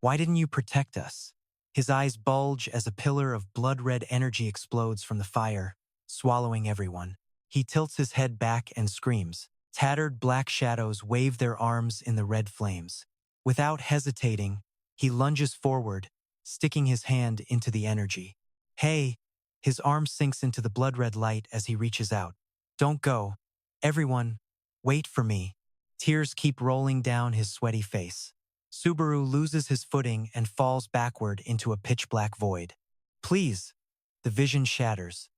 Why didn't you protect us? His eyes bulge as a pillar of blood-red energy explodes from the fire, swallowing everyone. He tilts his head back and screams. Tattered black shadows wave their arms in the red flames. Without hesitating, he lunges forward, sticking his hand into the energy. Hey! His arm sinks into the blood-red light as he reaches out. Don't go. Everyone, wait for me. Tears keep rolling down his sweaty face. Subaru loses his footing and falls backward into a pitch-black void. Please! The vision shatters.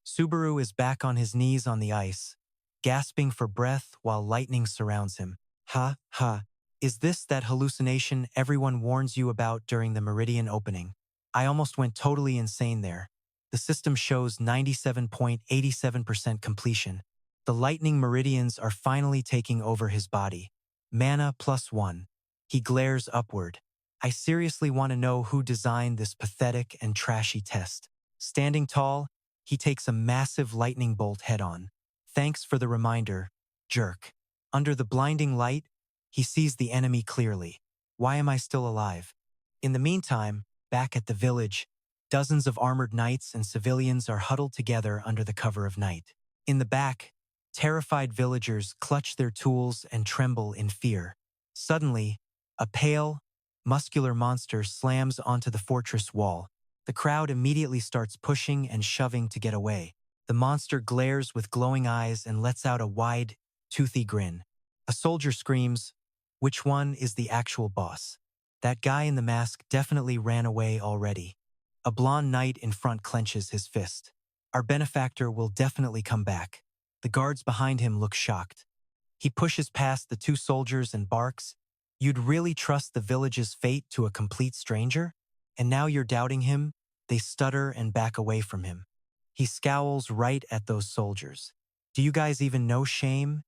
Subaru is back on his knees on the ice, gasping for breath while lightning surrounds him. Ha, ha. Is this that hallucination everyone warns you about during the Meridian opening? I almost went totally insane there. The system shows 97.87% completion. The lightning meridians are finally taking over his body. Mana +1. He glares upward. I seriously want to know who designed this pathetic and trashy test. Standing tall, he takes a massive lightning bolt head-on. Thanks for the reminder, jerk. Under the blinding light, he sees the enemy clearly. Why am I still alive? In the meantime, back at the village, dozens of armored knights and civilians are huddled together under the cover of night. In the back, terrified villagers clutch their tools and tremble in fear. Suddenly, a pale, muscular monster slams onto the fortress wall. The crowd immediately starts pushing and shoving to get away. The monster glares with glowing eyes and lets out a wide, toothy grin. A soldier screams, "Which one is the actual boss?" That guy in the mask definitely ran away already. A blonde knight in front clenches his fist. Our benefactor will definitely come back. The guards behind him look shocked. He pushes past the two soldiers and barks, "You'd really trust the village's fate to a complete stranger? And now you're doubting him?" They stutter and back away from him. He scowls right at those soldiers. "Do you guys even know shame?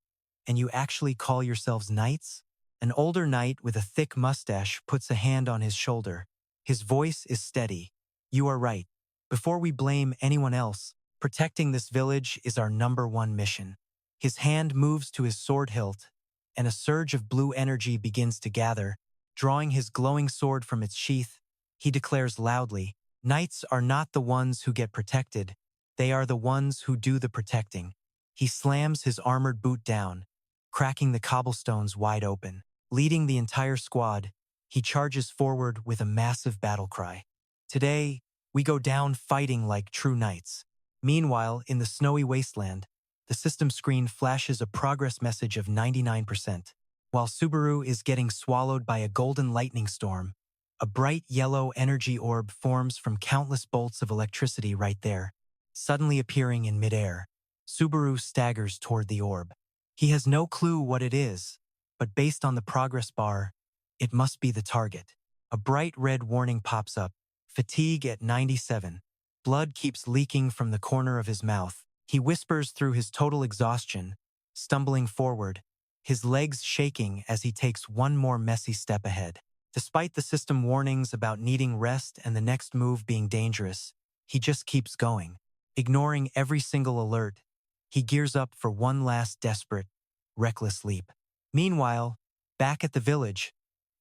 And you actually call yourselves knights?" An older knight with a thick mustache puts a hand on his shoulder. His voice is steady. "You are right. Before we blame anyone else, protecting this village is our #1 mission." His hand moves to his sword hilt, and a surge of blue energy begins to gather. Drawing his glowing sword from its sheath, he declares loudly, "Knights are not the ones who get protected. They are the ones who do the protecting." He slams his armored boot down, cracking the cobblestones wide open. Leading the entire squad, he charges forward with a massive battle cry. "Today, we go down fighting like true knights." Meanwhile, in the snowy wasteland, the system screen flashes a progress message of 99%. While Subaru is getting swallowed by a golden lightning storm, a bright yellow energy orb forms from countless bolts of electricity right there. Suddenly appearing in midair, Subaru staggers toward the orb. He has no clue what it is, but based on the progress bar, it must be the target. A bright red warning pops up. Fatigue at 97. Blood keeps leaking from the corner of his mouth. He whispers through his total exhaustion, stumbling forward, his legs shaking as he takes one more messy step ahead. Despite the system warnings about needing rest and the next move being dangerous, he just keeps going. Ignoring every single alert, he gears up for one last desperate, reckless leap. Meanwhile, back at the village,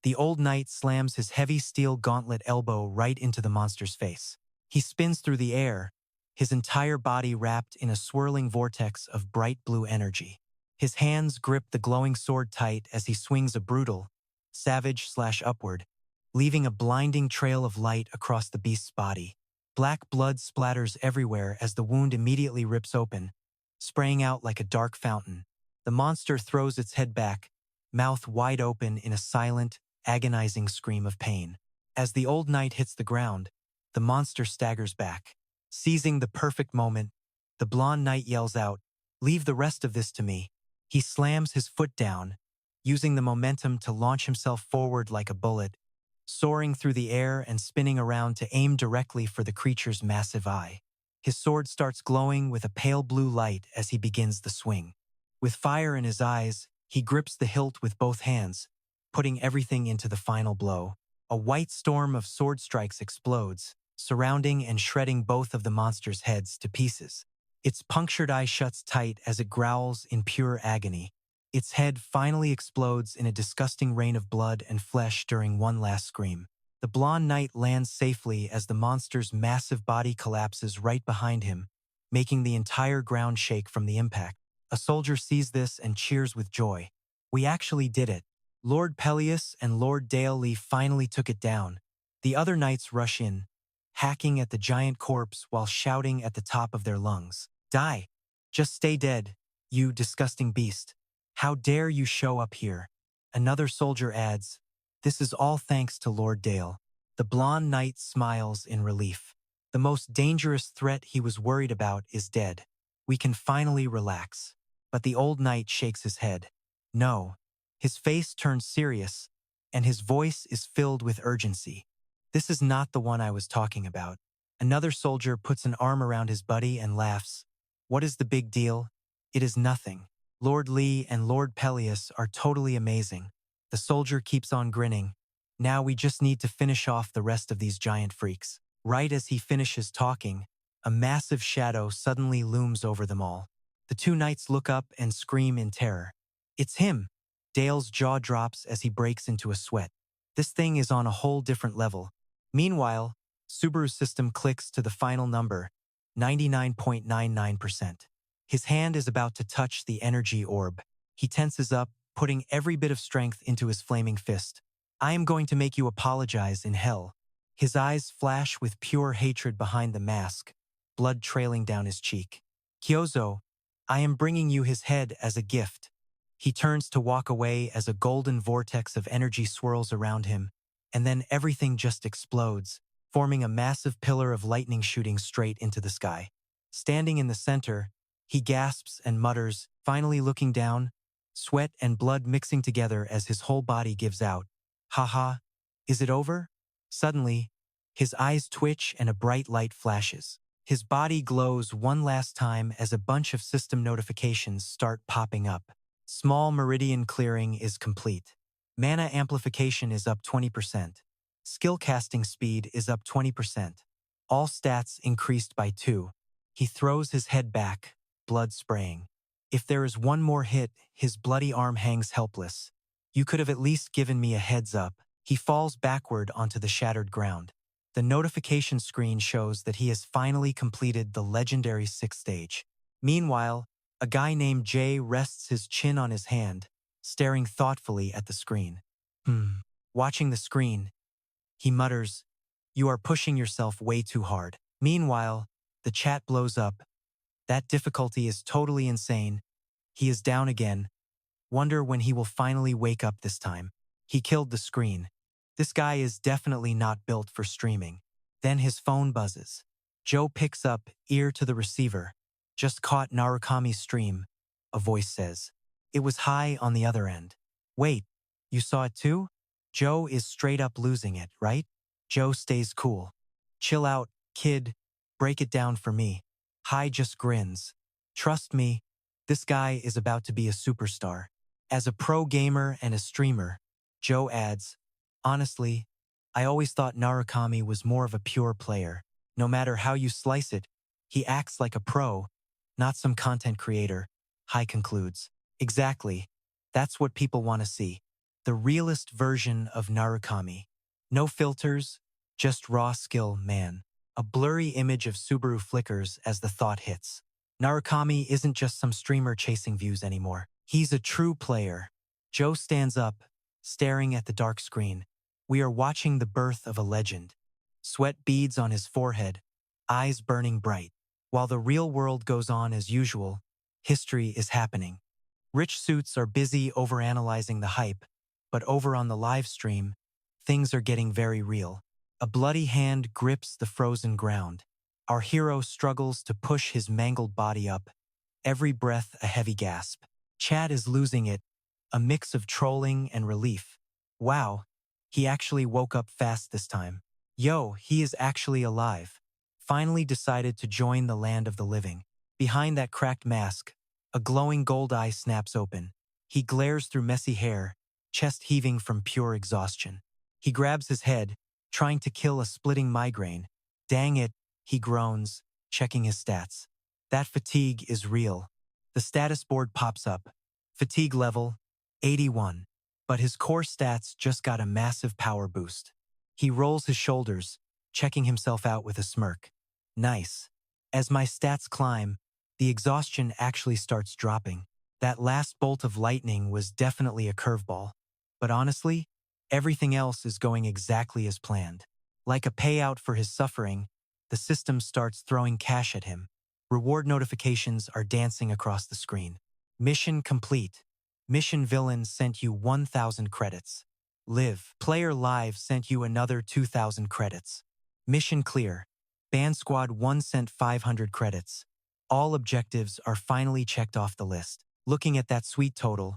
the old knight slams his heavy steel gauntlet elbow right into the monster's face. He spins through the air, his entire body wrapped in a swirling vortex of bright blue energy. His hands grip the glowing sword tight as he swings a brutal, savage slash upward, leaving a blinding trail of light across the beast's body. Black blood splatters everywhere as the wound immediately rips open, spraying out like a dark fountain. The monster throws its head back, mouth wide open in a silent, agonizing scream of pain. As the old knight hits the ground, the monster staggers back. Seizing the perfect moment, the blonde knight yells out, "Leave the rest of this to me." He slams his foot down, using the momentum to launch himself forward like a bullet, soaring through the air and spinning around to aim directly for the creature's massive eye. His sword starts glowing with a pale blue light as he begins the swing. With fire in his eyes, he grips the hilt with both hands, putting everything into the final blow. A white storm of sword strikes explodes, surrounding and shredding both of the monster's heads to pieces. Its punctured eye shuts tight as it growls in pure agony. Its head finally explodes in a disgusting rain of blood and flesh during one last scream. The blonde knight lands safely as the monster's massive body collapses right behind him, making the entire ground shake from the impact. A soldier sees this and cheers with joy. We actually did it. Lord Peleus and Lord Dale finally took it down. The other knights rush in, hacking at the giant corpse while shouting at the top of their lungs. Die! Just stay dead, you disgusting beast. How dare you show up here? Another soldier adds, this is all thanks to Lord Dale. The blonde knight smiles in relief. The most dangerous threat he was worried about is dead. We can finally relax. But the old knight shakes his head. No. His face turns serious, and his voice is filled with urgency. This is not the one I was talking about. Another soldier puts an arm around his buddy and laughs. What is the big deal? It is nothing. Lord Lee and Lord Peleus are totally amazing. The soldier keeps on grinning. Now we just need to finish off the rest of these giant freaks. Right as he finishes talking, a massive shadow suddenly looms over them all. The two knights look up and scream in terror. It's him! Dale's jaw drops as he breaks into a sweat. This thing is on a whole different level. Meanwhile, Subaru's system clicks to the final number, 99.99%. His hand is about to touch the energy orb. He tenses up, putting every bit of strength into his flaming fist. I am going to make you apologize in hell. His eyes flash with pure hatred behind the mask, blood trailing down his cheek. Kyozo, I am bringing you his head as a gift. He turns to walk away as a golden vortex of energy swirls around him, and then everything just explodes, forming a massive pillar of lightning shooting straight into the sky. Standing in the center, he gasps and mutters, finally looking down, sweat and blood mixing together as his whole body gives out. Haha, is it over? Suddenly, his eyes twitch and a bright light flashes. His body glows one last time as a bunch of system notifications start popping up. Small meridian clearing is complete. Mana amplification is up 20%. Skill casting speed is up 20%. All stats increased by 2. He throws his head back, blood spraying. If there is one more hit, his bloody arm hangs helpless. You could have at least given me a heads up. He falls backward onto the shattered ground. The notification screen shows that he has finally completed the legendary 6th stage. Meanwhile, a guy named Jay rests his chin on his hand, staring thoughtfully at the screen. Watching the screen, he mutters, "You are pushing yourself way too hard." Meanwhile, the chat blows up. That difficulty is totally insane. He is down again. Wonder when he will finally wake up this time. He killed the screen. This guy is definitely not built for streaming. Then his phone buzzes. Joe picks up, ear to the receiver. Just caught Narukami's stream, a voice says. It was high on the other end. Wait, you saw it too? Joe is straight up losing it, right? Joe stays cool. Chill out, kid. Break it down for me. High just grins. Trust me, this guy is about to be a superstar. As a pro gamer and a streamer, Joe adds, honestly, I always thought Narukami was more of a pure player. No matter how you slice it, he acts like a pro, not some content creator, High concludes. Exactly. That's what people want to see. The realist version of Narukami. No filters, just raw skill, man. A blurry image of Subaru flickers as the thought hits. Narukami isn't just some streamer chasing views anymore. He's a true player. Joe stands up, staring at the dark screen. We are watching the birth of a legend. Sweat beads on his forehead, eyes burning bright. While the real world goes on as usual, history is happening. Rich suits are busy overanalyzing the hype, but over on the live stream, things are getting very real. A bloody hand grips the frozen ground. Our hero struggles to push his mangled body up, every breath a heavy gasp. Chat is losing it, a mix of trolling and relief. Wow, he actually woke up fast this time. Yo, he is actually alive. Finally decided to join the land of the living. Behind that cracked mask, a glowing gold eye snaps open. He glares through messy hair, chest heaving from pure exhaustion. He grabs his head, trying to kill a splitting migraine. Dang it, he groans, checking his stats. That fatigue is real. The status board pops up. Fatigue level, 81. But his core stats just got a massive power boost. He rolls his shoulders, checking himself out with a smirk. Nice. As my stats climb, the exhaustion actually starts dropping. That last bolt of lightning was definitely a curveball. But honestly, everything else is going exactly as planned. Like a payout for his suffering, the system starts throwing cash at him. Reward notifications are dancing across the screen. Mission complete. Mission Villain sent you 1,000 credits. Live. Player Live sent you another 2,000 credits. Mission clear. Band Squad 1 sent 500 credits. All objectives are finally checked off the list. Looking at that sweet total,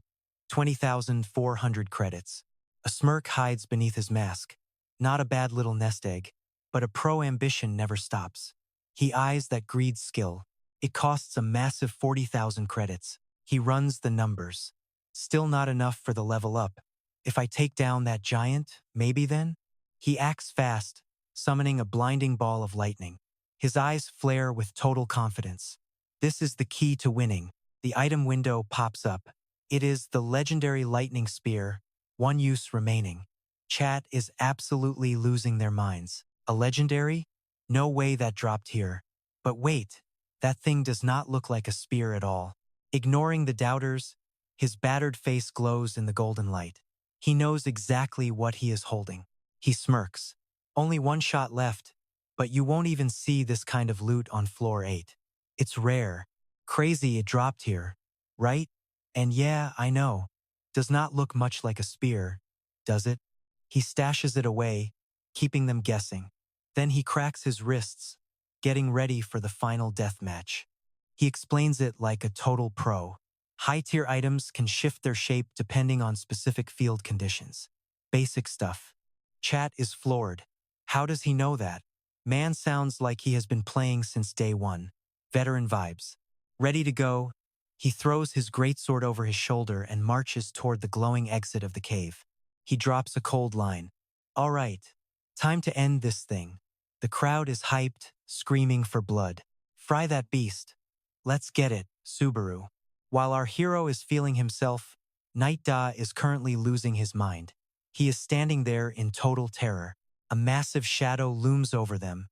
20,400 credits. A smirk hides beneath his mask. Not a bad little nest egg, but a pro ambition never stops. He eyes that greed skill. It costs a massive 40,000 credits. He runs the numbers. Still not enough for the level up. If I take down that giant, maybe then? He acts fast, summoning a blinding ball of lightning. His eyes flare with total confidence. This is the key to winning. The item window pops up. It is the legendary lightning spear, 1 use remaining. Chat is absolutely losing their minds. A legendary? No way that dropped here. But wait, that thing does not look like a spear at all. Ignoring the doubters, his battered face glows in the golden light. He knows exactly what he is holding. He smirks. Only 1 shot left, but you won't even see this kind of loot on floor 8. It's rare. Crazy it dropped here, right? And yeah, I know. Does not look much like a spear, does it? He stashes it away, keeping them guessing. Then he cracks his wrists, getting ready for the final death match. He explains it like a total pro. High-tier items can shift their shape depending on specific field conditions. Basic stuff. Chat is floored. How does he know that? Man sounds like he has been playing since day 1. Veteran vibes. Ready to go, he throws his greatsword over his shoulder and marches toward the glowing exit of the cave. He drops a cold line. All right, time to end this thing. The crowd is hyped, screaming for blood. Fry that beast. Let's get it, Subaru. While our hero is feeling himself, Night Da is currently losing his mind. He is standing there in total terror. A massive shadow looms over them,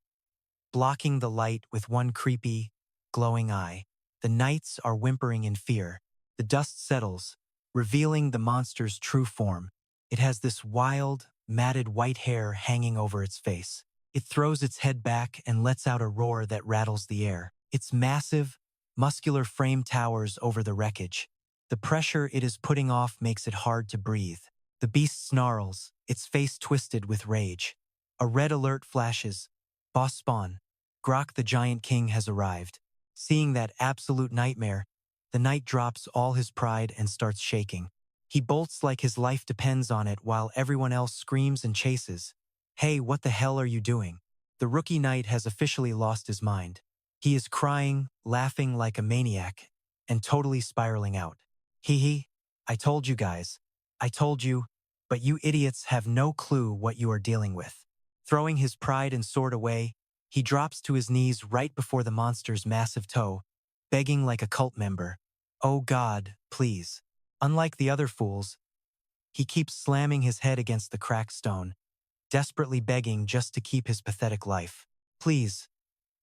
blocking the light with one creepy, glowing eye. The knights are whimpering in fear. The dust settles, revealing the monster's true form. It has this wild, matted white hair hanging over its face. It throws its head back and lets out a roar that rattles the air. Its massive, muscular frame towers over the wreckage. The pressure it is putting off makes it hard to breathe. The beast snarls, its face twisted with rage. A red alert flashes. Boss spawn. Grok the Giant King has arrived. Seeing that absolute nightmare, the knight drops all his pride and starts shaking. He bolts like his life depends on it while everyone else screams and chases. Hey, what the hell are you doing? The rookie knight has officially lost his mind. He is crying, laughing like a maniac, and totally spiraling out. Hee hee, I told you guys. I told you, but you idiots have no clue what you are dealing with. Throwing his pride and sword away, he drops to his knees right before the monster's massive toe, begging like a cult member. Oh God, please. Unlike the other fools, he keeps slamming his head against the cracked stone, desperately begging just to keep his pathetic life. Please,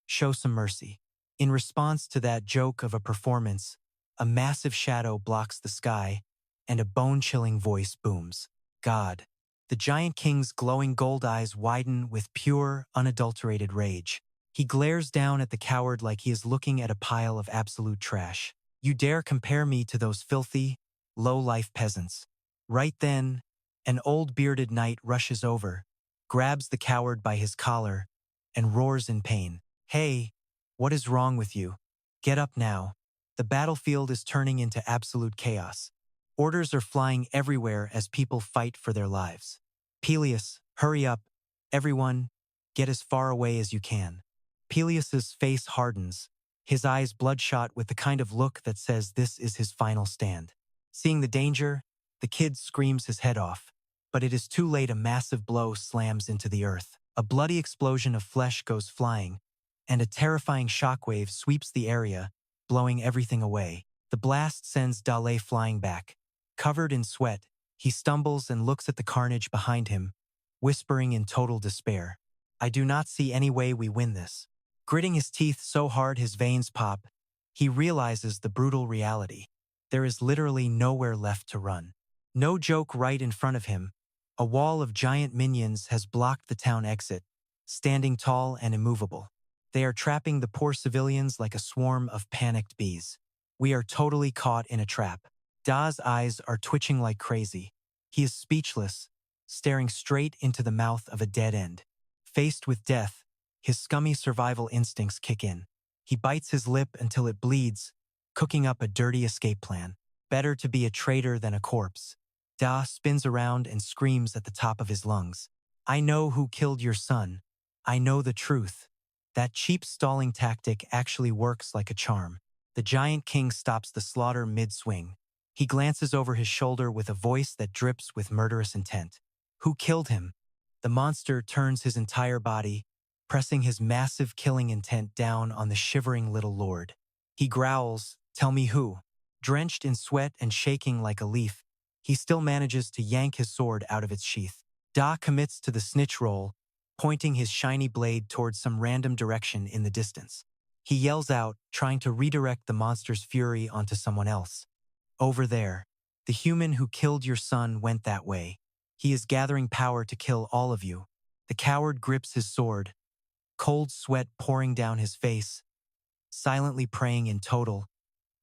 show some mercy. In response to that joke of a performance, a massive shadow blocks the sky, and a bone-chilling voice booms. God. The Giant King's glowing gold eyes widen with pure, unadulterated rage. He glares down at the coward like he is looking at a pile of absolute trash. You dare compare me to those filthy, low-life peasants. Right then, an old bearded knight rushes over, grabs the coward by his collar, and roars in pain. Hey, what is wrong with you? Get up now. The battlefield is turning into absolute chaos. Orders are flying everywhere as people fight for their lives. Peleus, hurry up. Everyone, get as far away as you can. Peleus's face hardens, his eyes bloodshot with the kind of look that says this is his final stand. Seeing the danger, the kid screams his head off. But it is too late. A massive blow slams into the earth. A bloody explosion of flesh goes flying, and a terrifying shockwave sweeps the area, blowing everything away. The blast sends Dale flying back. Covered in sweat, he stumbles and looks at the carnage behind him, whispering in total despair. I do not see any way we win this. Gritting his teeth so hard his veins pop, he realizes the brutal reality. There is literally nowhere left to run. No joke, right in front of him, a wall of giant minions has blocked the town exit, standing tall and immovable. They are trapping the poor civilians like a swarm of panicked bees. We are totally caught in a trap. Da's eyes are twitching like crazy. He is speechless, staring straight into the mouth of a dead end. Faced with death, his scummy survival instincts kick in. He bites his lip until it bleeds, cooking up a dirty escape plan. Better to be a traitor than a corpse. Da spins around and screams at the top of his lungs. I know who killed your son. I know the truth. That cheap stalling tactic actually works like a charm. The giant king stops the slaughter mid-swing. He glances over his shoulder with a voice that drips with murderous intent. Who killed him? The monster turns his entire body, pressing his massive killing intent down on the shivering little lord. He growls, tell me who. Drenched in sweat and shaking like a leaf, he still manages to yank his sword out of its sheath. Da commits to the snitch roll, pointing his shiny blade towards some random direction in the distance. He yells out, trying to redirect the monster's fury onto someone else. Over there. The human who killed your son went that way. He is gathering power to kill all of you. The coward grips his sword, cold sweat pouring down his face, silently praying in total,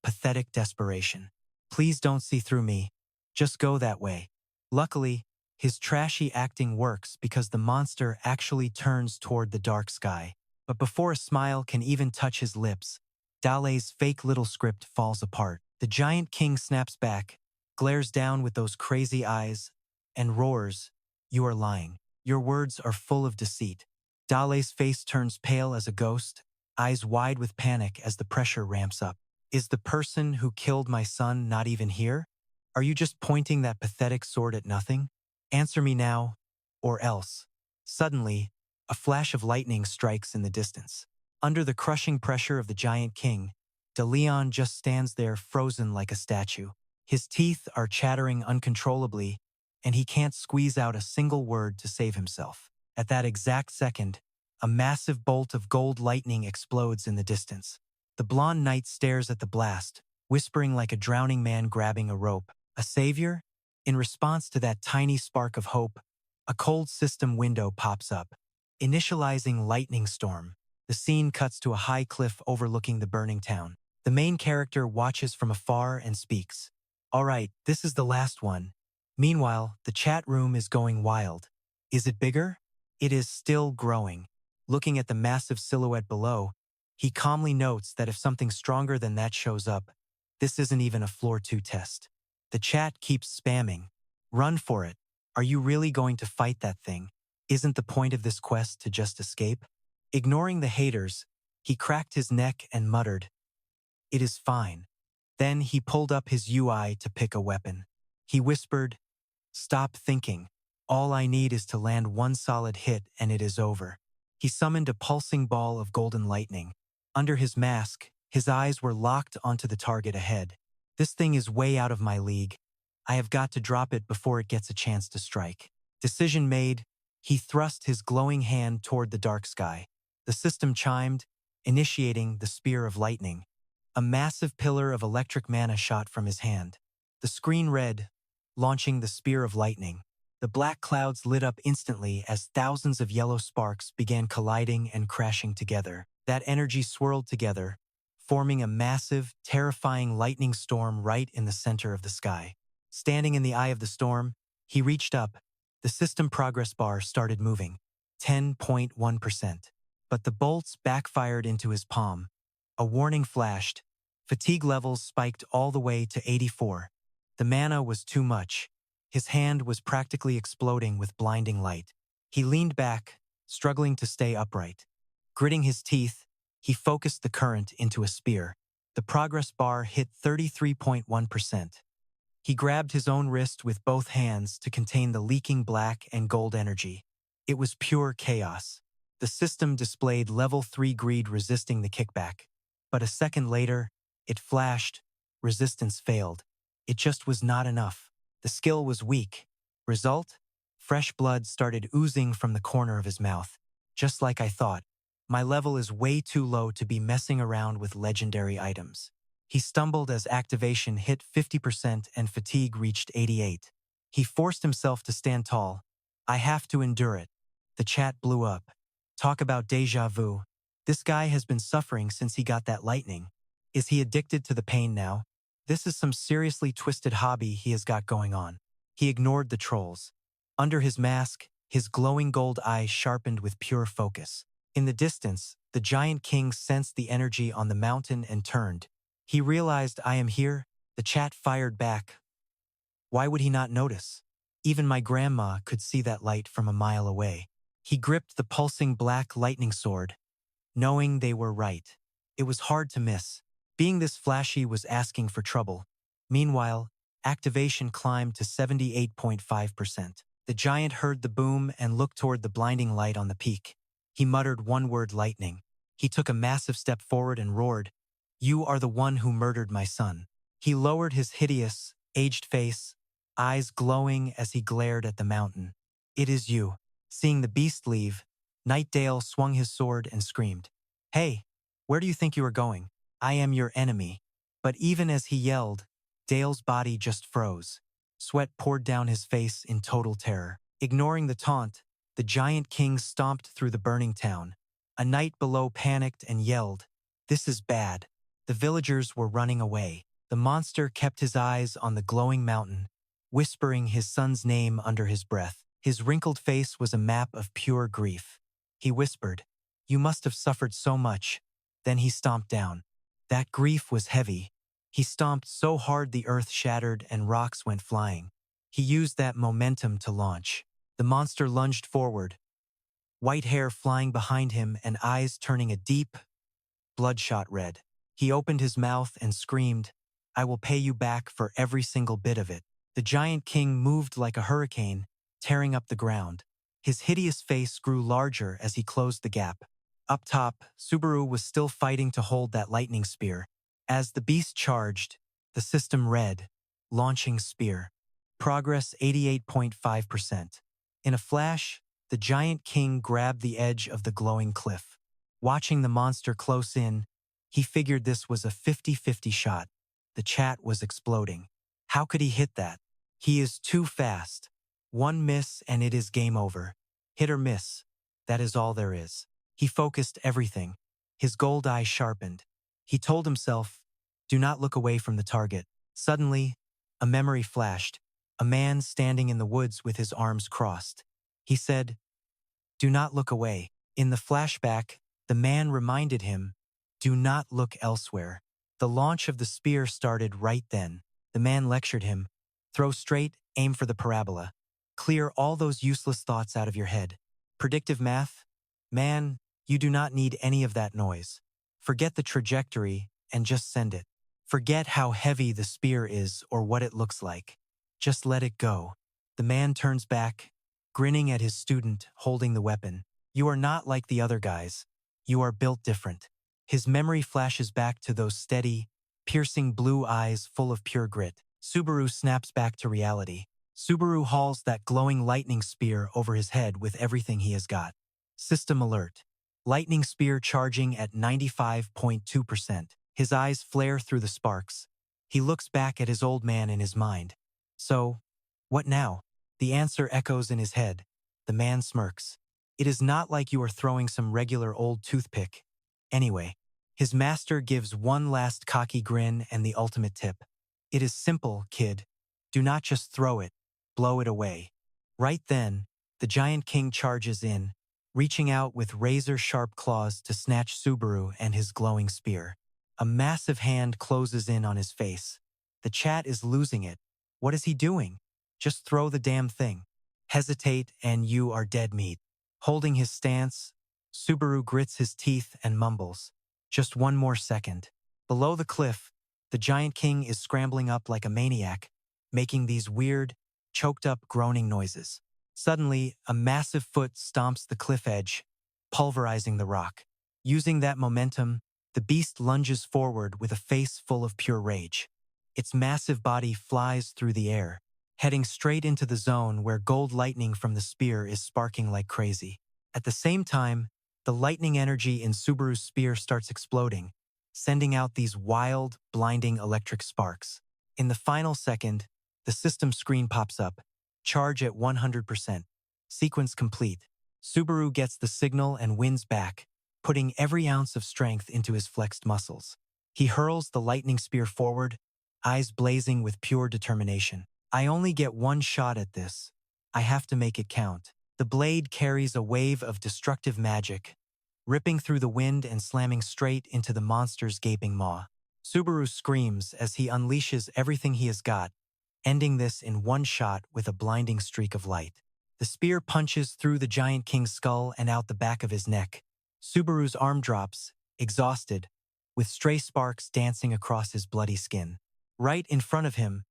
pathetic desperation. Please don't see through me. Just go that way. Luckily, his trashy acting works because the monster actually turns toward the dark sky. But before a smile can even touch his lips, Dale's fake little script falls apart. The giant king snaps back, glares down with those crazy eyes, and roars, you are lying. Your words are full of deceit. Dale's face turns pale as a ghost, eyes wide with panic as the pressure ramps up. Is the person who killed my son not even here? Are you just pointing that pathetic sword at nothing? Answer me now, or else. Suddenly, a flash of lightning strikes in the distance. Under the crushing pressure of the giant king, De Leon just stands there frozen like a statue. His teeth are chattering uncontrollably, and he can't squeeze out a single word to save himself. At that exact second, a massive bolt of gold lightning explodes in the distance. The blonde knight stares at the blast, whispering like a drowning man grabbing a rope. A savior? In response to that tiny spark of hope, a cold system window pops up. Initializing lightning storm. The scene cuts to a high cliff overlooking the burning town. The main character watches from afar and speaks. All right, this is the last one. Meanwhile, the chat room is going wild. Is it bigger? It is still growing. Looking at the massive silhouette below, he calmly notes that if something stronger than that shows up, this isn't even a floor 2 test. The chat keeps spamming. Run for it. Are you really going to fight that thing? Isn't the point of this quest to just escape? Ignoring the haters, he cracked his neck and muttered, it is fine. Then he pulled up his UI to pick a weapon. He whispered, stop thinking. All I need is to land one solid hit and it is over. He summoned a pulsing ball of golden lightning. Under his mask, his eyes were locked onto the target ahead. This thing is way out of my league. I have got to drop it before it gets a chance to strike. Decision made, he thrust his glowing hand toward the dark sky. The system chimed, initiating the spear of lightning. A massive pillar of electric mana shot from his hand. The screen read, launching the spear of lightning. The black clouds lit up instantly as thousands of yellow sparks began colliding and crashing together. That energy swirled together, forming a massive, terrifying lightning storm right in the center of the sky. Standing in the eye of the storm, he reached up. The system progress bar started moving, 10.1%. But the bolts backfired into his palm. A warning flashed. Fatigue levels spiked all the way to 84. The mana was too much. His hand was practically exploding with blinding light. He leaned back, struggling to stay upright. Gritting his teeth, he focused the current into a spear. The progress bar hit 33.1%. He grabbed his own wrist with both hands to contain the leaking black and gold energy. It was pure chaos. The system displayed level 3 greed resisting the kickback. But a second later, it flashed. Resistance failed. It just was not enough. The skill was weak. Result? Fresh blood started oozing from the corner of his mouth. Just like I thought, my level is way too low to be messing around with legendary items. He stumbled as activation hit 50% and fatigue reached 88. He forced himself to stand tall. I have to endure it. The chat blew up. Talk about deja vu. This guy has been suffering since he got that lightning. Is he addicted to the pain now? This is some seriously twisted hobby he has got going on. He ignored the trolls. Under his mask, his glowing gold eyes sharpened with pure focus. In the distance, the giant king sensed the energy on the mountain and turned. He realized I am here. The chat fired back. Why would he not notice? Even my grandma could see that light from a mile away. He gripped the pulsing black lightning sword, knowing they were right. It was hard to miss. Being this flashy was asking for trouble. Meanwhile, activation climbed to 78.5%. The giant heard the boom and looked toward the blinding light on the peak. He muttered one word: lightning. He took a massive step forward and roared, "You are the one who murdered my son." He lowered his hideous, aged face, eyes glowing as he glared at the mountain. "It is you." Seeing the beast leave, Nightdale swung his sword and screamed, "Hey, where do you think you are going? I am your enemy." But even as he yelled, Dale's body just froze. Sweat poured down his face in total terror. Ignoring the taunt, the giant king stomped through the burning town. A knight below panicked and yelled, "This is bad." The villagers were running away. The monster kept his eyes on the glowing mountain, whispering his son's name under his breath. His wrinkled face was a map of pure grief. He whispered, "You must have suffered so much." Then he stomped down. That grief was heavy. He stomped so hard the earth shattered and rocks went flying. He used that momentum to launch. The monster lunged forward, white hair flying behind him and eyes turning a deep, bloodshot red. He opened his mouth and screamed, "I will pay you back for every single bit of it." The giant king moved like a hurricane, tearing up the ground. His hideous face grew larger as he closed the gap. Up top, Subaru was still fighting to hold that lightning spear. As the beast charged, the system read, "Launching spear. Progress 88.5%. In a flash, the giant king grabbed the edge of the glowing cliff. Watching the monster close in, he figured this was a 50-50 shot. The chat was exploding. How could he hit that? He is too fast. One miss and it is game over. Hit or miss. That is all there is. He focused everything. His gold eye sharpened. He told himself, "Do not look away from the target." Suddenly, a memory flashed. A man standing in the woods with his arms crossed. He said, "Do not look away." In the flashback, the man reminded him, "Do not look elsewhere." The launch of the spear started right then. The man lectured him, "Throw straight, aim for the parabola. Clear all those useless thoughts out of your head. Predictive math? Man, you do not need any of that noise. Forget the trajectory and just send it. Forget how heavy the spear is or what it looks like. Just let it go." The man turns back, grinning at his student holding the weapon. "You are not like the other guys. You are built different." His memory flashes back to those steady, piercing blue eyes full of pure grit. Subaru snaps back to reality. Subaru hauls that glowing lightning spear over his head with everything he has got. System alert. Lightning spear charging at 95.2%. His eyes flare through the sparks. He looks back at his old man in his mind. "So, what now?" The answer echoes in his head. The man smirks. "It is not like you are throwing some regular old toothpick. Anyway." His master gives one last cocky grin and the ultimate tip. "It is simple, kid. Do not just throw it. Blow it away." Right then, the giant king charges in, reaching out with razor-sharp claws to snatch Subaru and his glowing spear. A massive hand closes in on his face. The chat is losing it. What is he doing? Just throw the damn thing. Hesitate and you are dead meat. Holding his stance, Subaru grits his teeth and mumbles, "Just one more second." Below the cliff, the giant king is scrambling up like a maniac, making these weird, choked-up groaning noises. Suddenly, a massive foot stomps the cliff edge, pulverizing the rock. Using that momentum, the beast lunges forward with a face full of pure rage. Its massive body flies through the air, heading straight into the zone where gold lightning from the spear is sparking like crazy. At the same time, the lightning energy in Subaru's spear starts exploding, sending out these wild, blinding electric sparks. In the final second, the system screen pops up. Charge at 100%. Sequence complete. Subaru gets the signal and wins back, putting every ounce of strength into his flexed muscles. He hurls the lightning spear forward, eyes blazing with pure determination. I only get one shot at this. I have to make it count. The blade carries a wave of destructive magic, ripping through the wind and slamming straight into the monster's gaping maw. Subaru screams as he unleashes everything he has got, ending this in one shot with a blinding streak of light. The spear punches through the giant king's skull and out the back of his neck. Subaru's arm drops, exhausted, with stray sparks dancing across his bloody skin. Right in front of him,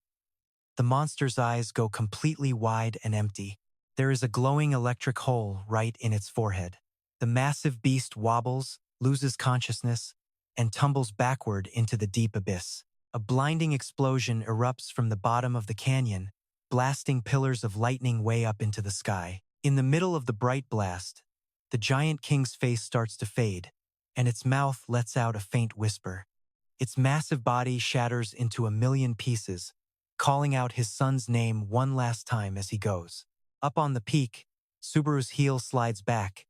the monster's eyes go completely wide and empty. There is a glowing electric hole right in its forehead. The massive beast wobbles, loses consciousness, and tumbles backward into the deep abyss. A blinding explosion erupts from the bottom of the canyon, blasting pillars of lightning way up into the sky. In the middle of the bright blast, the giant king's face starts to fade, and its mouth lets out a faint whisper. Its massive body shatters into a million pieces, calling out his son's name one last time as he goes. Up on the peak, Subaru's heel slides back,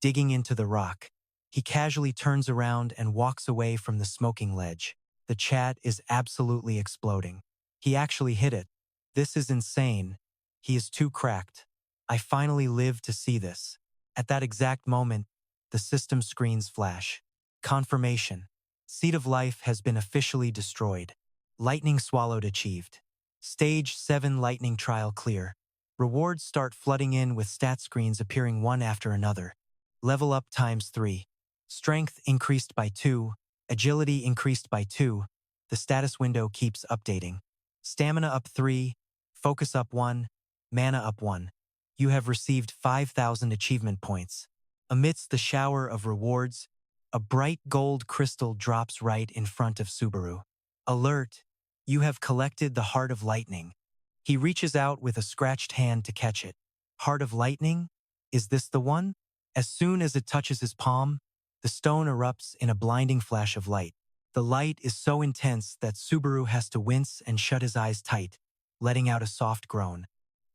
digging into the rock. He casually turns around and walks away from the smoking ledge. The chat is absolutely exploding. He actually hit it. This is insane. He is too cracked. I finally lived to see this. At that exact moment, the system screens flash. Confirmation. Seed of Life has been officially destroyed. Lightning swallowed achieved. Stage 7 lightning trial clear. Rewards start flooding in with stat screens appearing one after another. Level up ×3. Strength increased by 2. Agility increased by 2. The status window keeps updating. Stamina up 3. Focus up 1. Mana up 1. You have received 5,000 achievement points. Amidst the shower of rewards, a bright gold crystal drops right in front of Subaru. Alert! You have collected the Heart of Lightning. He reaches out with a scratched hand to catch it. Heart of Lightning? Is this the one? As soon as it touches his palm, the stone erupts in a blinding flash of light. The light is so intense that Subaru has to wince and shut his eyes tight, letting out a soft groan.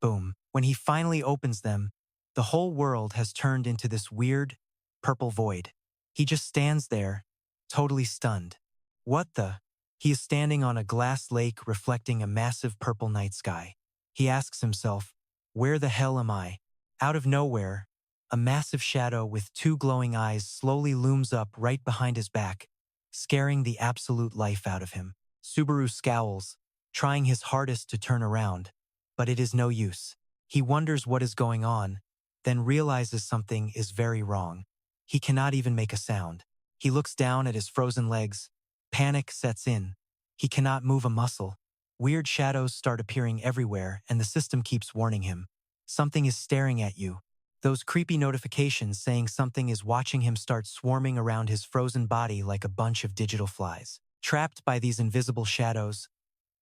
Boom. When he finally opens them, the whole world has turned into this weird, purple void. He just stands there, totally stunned. What the? He is standing on a glass lake reflecting a massive purple night sky. He asks himself, where the hell am I? Out of nowhere, a massive shadow with 2 glowing eyes slowly looms up right behind his back, scaring the absolute life out of him. Subaru scowls, trying his hardest to turn around, but it is no use. He wonders what is going on, then realizes something is very wrong. He cannot even make a sound. He looks down at his frozen legs. Panic sets in. He cannot move a muscle. Weird shadows start appearing everywhere, and the system keeps warning him. Something is staring at you. Those creepy notifications saying something is watching him start swarming around his frozen body like a bunch of digital flies. Trapped by these invisible shadows,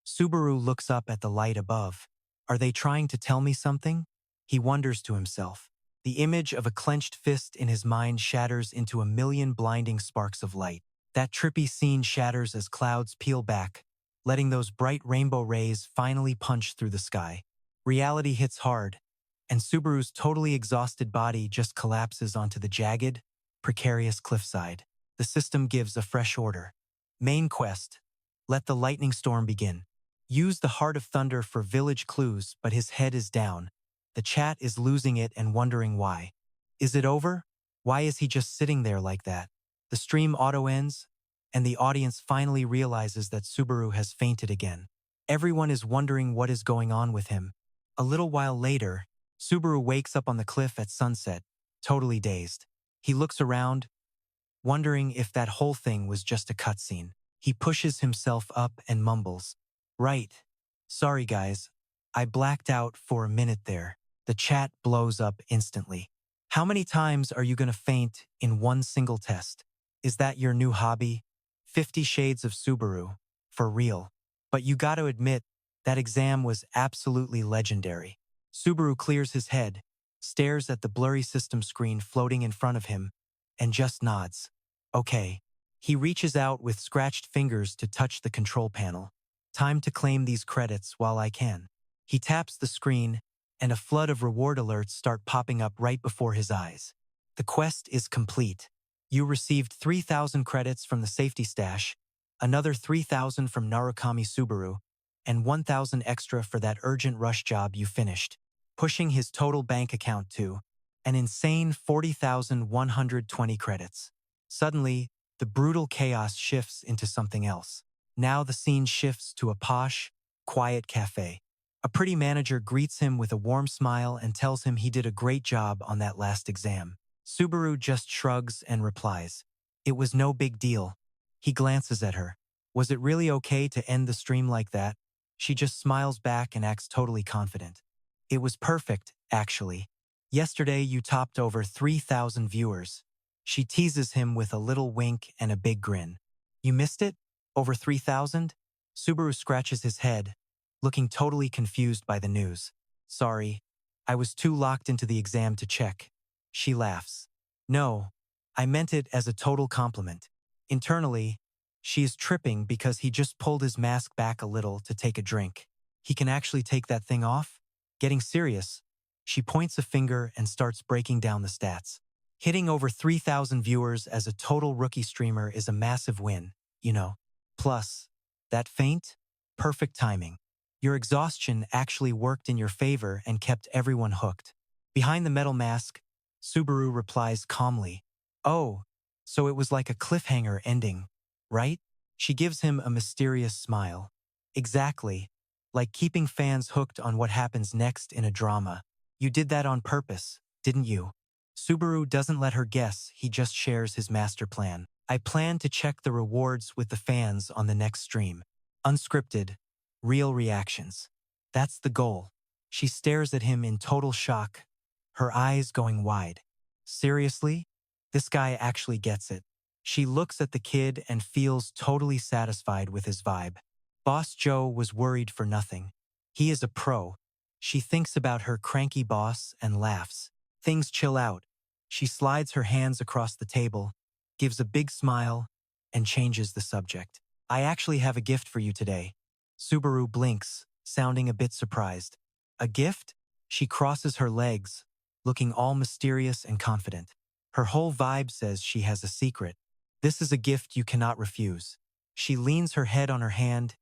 Subaru looks up at the light above. Are they trying to tell me something? He wonders to himself. The image of a clenched fist in his mind shatters into a million blinding sparks of light. That trippy scene shatters as clouds peel back, letting those bright rainbow rays finally punch through the sky. Reality hits hard, and Subaru's totally exhausted body just collapses onto the jagged, precarious cliffside. The system gives a fresh order. Main quest. Let the lightning storm begin. Use the Heart of Thunder for village clues, but his head is down. The chat is losing it and wondering why. Is it over? Why is he just sitting there like that? The stream auto-ends, and the audience finally realizes that Subaru has fainted again. Everyone is wondering what is going on with him. A little while later, Subaru wakes up on the cliff at sunset, totally dazed. He looks around, wondering if that whole thing was just a cutscene. He pushes himself up and mumbles, "Right. Sorry guys. I blacked out for a minute there." The chat blows up instantly. How many times are you gonna faint in one single test? Is that your new hobby? 50 Shades of Subaru. For real. But you gotta admit, That exam was absolutely legendary. Subaru clears his head, stares at the blurry system screen floating in front of him, and just nods. Okay. He reaches out with scratched fingers to touch the control panel. Time to claim these credits while I can. He taps the screen, and a flood of reward alerts start popping up right before his eyes. The quest is complete. You received 3,000 credits from the safety stash, another 3,000 from Narukami Subaru, and 1,000 extra for that urgent rush job you finished, pushing his total bank account to an insane 40,120 credits. Suddenly, the brutal chaos shifts into something else. Now the scene shifts to a posh, quiet cafe. A pretty manager greets him with a warm smile and tells him he did a great job on that last exam. Subaru just shrugs and replies, "It was no big deal." He glances at her. Was it really okay to end the stream like that? She just smiles back and acts totally confident. It was perfect, actually. Yesterday you topped over 3,000 viewers. She teases him with a little wink and a big grin. You missed it? Over 3,000? Subaru scratches his head, looking totally confused by the news. Sorry, I was too locked into the exam to check. She laughs. No, I meant it as a total compliment. Internally, she is tripping because he just pulled his mask back a little to take a drink. He can actually take that thing off? Getting serious, she points a finger and starts breaking down the stats. Hitting over 3,000 viewers as a total rookie streamer is a massive win, you know. Plus, that feint? Perfect timing. Your exhaustion actually worked in your favor and kept everyone hooked. Behind the metal mask, Subaru replies calmly, "Oh, so it was like a cliffhanger ending, right?" She gives him a mysterious smile. Exactly. Like keeping fans hooked on what happens next in a drama. You did that on purpose, didn't you? Subaru doesn't let her guess, he just shares his master plan. I plan to check the rewards with the fans on the next stream. Unscripted, real reactions. That's the goal. She stares at him in total shock, her eyes going wide. Seriously? This guy actually gets it. She looks at the kid and feels totally satisfied with his vibe. Boss Joe was worried for nothing. He is a pro. She thinks about her cranky boss and laughs. Things chill out. She slides her hands across the table, gives a big smile, and changes the subject. I actually have a gift for you today. Subaru blinks, sounding a bit surprised. A gift? She crosses her legs, looking all mysterious and confident. Her whole vibe says she has a secret. This is a gift you cannot refuse. She leans her head on her hand,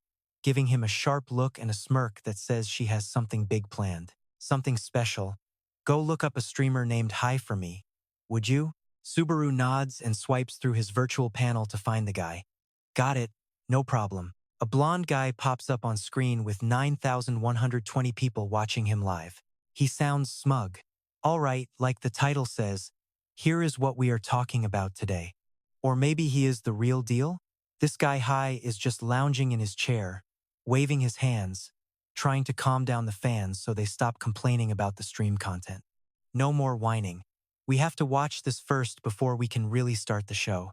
giving him a sharp look and a smirk that says she has something big planned. Something special. Go look up a streamer named Hi for me. Would you? Subaru nods and swipes through his virtual panel to find the guy. Got it. No problem. A blonde guy pops up on screen with 9,120 people watching him live. He sounds smug. All right, like the title says, here is what we are talking about today. Or maybe he is the real deal? This guy Hi is just lounging in his chair, waving his hands, trying to calm down the fans so they stop complaining about the stream content. No more whining. We have to watch this first before we can really start the show.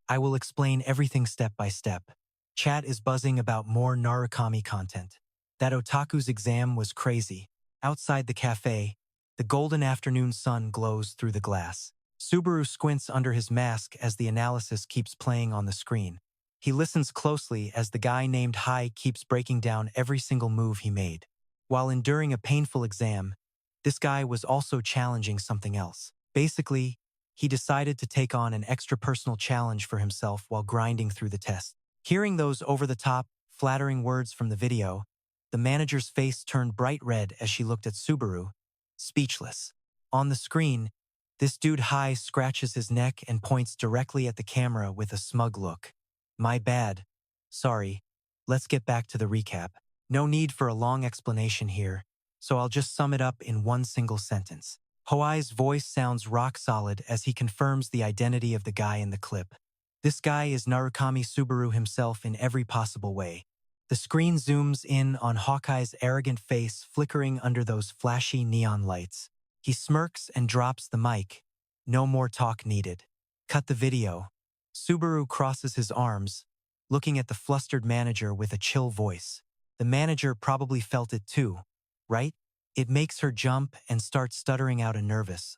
I will explain everything step by step. Chat is buzzing about more Narukami content. That otaku's exam was crazy. Outside the cafe, the golden afternoon sun glows through the glass. Subaru squints under his mask as the analysis keeps playing on the screen. He listens closely as the guy named Hi keeps breaking down every single move he made. While enduring a painful exam, this guy was also challenging something else. Basically, he decided to take on an extra personal challenge for himself while grinding through the test. Hearing those over-the-top, flattering words from the video, the manager's face turned bright red as she looked at Subaru, speechless. On the screen, this dude Hi scratches his neck and points directly at the camera with a smug look. My bad. Sorry. Let's get back to the recap. No need for a long explanation here, so I'll just sum it up in one single sentence. Hoai's voice sounds rock solid as he confirms the identity of the guy in the clip. This guy is Narukami Subaru himself in every possible way. The screen zooms in on Hawkeye's arrogant face flickering under those flashy neon lights. He smirks and drops the mic. No more talk needed. Cut the video. Subaru crosses his arms, looking at the flustered manager with a chill voice. The manager probably felt it too, right? It makes her jump and start stuttering out a nervous,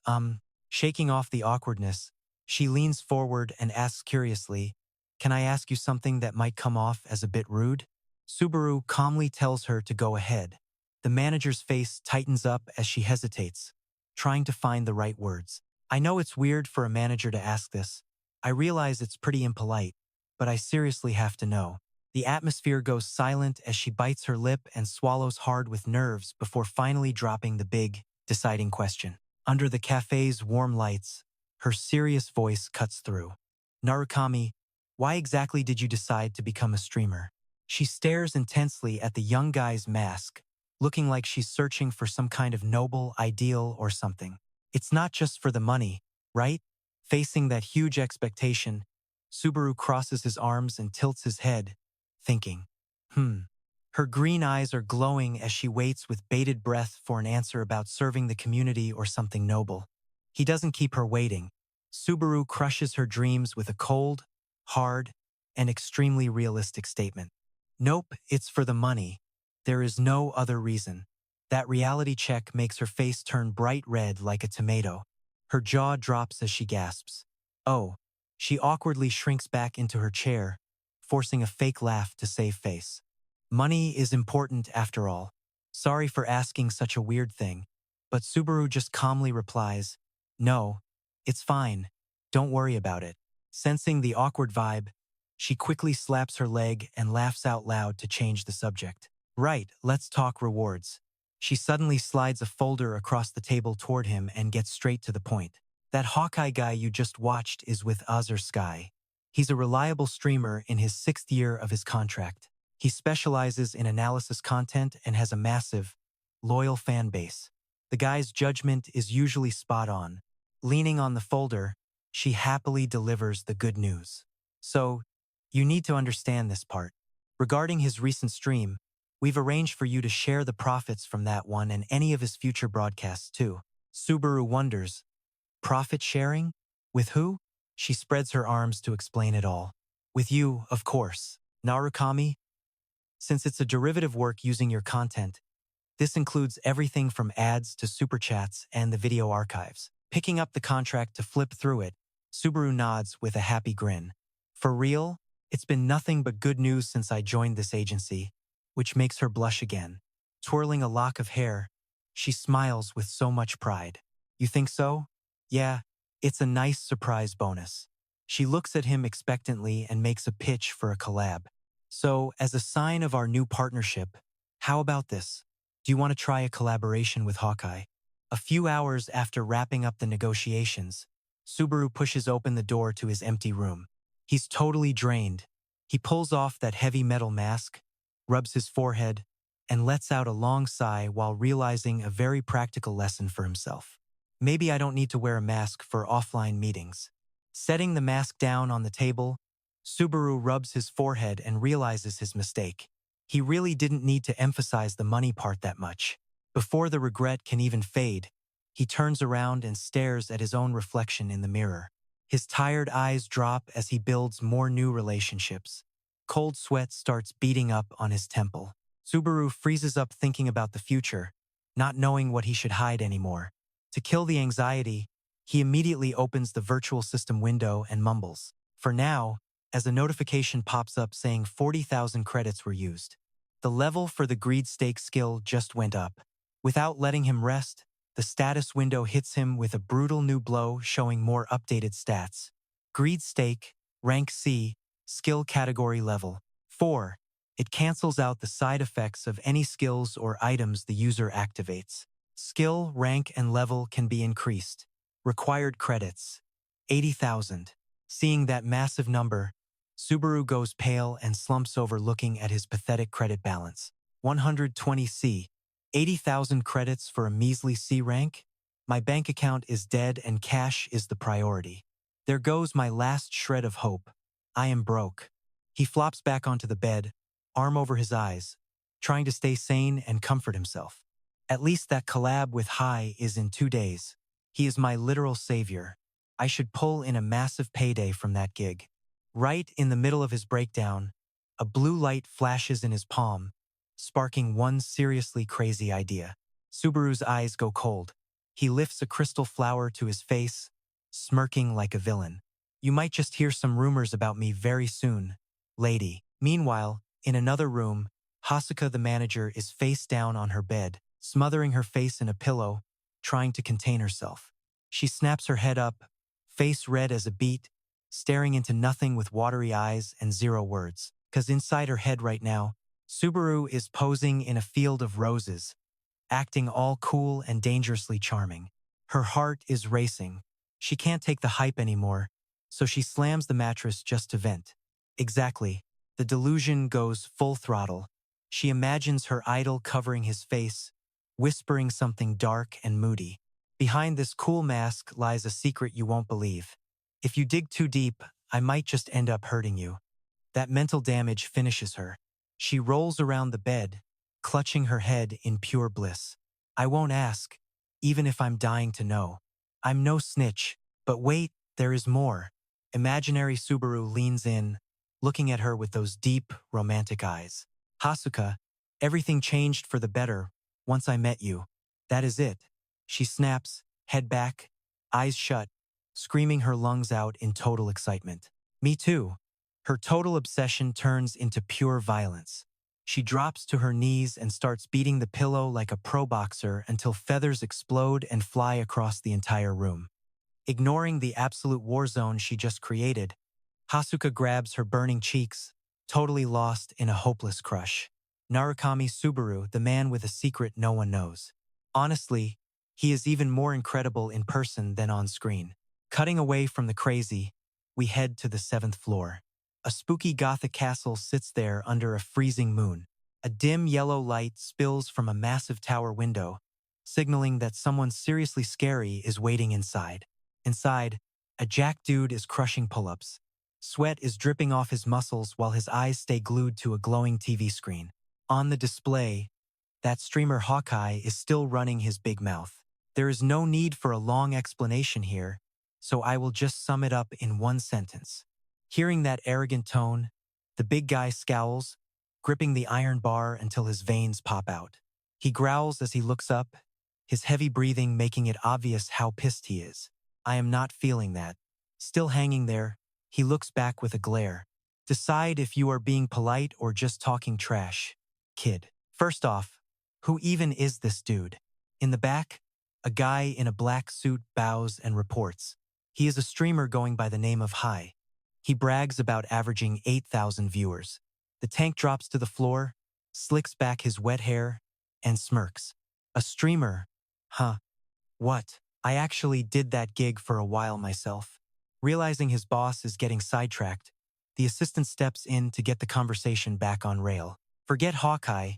shaking off the awkwardness. She leans forward and asks curiously, "Can I ask you something that might come off as a bit rude?" Subaru calmly tells her to go ahead. The manager's face tightens up as she hesitates, trying to find the right words. "I know it's weird for a manager to ask this. I realize it's pretty impolite, but I seriously have to know." The atmosphere goes silent as she bites her lip and swallows hard with nerves before finally dropping the big, deciding question. Under the cafe's warm lights, her serious voice cuts through. "Narukami, why exactly did you decide to become a streamer?" She stares intensely at the young guy's mask, looking like she's searching for some kind of noble ideal or something. "It's not just for the money, right?" Facing that huge expectation, Subaru crosses his arms and tilts his head, thinking. Her green eyes are glowing as she waits with bated breath for an answer about serving the community or something noble. He doesn't keep her waiting. Subaru crushes her dreams with a cold, hard, and extremely realistic statement. "Nope, it's for the money. There is no other reason." That reality check makes her face turn bright red like a tomato. Her jaw drops as she gasps. "Oh." She awkwardly shrinks back into her chair, forcing a fake laugh to save face. "Money is important after all. Sorry for asking such a weird thing." But Subaru just calmly replies, "No, it's fine. Don't worry about it." Sensing the awkward vibe, she quickly slaps her leg and laughs out loud to change the subject. "Right, let's talk rewards." She suddenly slides a folder across the table toward him and gets straight to the point. "That Hawkeye guy you just watched is with Azure Sky. He's a reliable streamer in his 6th year of his contract. He specializes in analysis content and has a massive, loyal fan base. The guy's judgment is usually spot on." Leaning on the folder, she happily delivers the good news. "So, you need to understand this part. Regarding his recent stream, we've arranged for you to share the profits from that one and any of his future broadcasts too." Subaru wonders, "Profit sharing? With who?" She spreads her arms to explain it all. "With you, of course, Narukami. Since it's a derivative work using your content, this includes everything from ads to super chats and the video archives." Picking up the contract to flip through it, Subaru nods with a happy grin. "For real? It's been nothing but good news since I joined this agency," which makes her blush again. Twirling a lock of hair, she smiles with so much pride. "You think so?" "Yeah, it's a nice surprise bonus." She looks at him expectantly and makes a pitch for a collab. "So, as a sign of our new partnership, how about this? Do you want to try a collaboration with Hawkeye?" A few hours after wrapping up the negotiations, Subaru pushes open the door to his empty room. He's totally drained. He pulls off that heavy metal mask, rubs his forehead, and lets out a long sigh while realizing a very practical lesson for himself. Maybe I don't need to wear a mask for offline meetings. Setting the mask down on the table, Subaru rubs his forehead and realizes his mistake. He really didn't need to emphasize the money part that much. Before the regret can even fade, he turns around and stares at his own reflection in the mirror. His tired eyes drop as he builds more new relationships. Cold sweat starts beating up on his temple. Subaru freezes up thinking about the future, not knowing what he should hide anymore. To kill the anxiety, he immediately opens the virtual system window and mumbles, "For now," as a notification pops up saying 40,000 credits were used. The level for the greed stake skill just went up. Without letting him rest, the status window hits him with a brutal new blow showing more updated stats. Greed stake, rank C, skill category level 4. It cancels out the side effects of any skills or items the user activates. Skill, rank, and level can be increased. Required credits, 80,000. Seeing that massive number, Subaru goes pale and slumps over looking at his pathetic credit balance. 120 C. 80,000 credits for a measly C rank? My bank account is dead and cash is the priority. There goes my last shred of hope. I am broke. He flops back onto the bed, arm over his eyes, trying to stay sane and comfort himself. At least that collab with Hai is in 2 days. He is my literal savior. I should pull in a massive payday from that gig. Right in the middle of his breakdown, a blue light flashes in his palm, sparking one seriously crazy idea. Subaru's eyes go cold. He lifts a crystal flower to his face, smirking like a villain. You might just hear some rumors about me very soon, lady. Meanwhile, in another room, Hasuka the manager is face down on her bed, smothering her face in a pillow, trying to contain herself. She snaps her head up, face red as a beet, staring into nothing with watery eyes and zero words. 'Cause inside her head right now, Subaru is posing in a field of roses, acting all cool and dangerously charming. Her heart is racing. She can't take the hype anymore, so she slams the mattress just to vent. Exactly. The delusion goes full throttle. She imagines her idol covering his face, whispering something dark and moody. Behind this cool mask lies a secret you won't believe. If you dig too deep, I might just end up hurting you. That mental damage finishes her. She rolls around the bed, clutching her head in pure bliss. I won't ask, even if I'm dying to know. I'm no snitch, but wait, there is more. Imaginary Subaru leans in, looking at her with those deep, romantic eyes. Hasuka, everything changed for the better once I met you. That is it. She snaps, head back, eyes shut, screaming her lungs out in total excitement. Me too. Her total obsession turns into pure violence. She drops to her knees and starts beating the pillow like a pro boxer until feathers explode and fly across the entire room. Ignoring the absolute war zone she just created, Hasuka grabs her burning cheeks, totally lost in a hopeless crush. Narukami Subaru, the man with a secret no one knows. Honestly, he is even more incredible in person than on screen. Cutting away from the crazy, we head to the 7th floor. A spooky Gothic castle sits there under a freezing moon. A dim yellow light spills from a massive tower window, signaling that someone seriously scary is waiting inside. Inside, a jack dude is crushing pull-ups. Sweat is dripping off his muscles while his eyes stay glued to a glowing TV screen. On the display, that streamer Hawkeye is still running his big mouth. There is no need for a long explanation here, so I will just sum it up in one sentence. Hearing that arrogant tone, the big guy scowls, gripping the iron bar until his veins pop out. He growls as he looks up, his heavy breathing making it obvious how pissed he is. I am not feeling that. Still hanging there, he looks back with a glare. Decide if you are being polite or just talking trash, kid. First off, who even is this dude? In the back, a guy in a black suit bows and reports. He is a streamer going by the name of Hi. He brags about averaging 8,000 viewers. The tank drops to the floor, slicks back his wet hair, and smirks. A streamer? Huh. What? I actually did that gig for a while myself. Realizing his boss is getting sidetracked, the assistant steps in to get the conversation back on rail. Forget Hawkeye.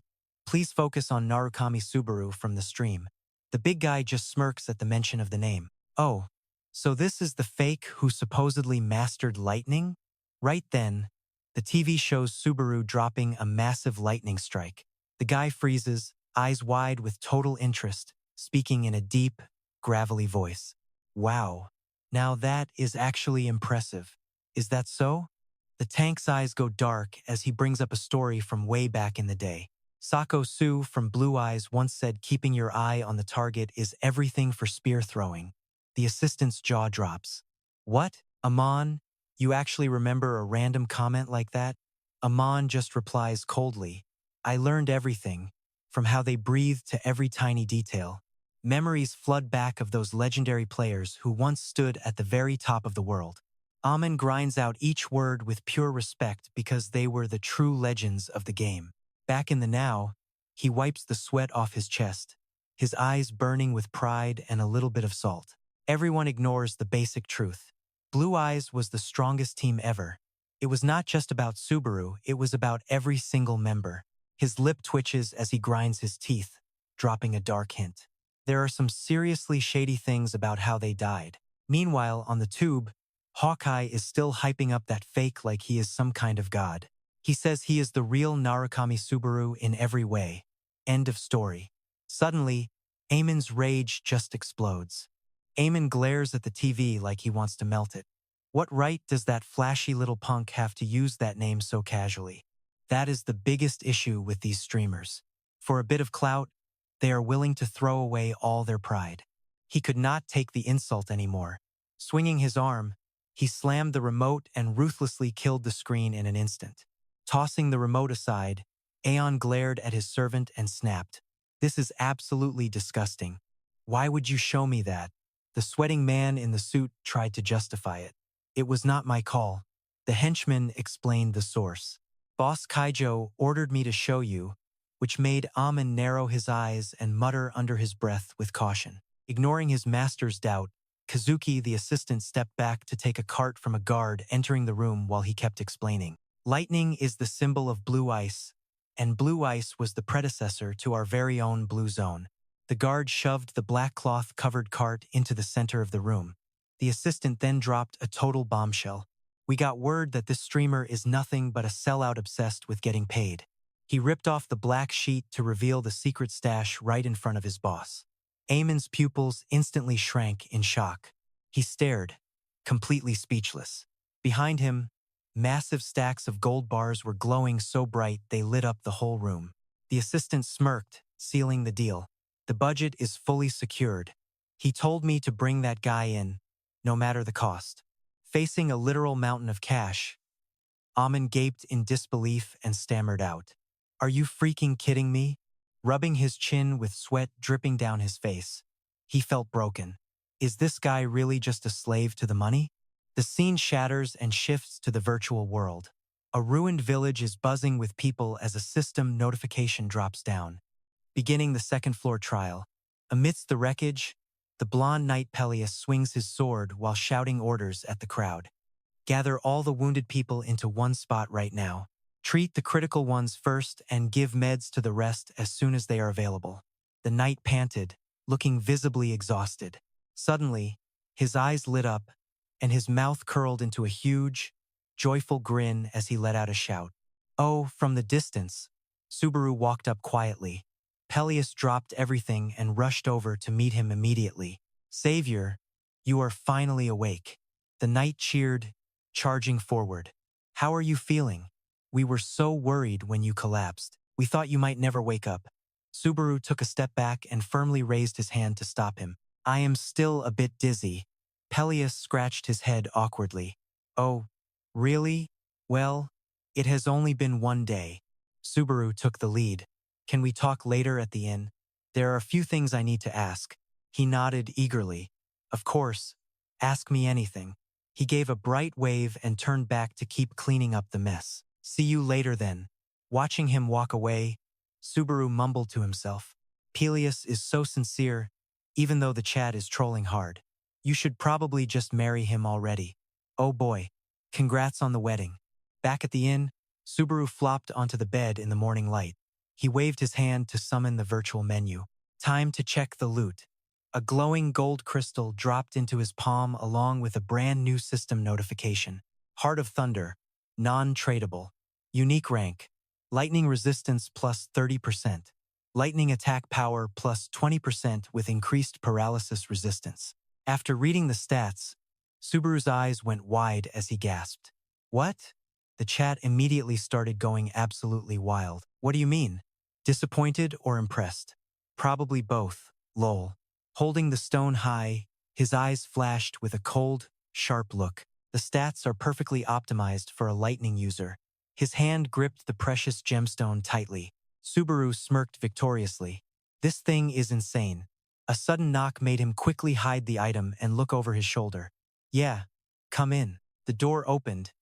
Please focus on Narukami Subaru from the stream. The big guy just smirks at the mention of the name. Oh, so this is the fake who supposedly mastered lightning? Right then, the TV shows Subaru dropping a massive lightning strike. The guy freezes, eyes wide with total interest, speaking in a deep, gravelly voice. Wow. Now that is actually impressive. Is that so? The tank's eyes go dark as he brings up a story from way back in the day. Sako Su from Blue Eyes once said keeping your eye on the target is everything for spear throwing. The assistant's jaw drops. What? Amon? You actually remember a random comment like that? Amon just replies coldly. I learned everything, from how they breathe to every tiny detail. Memories flood back of those legendary players who once stood at the very top of the world. Amon grinds out each word with pure respect because they were the true legends of the game. Back in the now, he wipes the sweat off his chest, his eyes burning with pride and a little bit of salt. Everyone ignores the basic truth. Blue Eyes was the strongest team ever. It was not just about Subaru, it was about every single member. His lip twitches as he grinds his teeth, dropping a dark hint. There are some seriously shady things about how they died. Meanwhile, on the tube, Hawkeye is still hyping up that fake like he is some kind of god. He says he is the real Narukami Subaru in every way. End of story. Suddenly, Eamon's rage just explodes. Eamon glares at the TV like he wants to melt it. What right does that flashy little punk have to use that name so casually? That is the biggest issue with these streamers. For a bit of clout, they are willing to throw away all their pride. He could not take the insult anymore. Swinging his arm, he slammed the remote and ruthlessly killed the screen in an instant. Tossing the remote aside, Aeon glared at his servant and snapped. "This is absolutely disgusting. Why would you show me that?" The sweating man in the suit tried to justify it. "It was not my call." The henchman explained the source. "Boss Kaijo ordered me to show you," which made Amon narrow his eyes and mutter under his breath with caution. Ignoring his master's doubt, Kazuki, the assistant, stepped back to take a cart from a guard entering the room while he kept explaining. "Lightning is the symbol of blue ice, and blue ice was the predecessor to our very own blue zone." The guard shoved the black cloth-covered cart into the center of the room. The assistant then dropped a total bombshell. "We got word that this streamer is nothing but a sellout obsessed with getting paid." He ripped off the black sheet to reveal the secret stash right in front of his boss. Amon's pupils instantly shrank in shock. He stared, completely speechless. Behind him, massive stacks of gold bars were glowing so bright they lit up the whole room. The assistant smirked, sealing the deal. "The budget is fully secured. He told me to bring that guy in, no matter the cost." Facing a literal mountain of cash, Amon gaped in disbelief and stammered out, "Are you freaking kidding me?" Rubbing his chin with sweat dripping down his face, he felt broken. Is this guy really just a slave to the money? The scene shatters and shifts to the virtual world. A ruined village is buzzing with people as a system notification drops down. Beginning the second-floor trial. Amidst the wreckage, the blonde knight Peleus swings his sword while shouting orders at the crowd. "Gather all the wounded people into one spot right now. Treat the critical ones first and give meds to the rest as soon as they are available." The knight panted, looking visibly exhausted. Suddenly, his eyes lit up, and his mouth curled into a huge, joyful grin as he let out a shout. Oh, from the distance, Subaru walked up quietly. Peleus dropped everything and rushed over to meet him immediately. "Savior, you are finally awake." The knight cheered, charging forward. "How are you feeling? We were so worried when you collapsed. We thought you might never wake up." Subaru took a step back and firmly raised his hand to stop him. "I am still a bit dizzy." Peleus scratched his head awkwardly. "Oh, really? Well, it has only been one day." Subaru took the lead. "Can we talk later at the inn? There are a few things I need to ask." He nodded eagerly. "Of course, ask me anything." He gave a bright wave and turned back to keep cleaning up the mess. "See you later then." Watching him walk away, Subaru mumbled to himself. "Peleus is so sincere, even though the chat is trolling hard. You should probably just marry him already. Oh boy, congrats on the wedding." Back at the inn, Subaru flopped onto the bed in the morning light. He waved his hand to summon the virtual menu. Time to check the loot. A glowing gold crystal dropped into his palm along with a brand new system notification. Heart of Thunder, non-tradable. Unique rank, lightning resistance plus 30%. Lightning attack power plus 20% with increased paralysis resistance. After reading the stats, Subaru's eyes went wide as he gasped. "What?" The chat immediately started going absolutely wild. "What do you mean? Disappointed or impressed?" "Probably both, lol." Holding the stone high, his eyes flashed with a cold, sharp look. The stats are perfectly optimized for a lightning user. His hand gripped the precious gemstone tightly. Subaru smirked victoriously. "This thing is insane." A sudden knock made him quickly hide the item and look over his shoulder. "Yeah, come in." The door opened,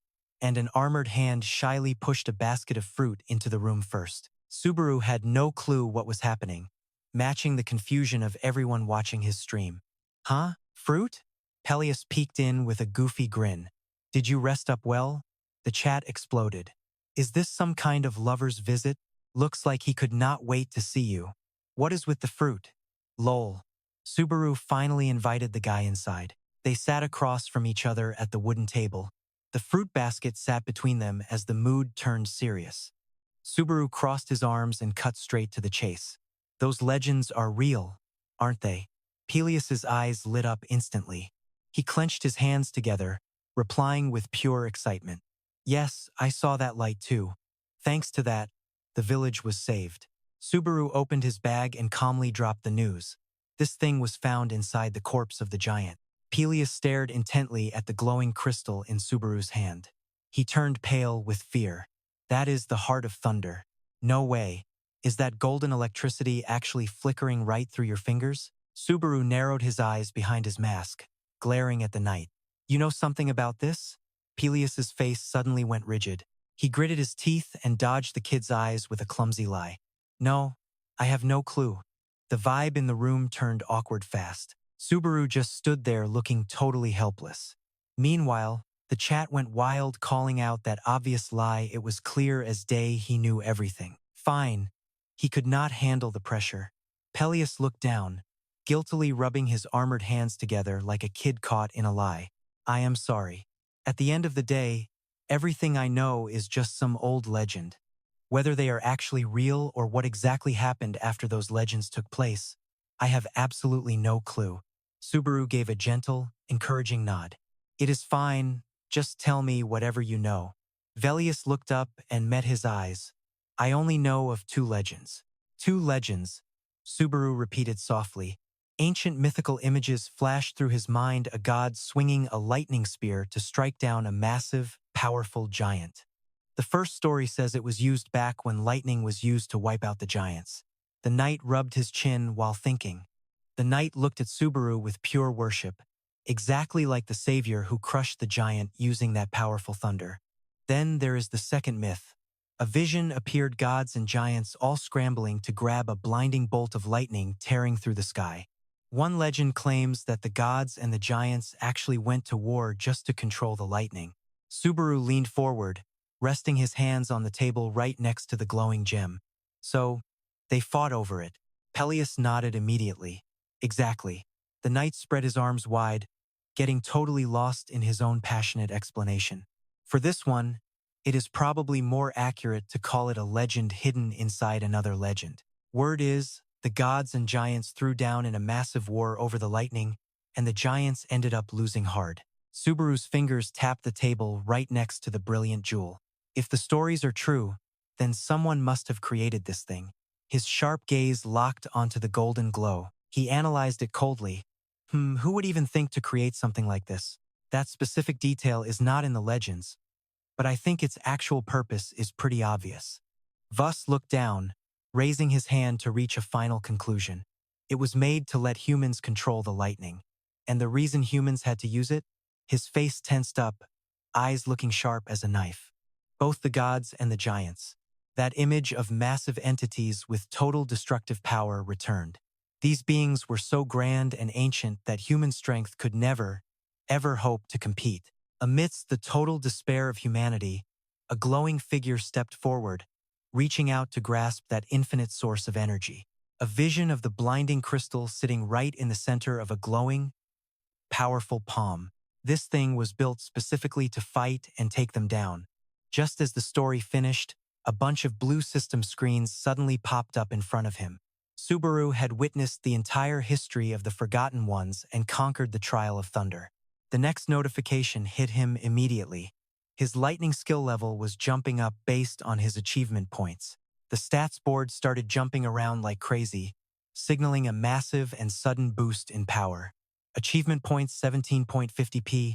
and an armored hand shyly pushed a basket of fruit into the room first. Subaru had no clue what was happening, matching the confusion of everyone watching his stream. "Huh? Fruit?" Peleus peeked in with a goofy grin. "Did you rest up well?" The chat exploded. "Is this some kind of lover's visit? Looks like he could not wait to see you. What is with the fruit?" Lol. Subaru finally invited the guy inside. They sat across from each other at the wooden table. The fruit basket sat between them as the mood turned serious. Subaru crossed his arms and cut straight to the chase. "Those legends are real, aren't they?" Peleus's eyes lit up instantly. He clenched his hands together, replying with pure excitement. "Yes, I saw that light too. Thanks to that, the village was saved. Subaru opened his bag and calmly dropped the news. This thing was found inside the corpse of the giant. Peleus stared intently at the glowing crystal in Subaru's hand. He turned pale with fear. That is the heart of thunder. No way. Is that golden electricity actually flickering right through your fingers? Subaru narrowed his eyes behind his mask, glaring at the night. You know something about this? Peleus's face suddenly went rigid. He gritted his teeth and dodged the kid's eyes with a clumsy lie. No, I have no clue. The vibe in the room turned awkward fast. Subaru just stood there looking totally helpless. Meanwhile, the chat went wild, calling out that obvious lie. It was clear as day he knew everything. Fine. He could not handle the pressure. Peleus looked down, guiltily rubbing his armored hands together like a kid caught in a lie. I am sorry. At the end of the day, everything I know is just some old legend. Whether they are actually real or what exactly happened after those legends took place, I have absolutely no clue. Subaru gave a gentle, encouraging nod. It is fine, just tell me whatever you know. Velius looked up and met his eyes. I only know of 2 legends. 2 legends, Subaru repeated softly. Ancient mythical images flashed through his mind, a god swinging a lightning spear to strike down a massive, powerful giant. The first story says it was used back when lightning was used to wipe out the giants. The knight rubbed his chin while thinking. The knight looked at Subaru with pure worship, exactly like the savior who crushed the giant using that powerful thunder. Then there is the second myth. A vision appeared, gods and giants all scrambling to grab a blinding bolt of lightning tearing through the sky. One legend claims that the gods and the giants actually went to war just to control the lightning. Subaru leaned forward, resting his hands on the table right next to the glowing gem. So, they fought over it. Peleus nodded immediately. Exactly. The knight spread his arms wide, getting totally lost in his own passionate explanation. For this one, it is probably more accurate to call it a legend hidden inside another legend. Word is, the gods and giants threw down in a massive war over the lightning, and the giants ended up losing hard. Subaru's fingers tapped the table right next to the brilliant jewel. If the stories are true, then someone must have created this thing. His sharp gaze locked onto the golden glow. He analyzed it coldly. Who would even think to create something like this? That specific detail is not in the legends, but I think its actual purpose is pretty obvious. Vuss looked down, raising his hand to reach a final conclusion. It was made to let humans control the lightning. And the reason humans had to use it? His face tensed up, eyes looking sharp as a knife. Both the gods and the giants. That image of massive entities with total destructive power returned. These beings were so grand and ancient that human strength could never, ever hope to compete. Amidst the total despair of humanity, a glowing figure stepped forward, reaching out to grasp that infinite source of energy. A vision of the blinding crystal sitting right in the center of a glowing, powerful palm. This thing was built specifically to fight and take them down. Just as the story finished, a bunch of blue system screens suddenly popped up in front of him. Subaru had witnessed the entire history of the Forgotten Ones and conquered the Trial of Thunder. The next notification hit him immediately. His lightning skill level was jumping up based on his achievement points. The stats board started jumping around like crazy, signaling a massive and sudden boost in power. Achievement points 17.50p,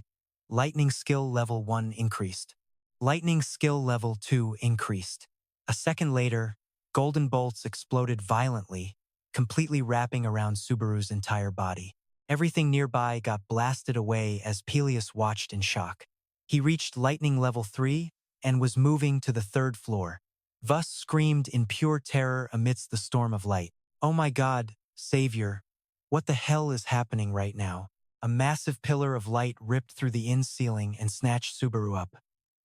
lightning skill level 1 increased. Lightning skill level 2 increased. A second later, golden bolts exploded violently, completely wrapping around Subaru's entire body. Everything nearby got blasted away as Peleus watched in shock. He reached lightning level 3 and was moving to the 3rd floor. Vuss screamed in pure terror amidst the storm of light. Oh my God, Savior! What the hell is happening right now? A massive pillar of light ripped through the inn ceiling and snatched Subaru up.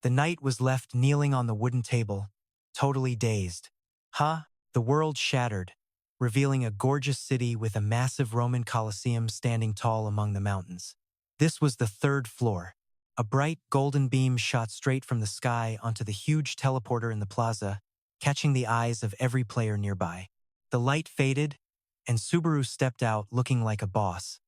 The knight was left kneeling on the wooden table, totally dazed. The world shattered, revealing a gorgeous city with a massive Roman Colosseum standing tall among the mountains. This was the 3rd floor. A bright golden beam shot straight from the sky onto the huge teleporter in the plaza, catching the eyes of every player nearby. The light faded, and Subaru stepped out looking like a boss,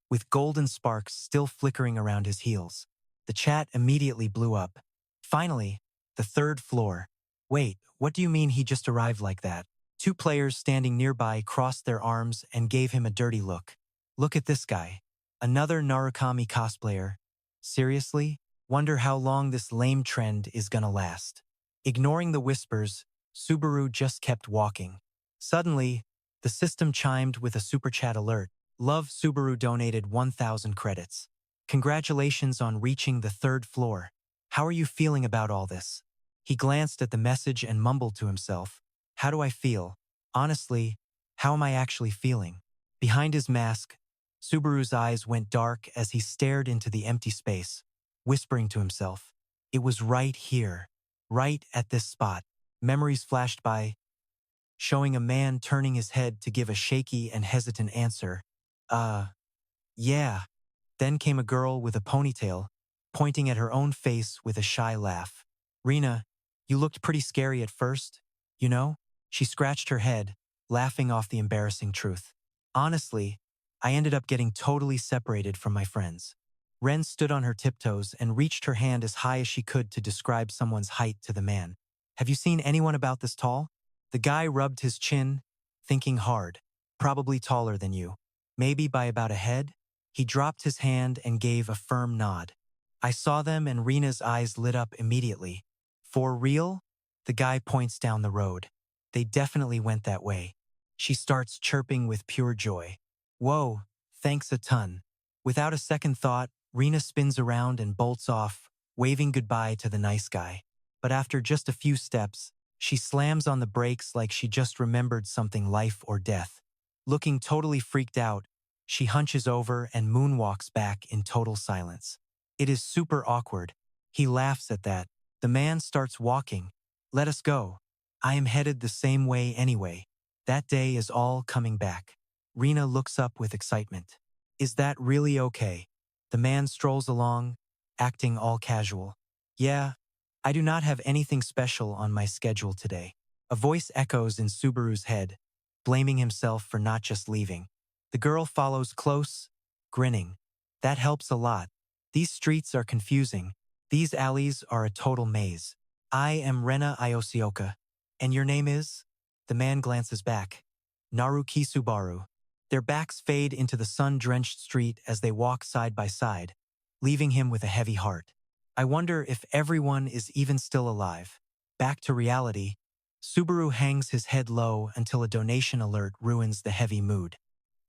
with golden sparks still flickering around his heels. The chat immediately blew up. Finally, the 3rd floor. Wait, what do you mean he just arrived like that? Two players standing nearby crossed their arms and gave him a dirty look. Look at this guy. Another Narukami cosplayer. Seriously? Wonder how long this lame trend is gonna last. Ignoring the whispers, Subaru just kept walking. Suddenly, the system chimed with a super chat alert. Love Subaru donated 1,000 credits. Congratulations on reaching the 3rd floor. How are you feeling about all this? He glanced at the message and mumbled to himself. How do I feel? Honestly, how am I actually feeling? Behind his mask, Subaru's eyes went dark as he stared into the empty space, whispering to himself. It was right here, right at this spot. Memories flashed by, showing a man turning his head to give a shaky and hesitant answer. Yeah. Then came a girl with a ponytail, pointing at her own face with a shy laugh. Rena, you looked pretty scary at first, you know? She scratched her head, laughing off the embarrassing truth. Honestly, I ended up getting totally separated from my friends. Ren stood on her tiptoes and reached her hand as high as she could to describe someone's height to the man. Have you seen anyone about this tall? The guy rubbed his chin, thinking hard. Probably taller than you. Maybe by about a head? He dropped his hand and gave a firm nod. I saw them and Rena's eyes lit up immediately. For real? The guy points down the road. They definitely went that way. She starts chirping with pure joy. Whoa, thanks a ton. Without a second thought, Rena spins around and bolts off, waving goodbye to the nice guy. But after just a few steps, she slams on the brakes like she just remembered something life or death. Looking totally freaked out, she hunches over and moonwalks back in total silence. It is super awkward. He laughs at that. The man starts walking. Let us go. I am headed the same way anyway. That day is all coming back. Rena looks up with excitement. Is that really okay? The man strolls along, acting all casual. Yeah, I do not have anything special on my schedule today. A voice echoes in Subaru's head, blaming himself for not just leaving. The girl follows close, grinning. That helps a lot. These streets are confusing. These alleys are a total maze. I am Rena Iosioka. And your name is? The man glances back. Naruki Subaru. Their backs fade into the sun-drenched street as they walk side by side, leaving him with a heavy heart. I wonder if everyone is even still alive. Back to reality, Subaru hangs his head low until a donation alert ruins the heavy mood.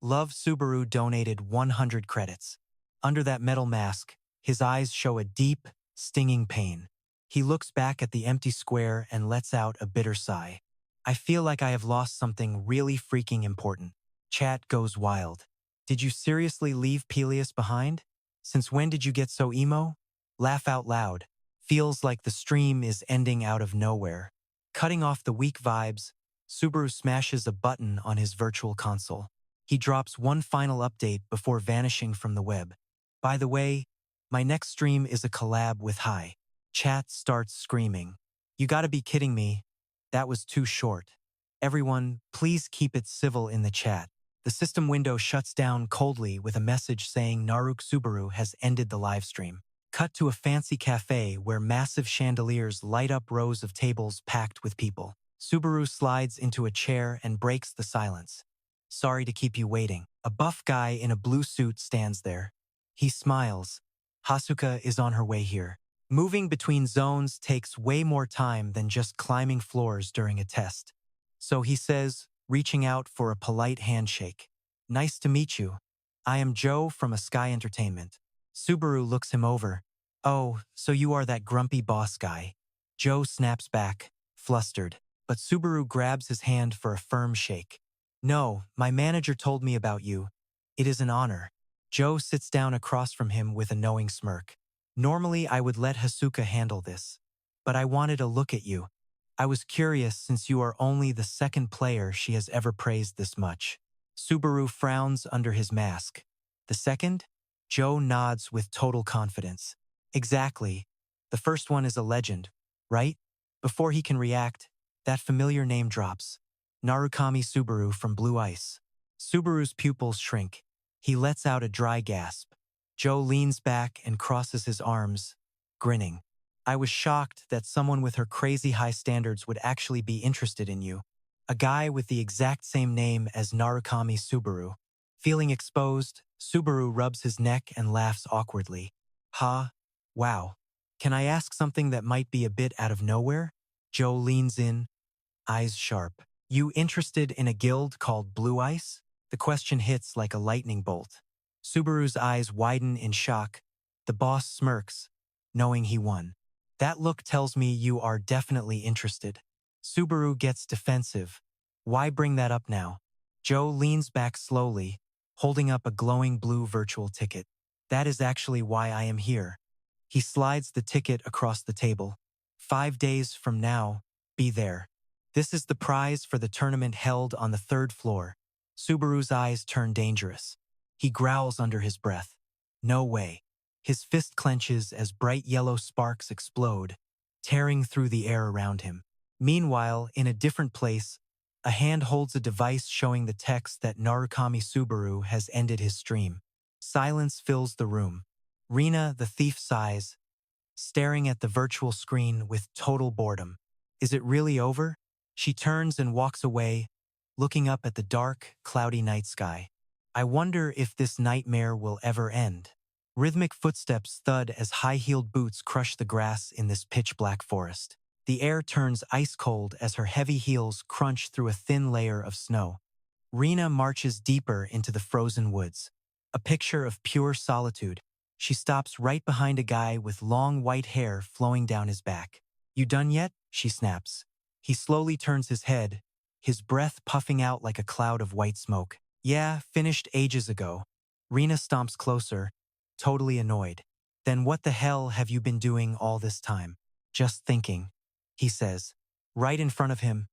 Love Subaru donated 100 credits. Under that metal mask, his eyes show a deep, stinging pain. He looks back at the empty square and lets out a bitter sigh. I feel like I have lost something really freaking important. Chat goes wild. Did you seriously leave Peleus behind? Since when did you get so emo? Laugh out loud. Feels like the stream is ending out of nowhere. Cutting off the weak vibes, Subaru smashes a button on his virtual console. He drops one final update before vanishing from the web. By the way, my next stream is a collab with Hi. Chat starts screaming. You gotta be kidding me. That was too short. Everyone, please keep it civil in the chat. The system window shuts down coldly with a message saying Naruk Subaru has ended the livestream. Cut to a fancy cafe where massive chandeliers light up rows of tables packed with people. Subaru slides into a chair and breaks the silence. Sorry to keep you waiting. A buff guy in a blue suit stands there. He smiles. Hasuka is on her way here. Moving between zones takes way more time than just climbing floors during a test. So he says, reaching out for a polite handshake. Nice to meet you. I am Joe from Sky Entertainment. Subaru looks him over. Oh, so you are that grumpy boss guy. Joe snaps back, flustered, but Subaru grabs his hand for a firm shake. No, my manager told me about you. It is an honor. Joe sits down across from him with a knowing smirk. Normally I would let Hasuka handle this, but I wanted a look at you. I was curious since you are only the second player she has ever praised this much. Subaru frowns under his mask. The second? Joe nods with total confidence. Exactly. The first one is a legend, right? Before he can react, that familiar name drops. Narukami Subaru from Blue Ice. Subaru's pupils shrink. He lets out a dry gasp. Joe leans back and crosses his arms, grinning. I was shocked that someone with her crazy high standards would actually be interested in you. A guy with the exact same name as Narukami Subaru. Feeling exposed, Subaru rubs his neck and laughs awkwardly. Ha, wow. Can I ask something that might be a bit out of nowhere? Joe leans in, eyes sharp. You interested in a guild called Blue Ice? The question hits like a lightning bolt. Subaru's eyes widen in shock. The boss smirks, knowing he won. That look tells me you are definitely interested. Subaru gets defensive. Why bring that up now? Joe leans back slowly, holding up a glowing blue virtual ticket. That is actually why I am here. He slides the ticket across the table. 5 days from now, be there. This is the prize for the tournament held on the 3rd floor. Subaru's eyes turn dangerous. He growls under his breath. No way. His fist clenches as bright yellow sparks explode, tearing through the air around him. Meanwhile, in a different place, a hand holds a device showing the text that Narukami Subaru has ended his stream. Silence fills the room. Rina, the thief, sighs, staring at the virtual screen with total boredom. Is it really over? She turns and walks away, looking up at the dark, cloudy night sky. I wonder if this nightmare will ever end. Rhythmic footsteps thud as high-heeled boots crush the grass in this pitch-black forest. The air turns ice-cold as her heavy heels crunch through a thin layer of snow. Rina marches deeper into the frozen woods. A picture of pure solitude. She stops right behind a guy with long white hair flowing down his back. You done yet? She snaps. He slowly turns his head, his breath puffing out like a cloud of white smoke. Yeah, finished ages ago. Rina stomps closer, totally annoyed. Then what the hell have you been doing all this time? Just thinking, he says. Right in front of him,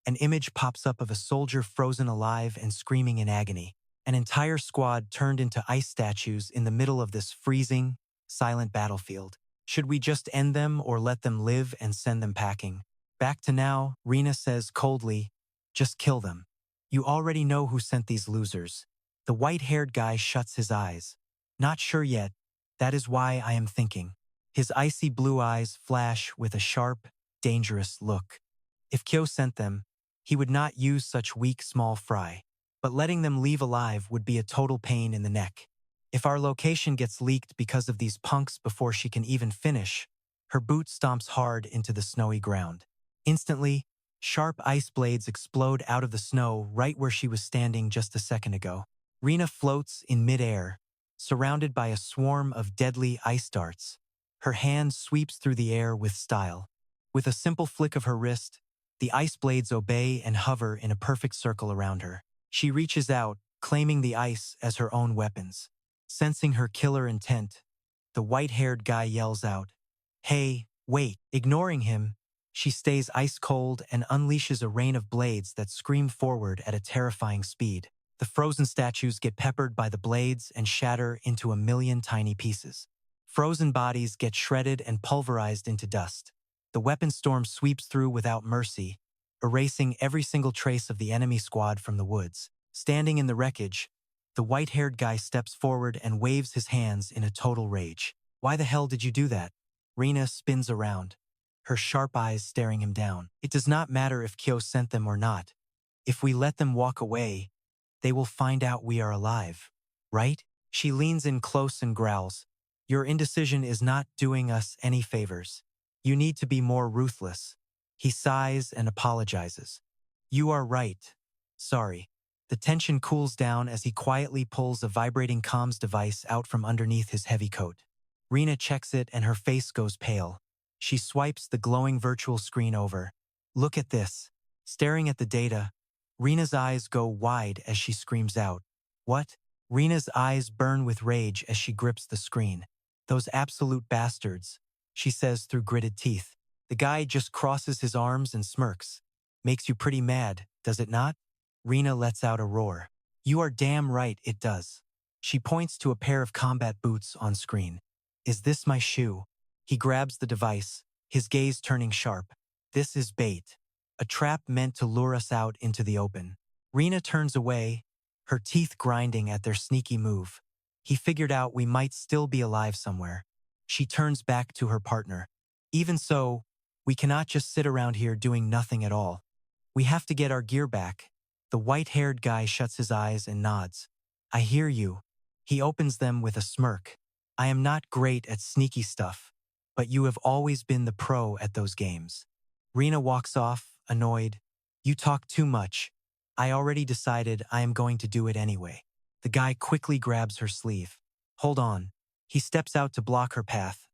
an image pops up of a soldier frozen alive and screaming in agony. An entire squad turned into ice statues in the middle of this freezing, silent battlefield. Should we just end them or let them live and send them packing? Back to now, Rina says coldly, just kill them. You already know who sent these losers. The white-haired guy shuts his eyes. Not sure yet. That is why I am thinking. His icy blue eyes flash with a sharp, dangerous look. If Kyo sent them, he would not use such weak, small fry. But letting them leave alive would be a total pain in the neck. If our location gets leaked because of these punks before she can even finish, her boot stomps hard into the snowy ground. Instantly, sharp ice blades explode out of the snow right where she was standing just a second ago. Rina floats in midair, surrounded by a swarm of deadly ice darts. Her hand sweeps through the air with style. With a simple flick of her wrist, the ice blades obey and hover in a perfect circle around her. She reaches out, claiming the ice as her own weapons. Sensing her killer intent, the white-haired guy yells out, "Hey, wait!" Ignoring him, she stays ice-cold and unleashes a rain of blades that scream forward at a terrifying speed. The frozen statues get peppered by the blades and shatter into a million tiny pieces. Frozen bodies get shredded and pulverized into dust. The weapon storm sweeps through without mercy, erasing every single trace of the enemy squad from the woods. Standing in the wreckage, the white-haired guy steps forward and waves his hands in a total rage. Why the hell did you do that? Rina spins around, her sharp eyes staring him down. It does not matter if Kyo sent them or not. If we let them walk away, they will find out we are alive, right? She leans in close and growls, "Your indecision is not doing us any favors. You need to be more ruthless." He sighs and apologizes. "You are right. Sorry." The tension cools down as he quietly pulls a vibrating comms device out from underneath his heavy coat. Rina checks it and her face goes pale. She swipes the glowing virtual screen over. "Look at this." Staring at the data, Rina's eyes go wide as she screams out, "What?" Rina's eyes burn with rage as she grips the screen. "Those absolute bastards," she says through gritted teeth. The guy just crosses his arms and smirks. "Makes you pretty mad, does it not?" Rina lets out a roar. "You are damn right it does." She points to a pair of combat boots on screen. "Is this my shoe?" He grabs the device, his gaze turning sharp. "This is bait. A trap meant to lure us out into the open." Rina turns away, her teeth grinding at their sneaky move. He figured out we might still be alive somewhere. She turns back to her partner. Even so, we cannot just sit around here doing nothing at all. We have to get our gear back. The white-haired guy shuts his eyes and nods. I hear you. He opens them with a smirk. I am not great at sneaky stuff, but you have always been the pro at those games. Rena walks off, annoyed. You talk too much. I already decided I am going to do it anyway. The guy quickly grabs her sleeve. Hold on. He steps out to block her path,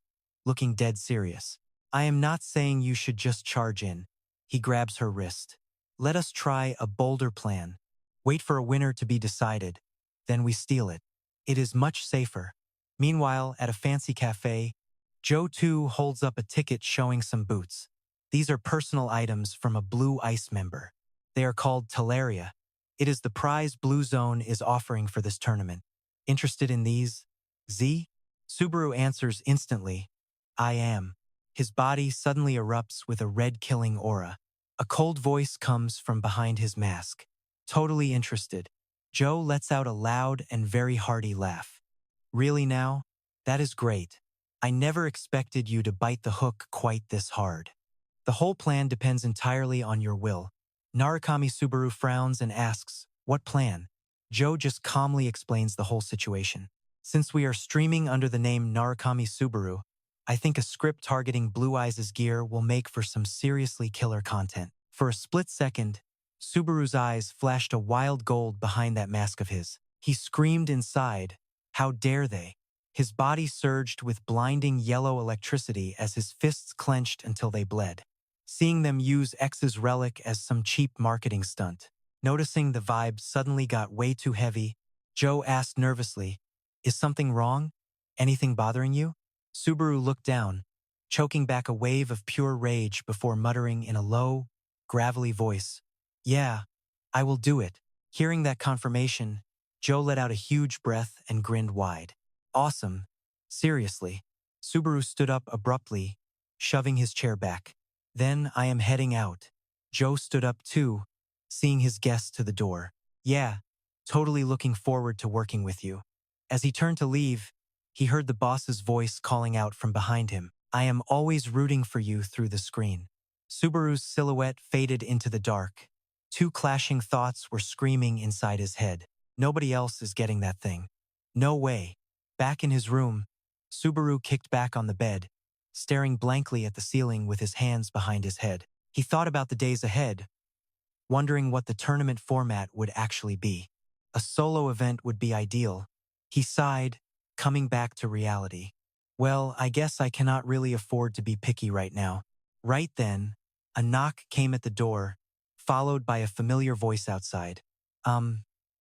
looking dead serious. I am not saying you should just charge in. He grabs her wrist. Let us try a bolder plan. Wait for a winner to be decided. Then we steal it. It is much safer. Meanwhile, at a fancy cafe, Joe too holds up a ticket showing some boots. These are personal items from a Blue Ice member. They are called Talaria. It is the prize Blue Zone is offering for this tournament. Interested in these? Z? Subaru answers instantly. I am. His body suddenly erupts with a red-killing aura. A cold voice comes from behind his mask. Totally interested. Joe lets out a loud and very hearty laugh. Really now? That is great. I never expected you to bite the hook quite this hard. The whole plan depends entirely on your will. Narukami Subaru frowns and asks, what plan? Joe just calmly explains the whole situation. Since we are streaming under the name Narukami Subaru, I think a script targeting Blue Eyes' gear will make for some seriously killer content. For a split second, Subaru's eyes flashed a wild gold behind that mask of his. He screamed inside, how dare they? His body surged with blinding yellow electricity as his fists clenched until they bled. Seeing them use X's relic as some cheap marketing stunt. Noticing the vibe suddenly got way too heavy, Joe asked nervously, is something wrong? Anything bothering you? Subaru looked down, choking back a wave of pure rage before muttering in a low, gravelly voice, yeah, I will do it. Hearing that confirmation, Joe let out a huge breath and grinned wide. Awesome. Seriously. Subaru stood up abruptly, shoving his chair back. Then I am heading out. Joe stood up too, seeing his guests to the door. Yeah, totally looking forward to working with you. As he turned to leave, he heard the boss's voice calling out from behind him. I am always rooting for you through the screen. Subaru's silhouette faded into the dark. Two clashing thoughts were screaming inside his head. Nobody else is getting that thing. No way. Back in his room, Subaru kicked back on the bed, staring blankly at the ceiling with his hands behind his head. He thought about the days ahead, wondering what the tournament format would actually be. A solo event would be ideal. He sighed, coming back to reality. Well, I guess I cannot really afford to be picky right now. Right then, a knock came at the door, followed by a familiar voice outside.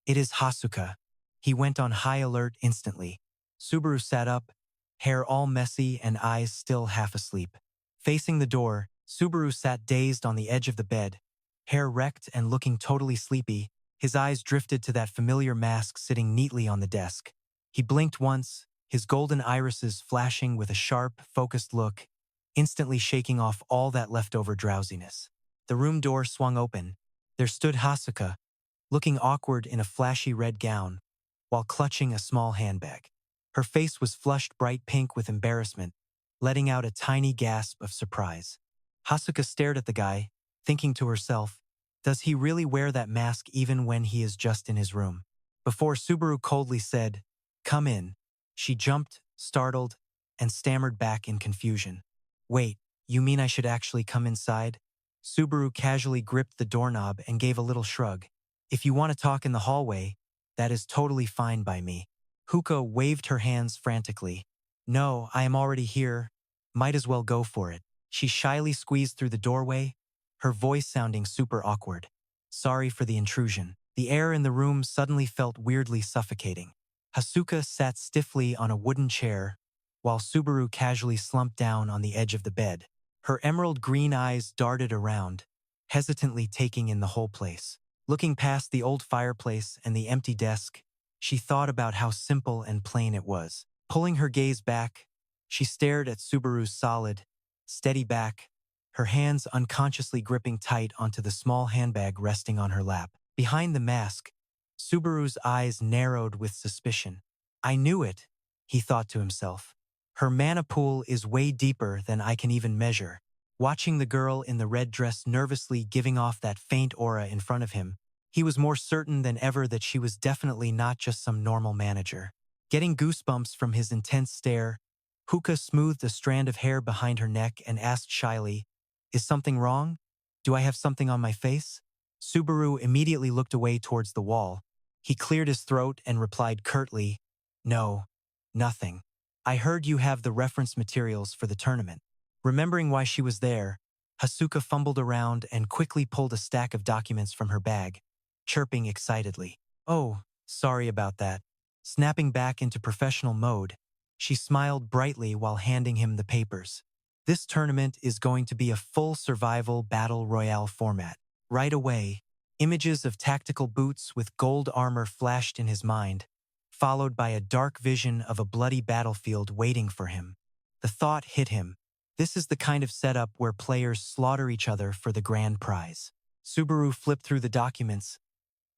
It is Hasuka. He went on high alert instantly. Subaru sat up, hair all messy and eyes still half asleep. Facing the door, Subaru sat dazed on the edge of the bed, hair wrecked and looking totally sleepy. His eyes drifted to that familiar mask sitting neatly on the desk. He blinked once, his golden irises flashing with a sharp, focused look, instantly shaking off all that leftover drowsiness. The room door swung open. There stood Hasuka, looking awkward in a flashy red gown, while clutching a small handbag. Her face was flushed bright pink with embarrassment, letting out a tiny gasp of surprise. Hasuka stared at the guy, thinking to herself, does he really wear that mask even when he is just in his room? Before Subaru coldly said, come in, she jumped, startled, and stammered back in confusion. Wait, you mean I should actually come inside? Subaru casually gripped the doorknob and gave a little shrug. If you want to talk in the hallway, that is totally fine by me. Huko waved her hands frantically. No, I am already here. Might as well go for it. She shyly squeezed through the doorway, her voice sounding super awkward. Sorry for the intrusion. The air in the room suddenly felt weirdly suffocating. Hasuka sat stiffly on a wooden chair, while Subaru casually slumped down on the edge of the bed. Her emerald green eyes darted around, hesitantly taking in the whole place. Looking past the old fireplace and the empty desk, she thought about how simple and plain it was. Pulling her gaze back, she stared at Subaru's solid, steady back, her hands unconsciously gripping tight onto the small handbag resting on her lap. Behind the mask, Subaru's eyes narrowed with suspicion. I knew it, he thought to himself. Her mana pool is way deeper than I can even measure. Watching the girl in the red dress nervously giving off that faint aura in front of him, he was more certain than ever that she was definitely not just some normal manager. Getting goosebumps from his intense stare, Huka smoothed a strand of hair behind her neck and asked shyly, "Is something wrong? Do I have something on my face?" Subaru immediately looked away towards the wall. He cleared his throat and replied curtly, "No, nothing. I heard you have the reference materials for the tournament." Remembering why she was there, Hasuka fumbled around and quickly pulled a stack of documents from her bag, chirping excitedly. "Oh, sorry about that." Snapping back into professional mode, she smiled brightly while handing him the papers. "This tournament is going to be a full survival battle royale format." Right away, images of tactical boots with gold armor flashed in his mind, followed by a dark vision of a bloody battlefield waiting for him. The thought hit him. This is the kind of setup where players slaughter each other for the grand prize. Subaru flipped through the documents,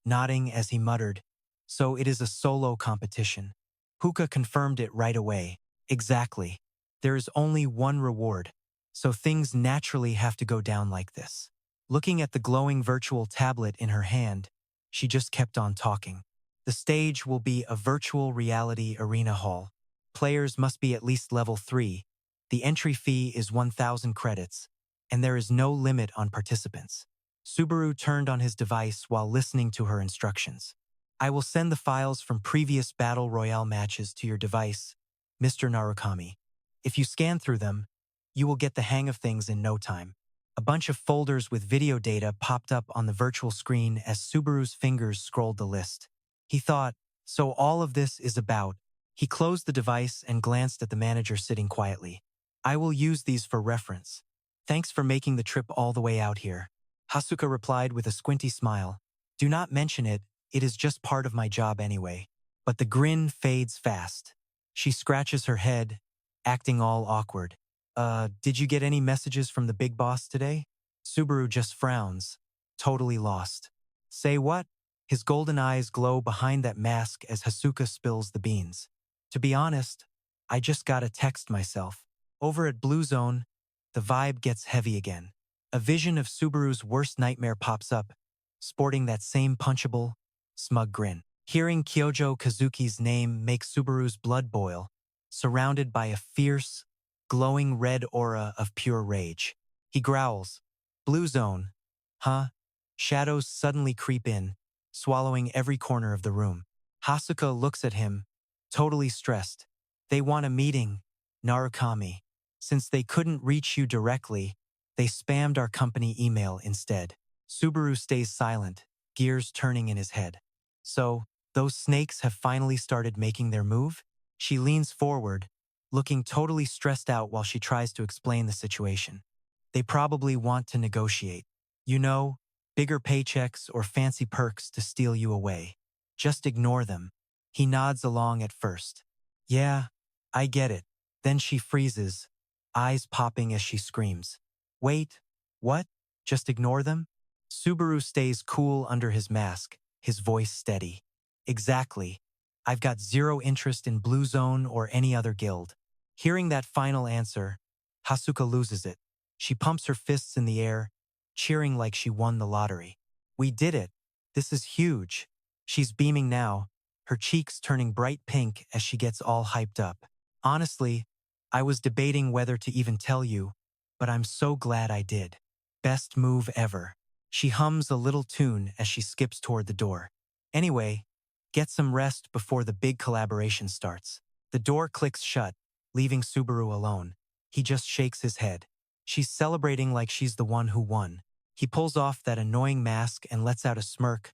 nodding as he muttered, "So it is a solo competition." Huka confirmed it right away. "Exactly. There is only one reward, so things naturally have to go down like this." Looking at the glowing virtual tablet in her hand, she just kept on talking. "The stage will be a virtual reality arena hall. Players must be at least level 3. The entry fee is 1,000 credits, and there is no limit on participants." Subaru turned on his device while listening to her instructions. "I will send the files from previous Battle Royale matches to your device, Mr. Narukami. If you scan through them, you will get the hang of things in no time." A bunch of folders with video data popped up on the virtual screen as Subaru's fingers scrolled the list. He thought, so all of this is about. He closed the device and glanced at the manager sitting quietly. "I will use these for reference. Thanks for making the trip all the way out here." Hasuka replied with a squinty smile. "Do not mention it, it is just part of my job anyway." But the grin fades fast. She scratches her head, acting all awkward. Did you get any messages from the big boss today?" Subaru just frowns, totally lost. "Say what?" His golden eyes glow behind that mask as Hasuka spills the beans. "To be honest, I just got a text myself." Over at Blue Zone, the vibe gets heavy again. A vision of Subaru's worst nightmare pops up, sporting that same punchable, smug grin. Hearing Kyojo Kazuki's name makes Subaru's blood boil, surrounded by a fierce, glowing red aura of pure rage. He growls, "Blue Zone, huh?" Shadows suddenly creep in, swallowing every corner of the room. Hasuka looks at him, totally stressed. "They want a meeting, Narukami. Since they couldn't reach you directly, they spammed our company email instead." Subaru stays silent, gears turning in his head. "So, those snakes have finally started making their move?" She leans forward, looking totally stressed out while she tries to explain the situation. "They probably want to negotiate. You know, bigger paychecks or fancy perks to steal you away. Just ignore them." He nods along at first. "Yeah, I get it." Then she freezes, eyes popping as she screams. "Wait, what? Just ignore them?" Subaru stays cool under his mask, his voice steady. "Exactly. I've got zero interest in Blue Zone or any other guild." Hearing that final answer, Hasuka loses it. She pumps her fists in the air, cheering like she won the lottery. "We did it. This is huge." She's beaming now, her cheeks turning bright pink as she gets all hyped up. "Honestly, I was debating whether to even tell you, but I'm so glad I did. Best move ever." She hums a little tune as she skips toward the door. "Anyway, get some rest before the big collaboration starts." The door clicks shut, leaving Subaru alone. He just shakes his head. She's celebrating like she's the one who won. He pulls off that annoying mask and lets out a smirk,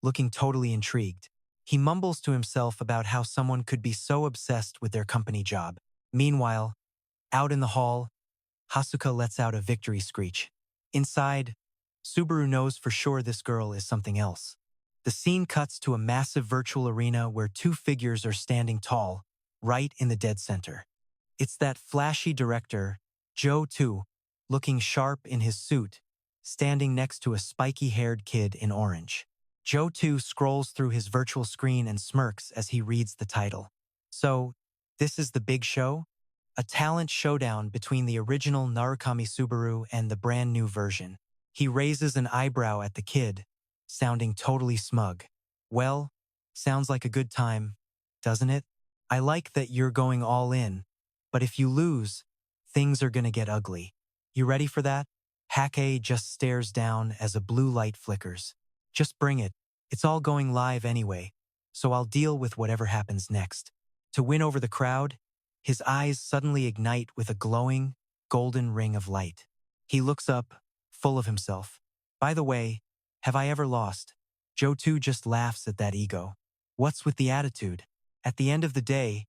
looking totally intrigued. He mumbles to himself about how someone could be so obsessed with their company job. Meanwhile, out in the hall, Hasuka lets out a victory screech. Inside, Subaru knows for sure this girl is something else. The scene cuts to a massive virtual arena where two figures are standing tall, right in the dead center. It's that flashy director, Joe 2, looking sharp in his suit, standing next to a spiky-haired kid in orange. Joe 2 scrolls through his virtual screen and smirks as he reads the title. "So, this is the big show?" A talent showdown between the original Narukami Subaru and the brand new version. He raises an eyebrow at the kid, sounding totally smug. Well, sounds like a good time, doesn't it? I like that you're going all in, but if you lose, things are gonna get ugly. You ready for that? Hake just stares down as a blue light flickers. Just bring it. It's all going live anyway, so I'll deal with whatever happens next. To win over the crowd, his eyes suddenly ignite with a glowing, golden ring of light. He looks up, full of himself. By the way, have I ever lost? Joe just laughs at that ego. What's with the attitude? At the end of the day,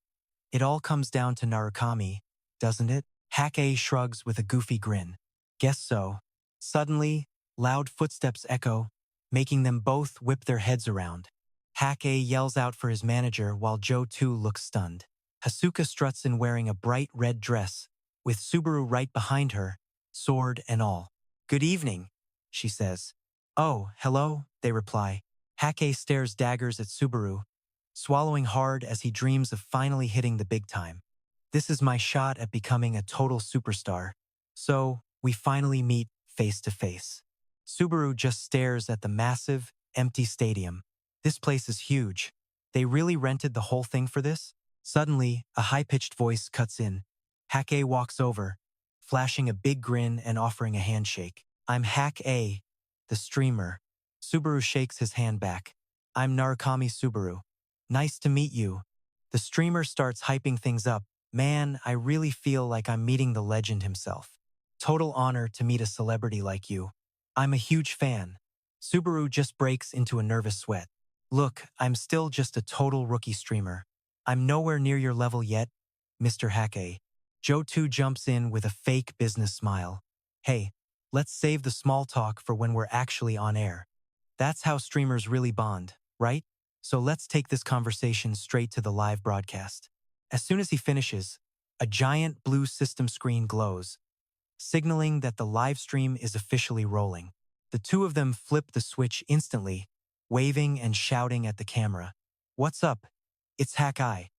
it all comes down to Narukami, doesn't it? Hake shrugs with a goofy grin. Guess so. Suddenly, loud footsteps echo, making them both whip their heads around. Hake yells out for his manager while Joe looks stunned. Hasuka struts in wearing a bright red dress, with Subaru right behind her, sword and all. Good evening, she says. Oh, hello, they reply. Hake stares daggers at Subaru, swallowing hard as he dreams of finally hitting the big time. This is my shot at becoming a total superstar. So, we finally meet face to face. Subaru just stares at the massive, empty stadium. This place is huge. They really rented the whole thing for this? Suddenly, a high-pitched voice cuts in. Hake walks over, flashing a big grin and offering a handshake. I'm Hake, the streamer. Subaru shakes his hand back. I'm Narukami Subaru. Nice to meet you. The streamer starts hyping things up. Man, I really feel like I'm meeting the legend himself. Total honor to meet a celebrity like you. I'm a huge fan. Subaru just breaks into a nervous sweat. Look, I'm still just a total rookie streamer. I'm nowhere near your level yet, Mr. Hake. Joe jumps in with a fake business smile. Hey, let's save the small talk for when we're actually on air. That's how streamers really bond, right? So let's take this conversation straight to the live broadcast. As soon as he finishes, a giant blue system screen glows, signaling that the live stream is officially rolling. The two of them flip the switch instantly, waving and shouting at the camera. What's up? It's Hake.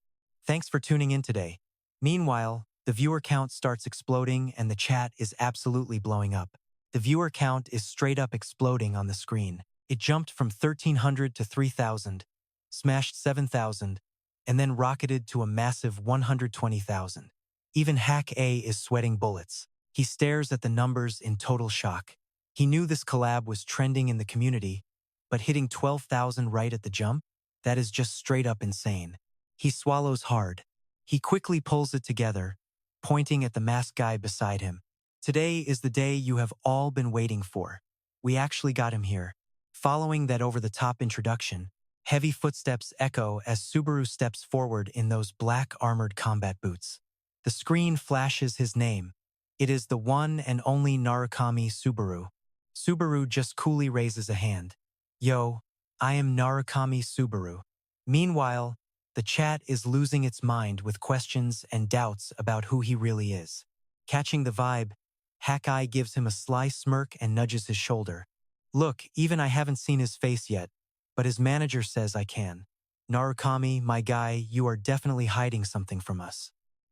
Thanks for tuning in today. Meanwhile, the viewer count starts exploding and the chat is absolutely blowing up. The viewer count is straight up exploding on the screen. It jumped from 1,300 to 3,000, smashed 7,000, and then rocketed to a massive 120,000. Even Hake is sweating bullets. He stares at the numbers in total shock. He knew this collab was trending in the community, but hitting 12,000 right at the jump? That is just straight up insane. He swallows hard. He quickly pulls it together, pointing at the masked guy beside him. Today is the day you have all been waiting for. We actually got him here. Following that over-the-top introduction, heavy footsteps echo as Subaru steps forward in those black armored combat boots. The screen flashes his name. It is the one and only Narukami Subaru. Subaru just coolly raises a hand. Yo, I am Narukami Subaru. Meanwhile, the chat is losing its mind with questions and doubts about who he really is. Catching the vibe, Hake gives him a sly smirk and nudges his shoulder. Look, even I haven't seen his face yet, but his manager says I can. Narukami, my guy, you are definitely hiding something from us.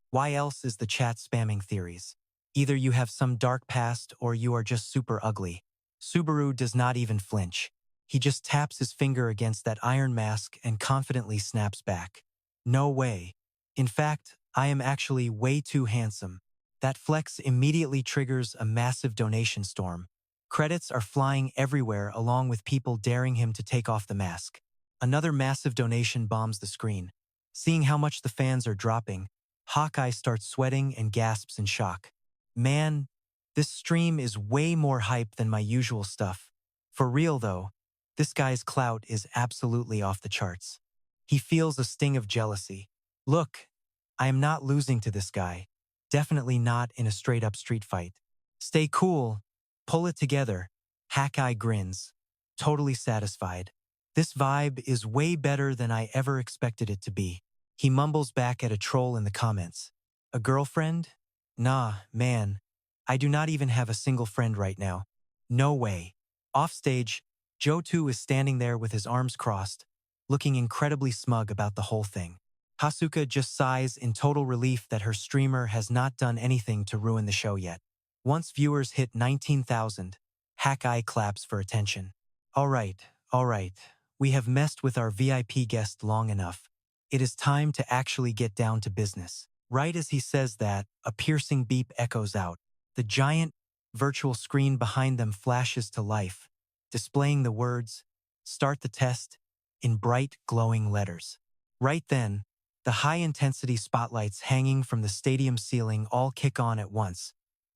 Why else is the chat spamming theories? Either you have some dark past or you are just super ugly. Subaru does not even flinch. He just taps his finger against that iron mask and confidently snaps back. No way. In fact, I am actually way too handsome. That flex immediately triggers a massive donation storm. Credits are flying everywhere along with people daring him to take off the mask. Another massive donation bombs the screen. Seeing how much the fans are dropping, Hawkeye starts sweating and gasps in shock. Man, this stream is way more hype than my usual stuff. For real though, this guy's clout is absolutely off the charts. He feels a sting of jealousy. Look, I am not losing to this guy. Definitely not in a straight-up street fight. Stay cool. Pull it together. Hake grins, totally satisfied. This vibe is way better than I ever expected it to be. He mumbles back at a troll in the comments. A girlfriend? Nah, man. I do not even have a single friend right now. No way. Offstage, Joe is standing there with his arms crossed, looking incredibly smug about the whole thing. Hasuka just sighs in total relief that her streamer has not done anything to ruin the show yet. Once viewers hit 19,000, Hack-Eye claps for attention. All right. We have messed with our VIP guest long enough. It is time to actually get down to business. Right as he says that, a piercing beep echoes out. The giant virtual screen behind them flashes to life, displaying the words, "Start the test," in bright, glowing letters. Right then, the high-intensity spotlights hanging from the stadium ceiling all kick on at once,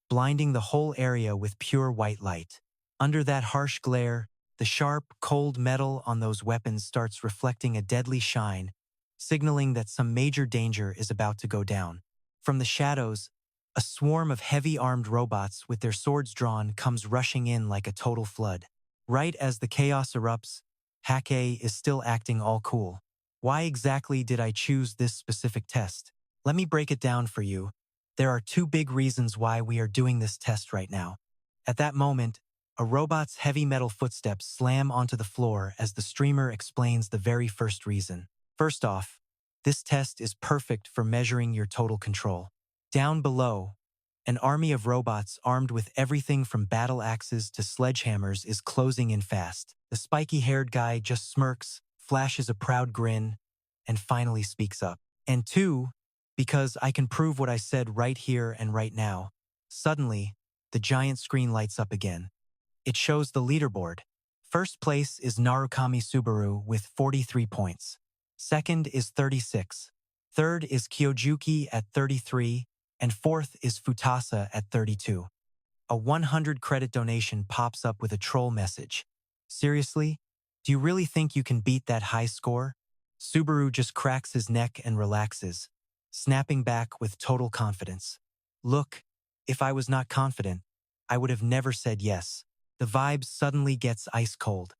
blinding the whole area with pure white light. Under that harsh glare, the sharp, cold metal on those weapons starts reflecting a deadly shine, signaling that some major danger is about to go down. From the shadows, a swarm of heavy-armed robots with their swords drawn comes rushing in like a total flood. Right as the chaos erupts, Hack-Eye is still acting all cool. Why exactly did I choose this specific test? Let me break it down for you. There are two big reasons why we are doing this test right now. At that moment, a robot's heavy metal footsteps slam onto the floor as the streamer explains the very first reason. First off, this test is perfect for measuring your total control. Down below, an army of robots armed with everything from battle axes to sledgehammers is closing in fast. The spiky-haired guy just smirks, flashes a proud grin, and finally speaks up. And two, because I can prove what I said right here and right now. Suddenly, the giant screen lights up again. It shows the leaderboard. First place is Narukami Subaru with 43 points. Second is 36. Third is Kyojuki at 33, and fourth is Futasa at 32. A 100 credit donation pops up with a troll message. Seriously? Do you really think you can beat that high score? Subaru just cracks his neck and relaxes, snapping back with total confidence. Look, if I was not confident, I would have never said yes. The vibe suddenly gets ice cold.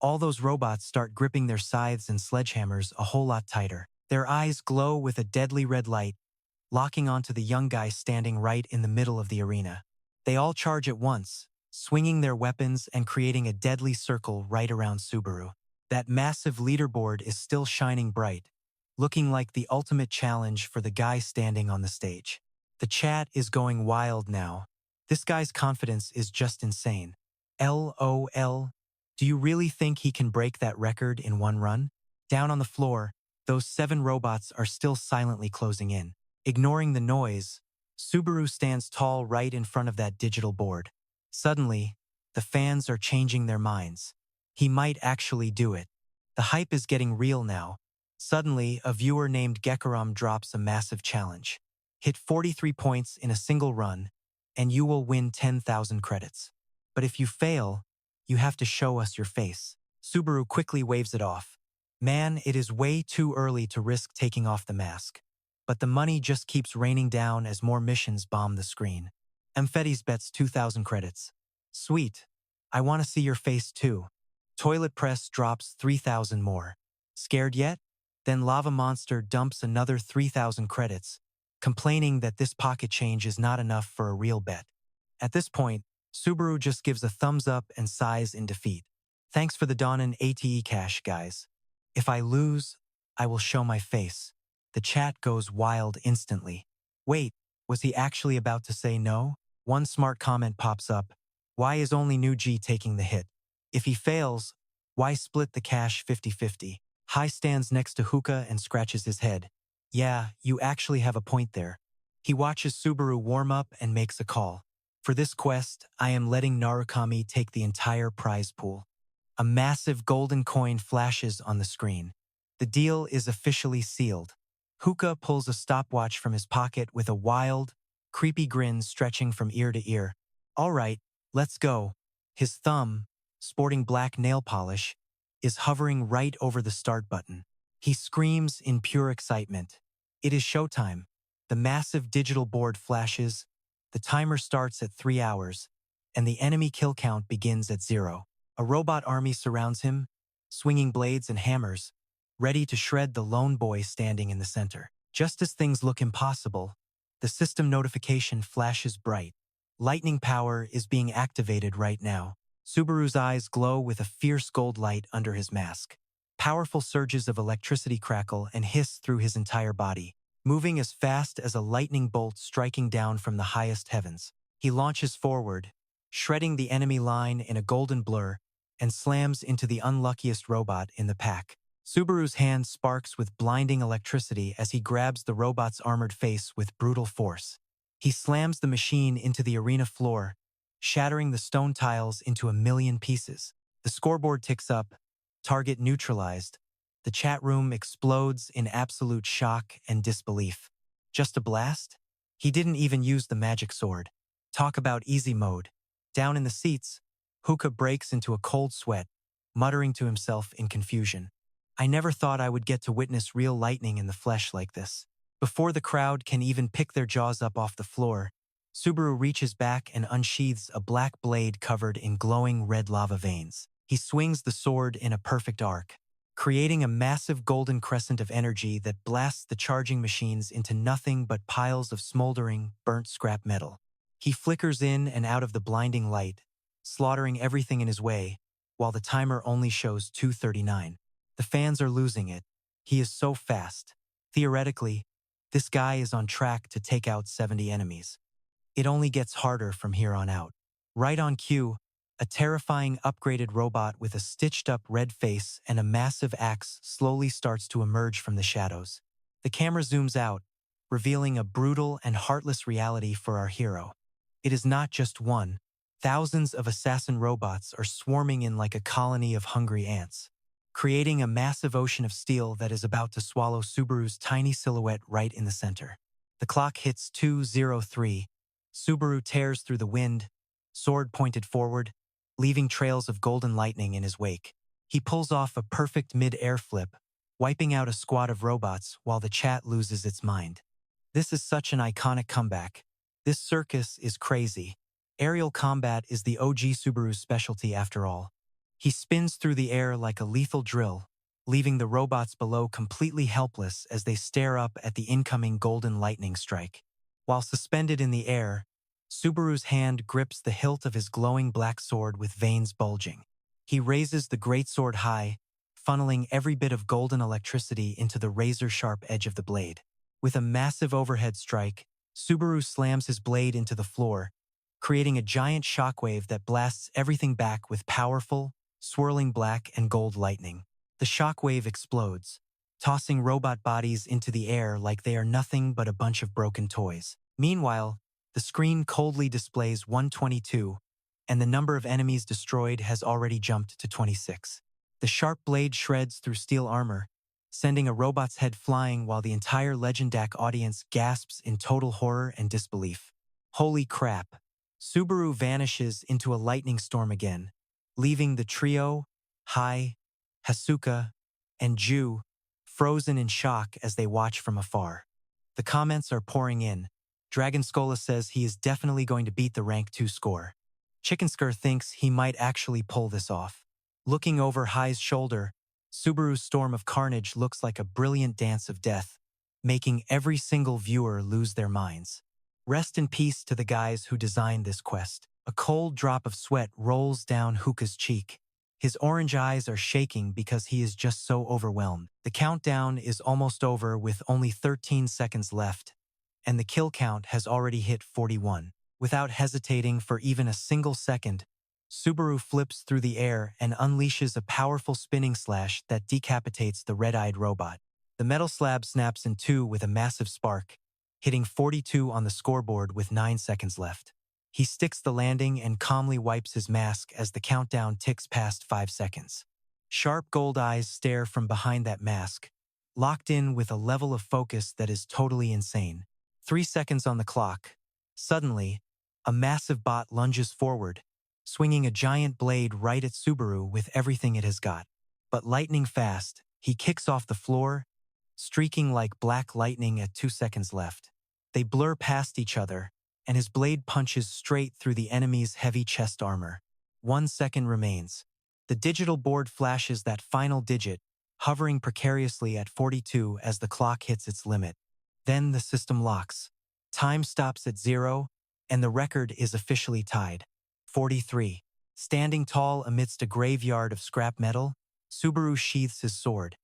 All those robots start gripping their scythes and sledgehammers a whole lot tighter. Their eyes glow with a deadly red light, locking onto the young guy standing right in the middle of the arena. They all charge at once, swinging their weapons and creating a deadly circle right around Subaru. That massive leaderboard is still shining bright, looking like the ultimate challenge for the guy standing on the stage. The chat is going wild now. This guy's confidence is just insane. LOL. Do you really think he can break that record in one run? Down on the floor, those 7 robots are still silently closing in. Ignoring the noise, Subaru stands tall right in front of that digital board. Suddenly, the fans are changing their minds. He might actually do it. The hype is getting real now. Suddenly, a viewer named Gekaram drops a massive challenge. Hit 43 points in a single run, and you will win 10,000 credits. But if you fail, you have to show us your face. Subaru quickly waves it off. Man, it is way too early to risk taking off the mask. But the money just keeps raining down as more missions bomb the screen. Amphetes bets 2,000 credits. Sweet. I want to see your face too. Toilet Press drops 3,000 more. Scared yet? Then Lava Monster dumps another 3,000 credits, complaining that this pocket change is not enough for a real bet. At this point, Subaru just gives a thumbs up and sighs in defeat. Thanks for the Donnan ATE cash, guys. If I lose, I will show my face. The chat goes wild instantly. Wait, was he actually about to say no? One smart comment pops up. Why is only New G taking the hit? If he fails, why split the cash 50-50? Hai stands next to Hookah and scratches his head. Yeah, you actually have a point there. He watches Subaru warm up and makes a call. For this quest, I am letting Narukami take the entire prize pool. A massive golden coin flashes on the screen. The deal is officially sealed. Hookah pulls a stopwatch from his pocket with a wild, creepy grin stretching from ear to ear. All right, let's go. His thumb, sporting black nail polish, is hovering right over the start button. He screams in pure excitement. It is showtime. The massive digital board flashes, the timer starts at 3 hours, and the enemy kill count begins at 0. A robot army surrounds him, swinging blades and hammers, ready to shred the lone boy standing in the center. Just as things look impossible, the system notification flashes bright. Lightning power is being activated right now. Subaru's eyes glow with a fierce gold light under his mask. Powerful surges of electricity crackle and hiss through his entire body, moving as fast as a lightning bolt striking down from the highest heavens. He launches forward, shredding the enemy line in a golden blur, and slams into the unluckiest robot in the pack. Subaru's hand sparks with blinding electricity as he grabs the robot's armored face with brutal force. He slams the machine into the arena floor, shattering the stone tiles into a million pieces. The scoreboard ticks up, target neutralized. The chat room explodes in absolute shock and disbelief. Just a blast? He didn't even use the magic sword. Talk about easy mode. Down in the seats, Hookah breaks into a cold sweat, muttering to himself in confusion. I never thought I would get to witness real lightning in the flesh like this. Before the crowd can even pick their jaws up off the floor, Subaru reaches back and unsheathes a black blade covered in glowing red lava veins. He swings the sword in a perfect arc, creating a massive golden crescent of energy that blasts the charging machines into nothing but piles of smoldering, burnt scrap metal. He flickers in and out of the blinding light, slaughtering everything in his way, while the timer only shows 2:39. The fans are losing it. He is so fast. Theoretically, this guy is on track to take out 70 enemies. It only gets harder from here on out. Right on cue, a terrifying upgraded robot with a stitched-up red face and a massive axe slowly starts to emerge from the shadows. The camera zooms out, revealing a brutal and heartless reality for our hero. It is not just one. Thousands of assassin robots are swarming in like a colony of hungry ants, creating a massive ocean of steel that is about to swallow Subaru's tiny silhouette right in the center. The clock hits 2:03. Subaru tears through the wind, sword pointed forward, leaving trails of golden lightning in his wake. He pulls off a perfect mid-air flip, wiping out a squad of robots while the chat loses its mind. This is such an iconic comeback. This circus is crazy. Aerial combat is the OG Subaru's specialty after all. He spins through the air like a lethal drill, leaving the robots below completely helpless as they stare up at the incoming golden lightning strike. While suspended in the air, Subaru's hand grips the hilt of his glowing black sword with veins bulging. He raises the greatsword high, funneling every bit of golden electricity into the razor-sharp edge of the blade. With a massive overhead strike, Subaru slams his blade into the floor, creating a giant shockwave that blasts everything back with powerful, swirling black and gold lightning. The shockwave explodes, tossing robot bodies into the air like they are nothing but a bunch of broken toys. Meanwhile, the screen coldly displays 122, and the number of enemies destroyed has already jumped to 26. The sharp blade shreds through steel armor, sending a robot's head flying while the entire Legendac audience gasps in total horror and disbelief. Holy crap! Subaru vanishes into a lightning storm again, leaving the trio, Hai, Hasuka, and Ju, frozen in shock as they watch from afar. The comments are pouring in. Dragon Skola says he is definitely going to beat the rank 2 score. Chickensker thinks he might actually pull this off. Looking over Hai's shoulder, Subaru's storm of carnage looks like a brilliant dance of death, making every single viewer lose their minds. Rest in peace to the guys who designed this quest. A cold drop of sweat rolls down Hookah's cheek. His orange eyes are shaking because he is just so overwhelmed. The countdown is almost over with only 13 seconds left, and the kill count has already hit 41. Without hesitating for even a single second, Subaru flips through the air and unleashes a powerful spinning slash that decapitates the red-eyed robot. The metal slab snaps in two with a massive spark, hitting 42 on the scoreboard with 9 seconds left. He sticks the landing and calmly wipes his mask as the countdown ticks past 5 seconds. Sharp gold eyes stare from behind that mask, locked in with a level of focus that is totally insane. 3 seconds on the clock. Suddenly, a massive bot lunges forward, swinging a giant blade right at Subaru with everything it has got. But lightning fast, he kicks off the floor, streaking like black lightning at 2 seconds left. They blur past each other, and his blade punches straight through the enemy's heavy chest armor. 1 second remains. The digital board flashes that final digit, hovering precariously at 42 as the clock hits its limit. Then the system locks. Time stops at 0, and the record is officially tied. 43. Standing tall amidst a graveyard of scrap metal, Subaru sheaths his sword.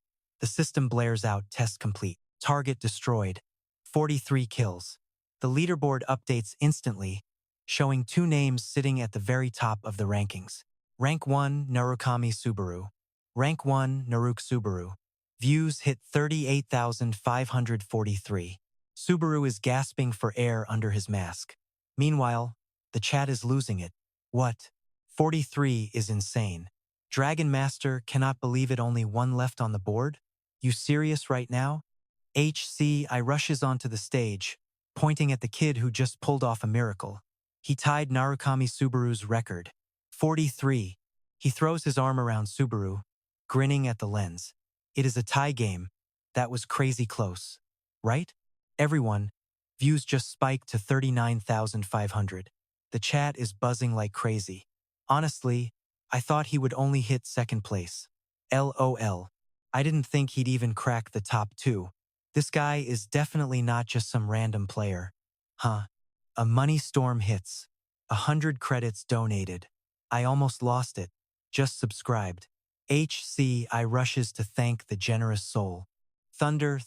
The system blares out, test complete. Target destroyed. 43 kills. The leaderboard updates instantly, showing 2 names sitting at the very top of the rankings. Rank 1, Narukami Subaru. Rank 1, Naruk Subaru. Views hit 38,543. Subaru is gasping for air under his mask. Meanwhile, the chat is losing it. What? 43 is insane. Dragon Master cannot believe it, only 1 left on the board? You serious right now? HCI rushes onto the stage, pointing at the kid who just pulled off a miracle. He tied Narukami Subaru's record. 43. He throws his arm around Subaru, grinning at the lens. It is a tie game. That was crazy close. Right? Everyone. Views just spiked to 39,500. The chat is buzzing like crazy. Honestly, I thought he would only hit 2nd place. LOL. I didn't think he'd even crack the top 2. This guy is definitely not just some random player. Huh. A money storm hits. 100 credits donated. I almost lost it. Just subscribed. HCI rushes to thank the generous soul. Thunder,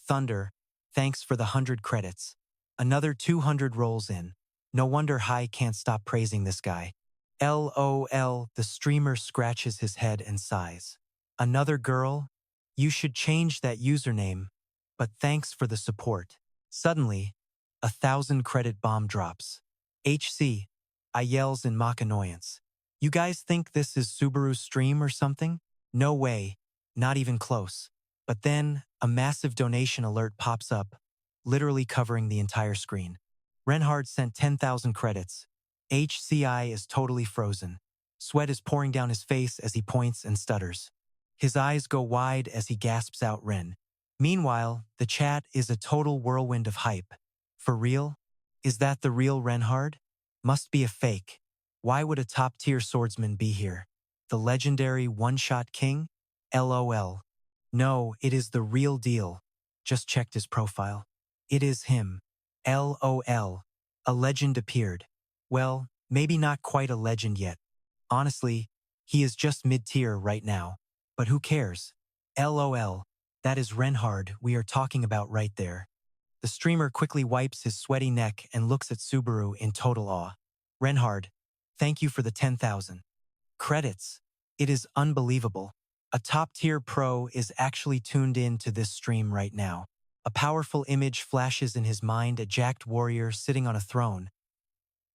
thanks for the 100 credits. Another 200 rolls in. No wonder Hai can't stop praising this guy. LOL, the streamer scratches his head and sighs. Another girl? You should change that username, but thanks for the support. Suddenly, 1,000 credit bomb drops. I yells in mock annoyance. You guys think this is Subaru's stream or something? No way, not even close. But then, a massive donation alert pops up, literally covering the entire screen. Reinhardt sent 10,000 credits. HCI is totally frozen. Sweat is pouring down his face as he points and stutters. His eyes go wide as he gasps out Ren. Meanwhile, the chat is a total whirlwind of hype. For real? Is that the real Reinhardt? Must be a fake. Why would a top-tier swordsman be here? The legendary one-shot king? LOL. No, it is the real deal. Just checked his profile. It is him. LOL. A legend appeared. Well, maybe not quite a legend yet. Honestly, he is just mid-tier right now. But who cares? LOL. That is Reinhardt we are talking about right there. The streamer quickly wipes his sweaty neck and looks at Subaru in total awe. Reinhardt, thank you for the 10,000 credits. It is unbelievable. A top-tier pro is actually tuned in to this stream right now. A powerful image flashes in his mind, a jacked warrior sitting on a throne,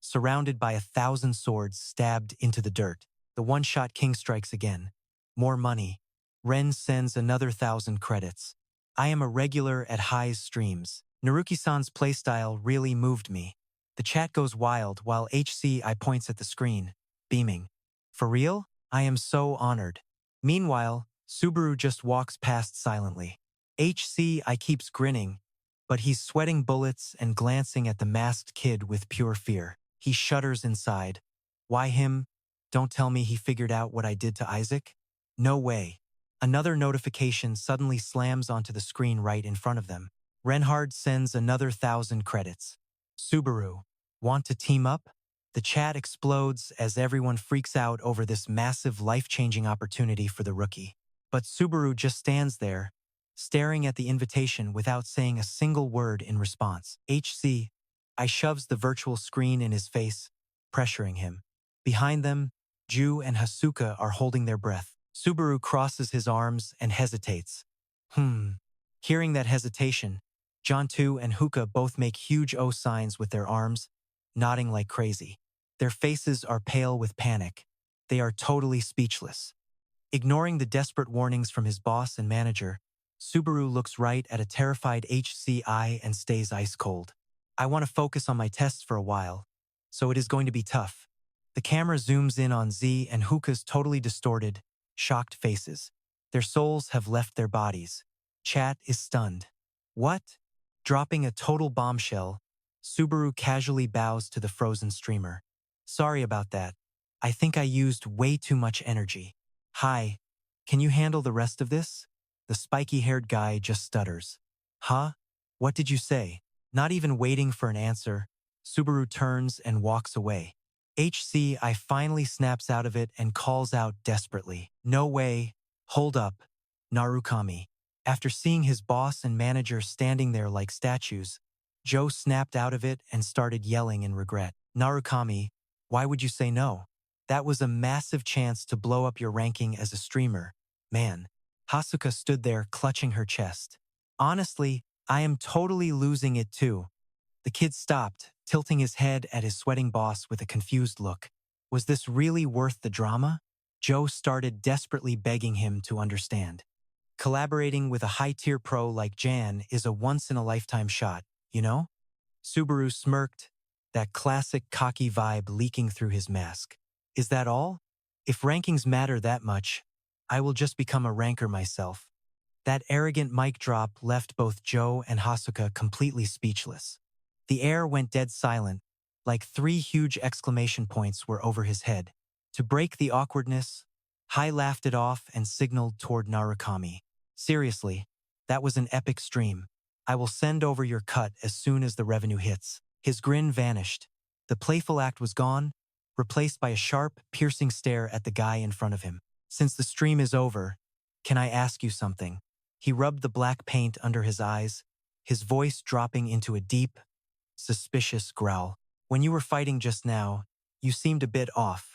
surrounded by 1,000 swords stabbed into the dirt. The one-shot king strikes again. More money. Ren sends another 1,000 credits. I am a regular at Hai's streams. Naruki-san's playstyle really moved me. The chat goes wild while HCI points at the screen, beaming. For real? I am so honored. Meanwhile, Subaru just walks past silently. HCI keeps grinning, but he's sweating bullets and glancing at the masked kid with pure fear. He shudders inside. Why him? Don't tell me he figured out what I did to Isaac? No way. Another notification suddenly slams onto the screen right in front of them. Reinhardt sends another 1,000 credits. Subaru, want to team up? The chat explodes as everyone freaks out over this massive life-changing opportunity for the rookie. But Subaru just stands there, staring at the invitation without saying a single word in response. I shoves the virtual screen in his face, pressuring him. Behind them, Ju and Hasuka are holding their breath. Subaru crosses his arms and hesitates. Hearing that hesitation, John2 and Huka both make huge O signs with their arms, nodding like crazy. Their faces are pale with panic. They are totally speechless. Ignoring the desperate warnings from his boss and manager, Subaru looks right at a terrified HCI and stays ice cold. I want to focus on my tests for a while, so it is going to be tough. The camera zooms in on Z and Huka's totally distorted, shocked faces. Their souls have left their bodies. Chat is stunned. What? Dropping a total bombshell, Subaru casually bows to the frozen streamer. Sorry about that. I think I used way too much energy. Hi, can you handle the rest of this? The spiky-haired guy just stutters. Huh? What did you say? Not even waiting for an answer, Subaru turns and walks away. HCI finally snaps out of it and calls out desperately. No way. Hold up, Narukami. After seeing his boss and manager standing there like statues, Joe snapped out of it and started yelling in regret. Narukami, why would you say no? That was a massive chance to blow up your ranking as a streamer. Man. Hasuka stood there clutching her chest. Honestly, I am totally losing it too. The kid stopped, tilting his head at his sweating boss with a confused look. Was this really worth the drama? Joe started desperately begging him to understand. Collaborating with a high-tier pro like Jan is a once-in-a-lifetime shot, you know? Subaru smirked, that classic cocky vibe leaking through his mask. Is that all? If rankings matter that much, I will just become a ranker myself. That arrogant mic drop left both Joe and Hasuka completely speechless. The air went dead silent, like 3 huge exclamation points were over his head. To break the awkwardness, Hai laughed it off and signaled toward Narukami. Seriously, that was an epic stream. I will send over your cut as soon as the revenue hits. His grin vanished. The playful act was gone, replaced by a sharp, piercing stare at the guy in front of him. Since the stream is over, can I ask you something? He rubbed the black paint under his eyes, his voice dropping into a deep, suspicious growl. When you were fighting just now, you seemed a bit off.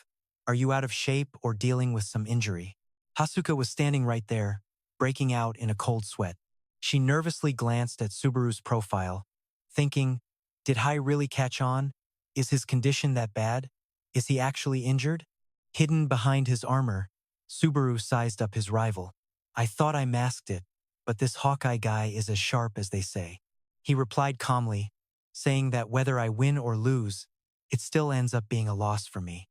Are you out of shape or dealing with some injury? Hasuka was standing right there, breaking out in a cold sweat. She nervously glanced at Subaru's profile, thinking, did Hai really catch on? Is his condition that bad? Is he actually injured? Hidden behind his armor, Subaru sized up his rival. I thought I masked it, but this Hawkeye guy is as sharp as they say. He replied calmly, saying that whether I win or lose, it still ends up being a loss for me.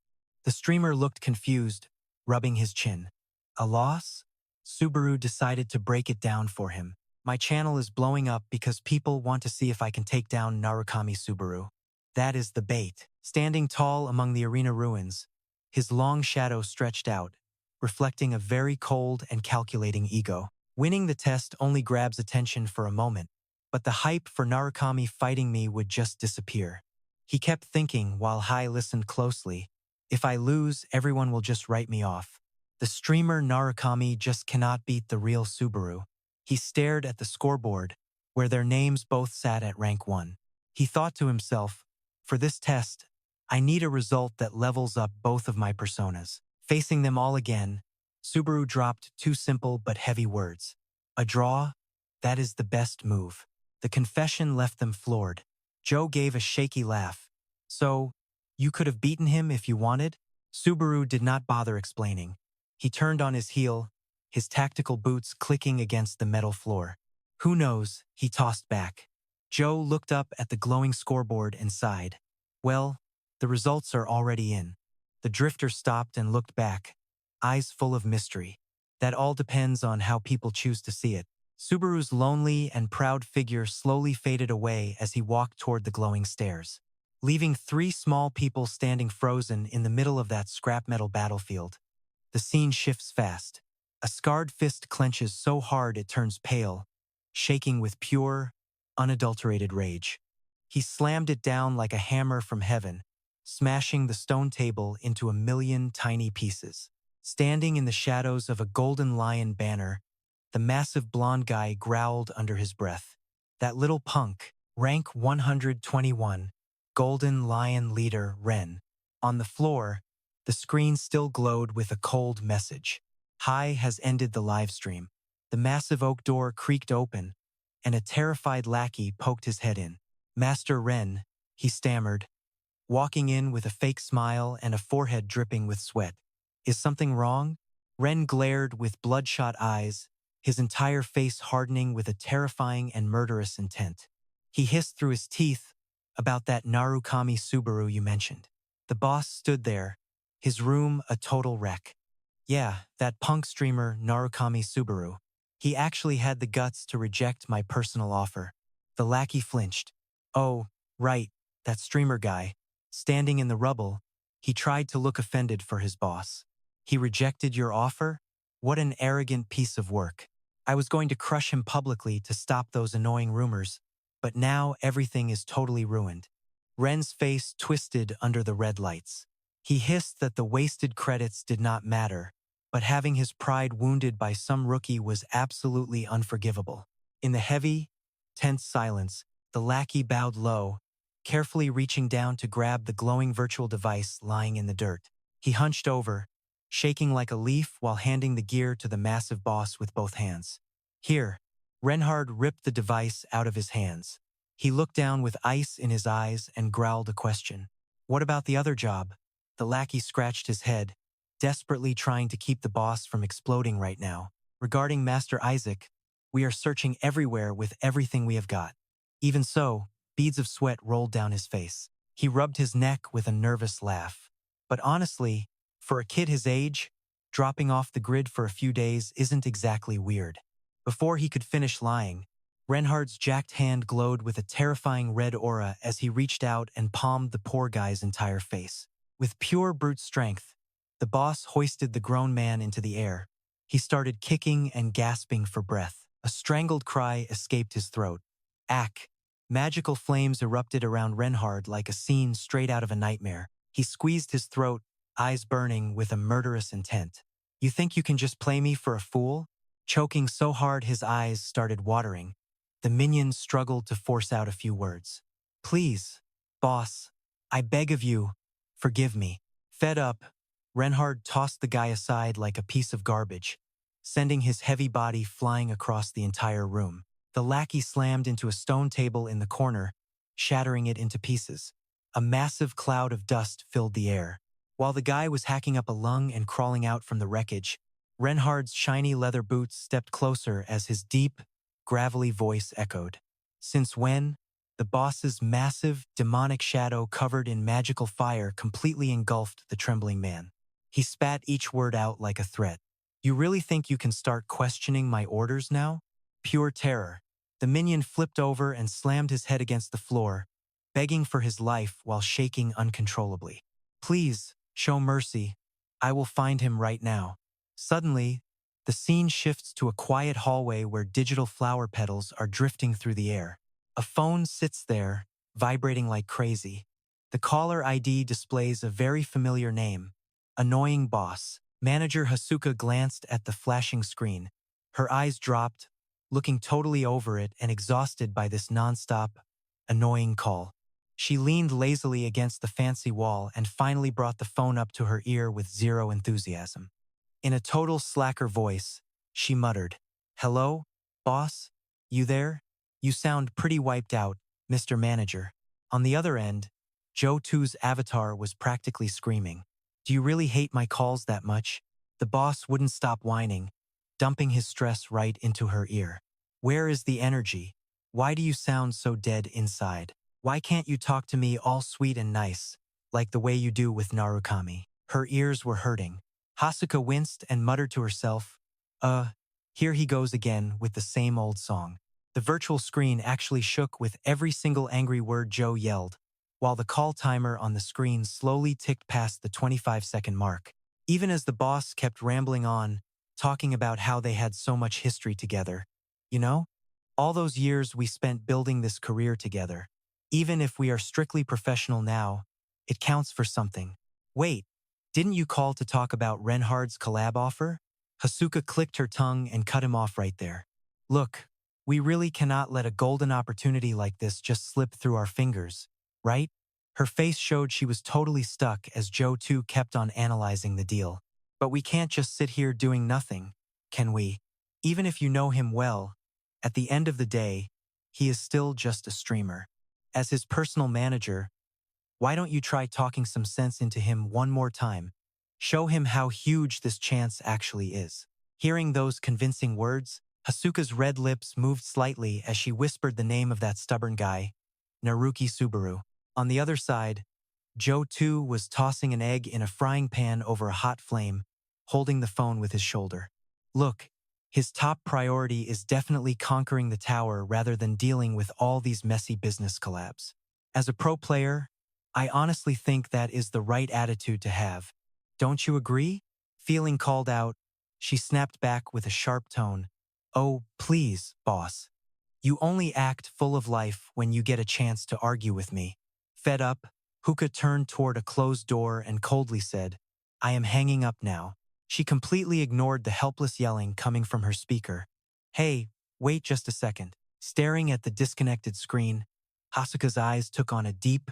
The streamer looked confused, rubbing his chin. A loss? Subaru decided to break it down for him. My channel is blowing up because people want to see if I can take down Narukami Subaru. That is the bait. Standing tall among the arena ruins, his long shadow stretched out, reflecting a very cold and calculating ego. Winning the test only grabs attention for a moment, but the hype for Narukami fighting me would just disappear. He kept thinking while Hai listened closely, if I lose, everyone will just write me off. The streamer Narukami just cannot beat the real Subaru. He stared at the scoreboard, where their names both sat at rank 1. He thought to himself, for this test, I need a result that levels up both of my personas. Facing them all again, Subaru dropped 2 simple but heavy words. A draw? That is the best move. The confession left them floored. Joe gave a shaky laugh. So, you could have beaten him if you wanted? Subaru did not bother explaining. He turned on his heel, his tactical boots clicking against the metal floor. Who knows, he tossed back. Joe looked up at the glowing scoreboard and sighed. Well, the results are already in. The drifter stopped and looked back, eyes full of mystery. That all depends on how people choose to see it. Subaru's lonely and proud figure slowly faded away as he walked toward the glowing stairs, leaving 3 small people standing frozen in the middle of that scrap metal battlefield. The scene shifts fast. A scarred fist clenches so hard it turns pale, shaking with pure, unadulterated rage. He slammed it down like a hammer from heaven, smashing the stone table into a million tiny pieces. Standing in the shadows of a golden lion banner, the massive blonde guy growled under his breath. That little punk, rank 121, golden lion leader Ren. On the floor, the screen still glowed with a cold message. Hai has ended the live stream. The massive oak door creaked open, and a terrified lackey poked his head in. Master Ren, he stammered, walking in with a fake smile and a forehead dripping with sweat. Is something wrong? Ren glared with bloodshot eyes, his entire face hardening with a terrifying and murderous intent. He hissed through his teeth about that Narukami Subaru you mentioned. The boss stood there, his room a total wreck. Yeah, that punk streamer Narukami Subaru. He actually had the guts to reject my personal offer. The lackey flinched. Oh, right, that streamer guy. Standing in the rubble, he tried to look offended for his boss. He rejected your offer? What an arrogant piece of work. I was going to crush him publicly to stop those annoying rumors, but now everything is totally ruined. Ren's face twisted under the red lights. He hissed that the wasted credits did not matter, but having his pride wounded by some rookie was absolutely unforgivable. In the heavy, tense silence, the lackey bowed low, carefully reaching down to grab the glowing virtual device lying in the dirt. He hunched over, shaking like a leaf while handing the gear to the massive boss with both hands. Here, Reinhard ripped the device out of his hands. He looked down with ice in his eyes and growled a question. What about the other job? The lackey scratched his head, desperately trying to keep the boss from exploding right now. Regarding Master Isaac, we are searching everywhere with everything we have got. Even so, beads of sweat rolled down his face. He rubbed his neck with a nervous laugh. But honestly, for a kid his age, dropping off the grid for a few days isn't exactly weird. Before he could finish lying, Reinhard's jacked hand glowed with a terrifying red aura as he reached out and palmed the poor guy's entire face. With pure brute strength, the boss hoisted the grown man into the air. He started kicking and gasping for breath. A strangled cry escaped his throat. Ack! Magical flames erupted around Reinhard like a scene straight out of a nightmare. He squeezed his throat, eyes burning with a murderous intent. You think you can just play me for a fool? Choking so hard his eyes started watering, the minion struggled to force out a few words. Please, boss, I beg of you, forgive me. Fed up, Reinhard tossed the guy aside like a piece of garbage, sending his heavy body flying across the entire room. The lackey slammed into a stone table in the corner, shattering it into pieces. A massive cloud of dust filled the air. While the guy was hacking up a lung and crawling out from the wreckage, Reinhard's shiny leather boots stepped closer as his deep, gravelly voice echoed. Since when? The boss's massive, demonic shadow covered in magical fire completely engulfed the trembling man. He spat each word out like a threat. You really think you can start questioning my orders now? Pure terror. The minion flipped over and slammed his head against the floor, begging for his life while shaking uncontrollably. Please, show mercy. I will find him right now. Suddenly, the scene shifts to a quiet hallway where digital flower petals are drifting through the air. A phone sits there, vibrating like crazy. The caller ID displays a very familiar name, Annoying Boss. Manager Hasuka glanced at the flashing screen. Her eyes dropped, looking totally over it and exhausted by this nonstop, annoying call. She leaned lazily against the fancy wall and finally brought the phone up to her ear with zero enthusiasm. In a total slacker voice, she muttered, "Hello, boss? You there? You sound pretty wiped out, Mr. Manager." On the other end, Joe 2's avatar was practically screaming. Do you really hate my calls that much? The boss wouldn't stop whining, dumping his stress right into her ear. Where is the energy? Why do you sound so dead inside? Why can't you talk to me all sweet and nice, like the way you do with Narukami? Her ears were hurting. Hasuka winced and muttered to herself, here he goes again with the same old song. The virtual screen actually shook with every single angry word Joe yelled, while the call timer on the screen slowly ticked past the 25-second mark. Even as the boss kept rambling on, talking about how they had so much history together. You know, all those years we spent building this career together. Even if we are strictly professional now, it counts for something. Wait, didn't you call to talk about Reinhard's collab offer? Hasuka clicked her tongue and cut him off right there. Look, we really cannot let a golden opportunity like this just slip through our fingers, right? Her face showed she was totally stuck as Joe 2 kept on analyzing the deal. But we can't just sit here doing nothing, can we? Even if you know him well, at the end of the day, he is still just a streamer. As his personal manager, why don't you try talking some sense into him one more time? Show him how huge this chance actually is. Hearing those convincing words, Hasuka's red lips moved slightly as she whispered the name of that stubborn guy, Naruki Subaru. On the other side, Joe 2 was tossing an egg in a frying pan over a hot flame, holding the phone with his shoulder. Look, his top priority is definitely conquering the tower rather than dealing with all these messy business collabs. As a pro player, I honestly think that is the right attitude to have. Don't you agree? Feeling called out, she snapped back with a sharp tone. Oh, please, boss. You only act full of life when you get a chance to argue with me. Fed up, Huka turned toward a closed door and coldly said, I am hanging up now. She completely ignored the helpless yelling coming from her speaker. Hey, wait just a second. Staring at the disconnected screen, Hasuka's eyes took on a deep,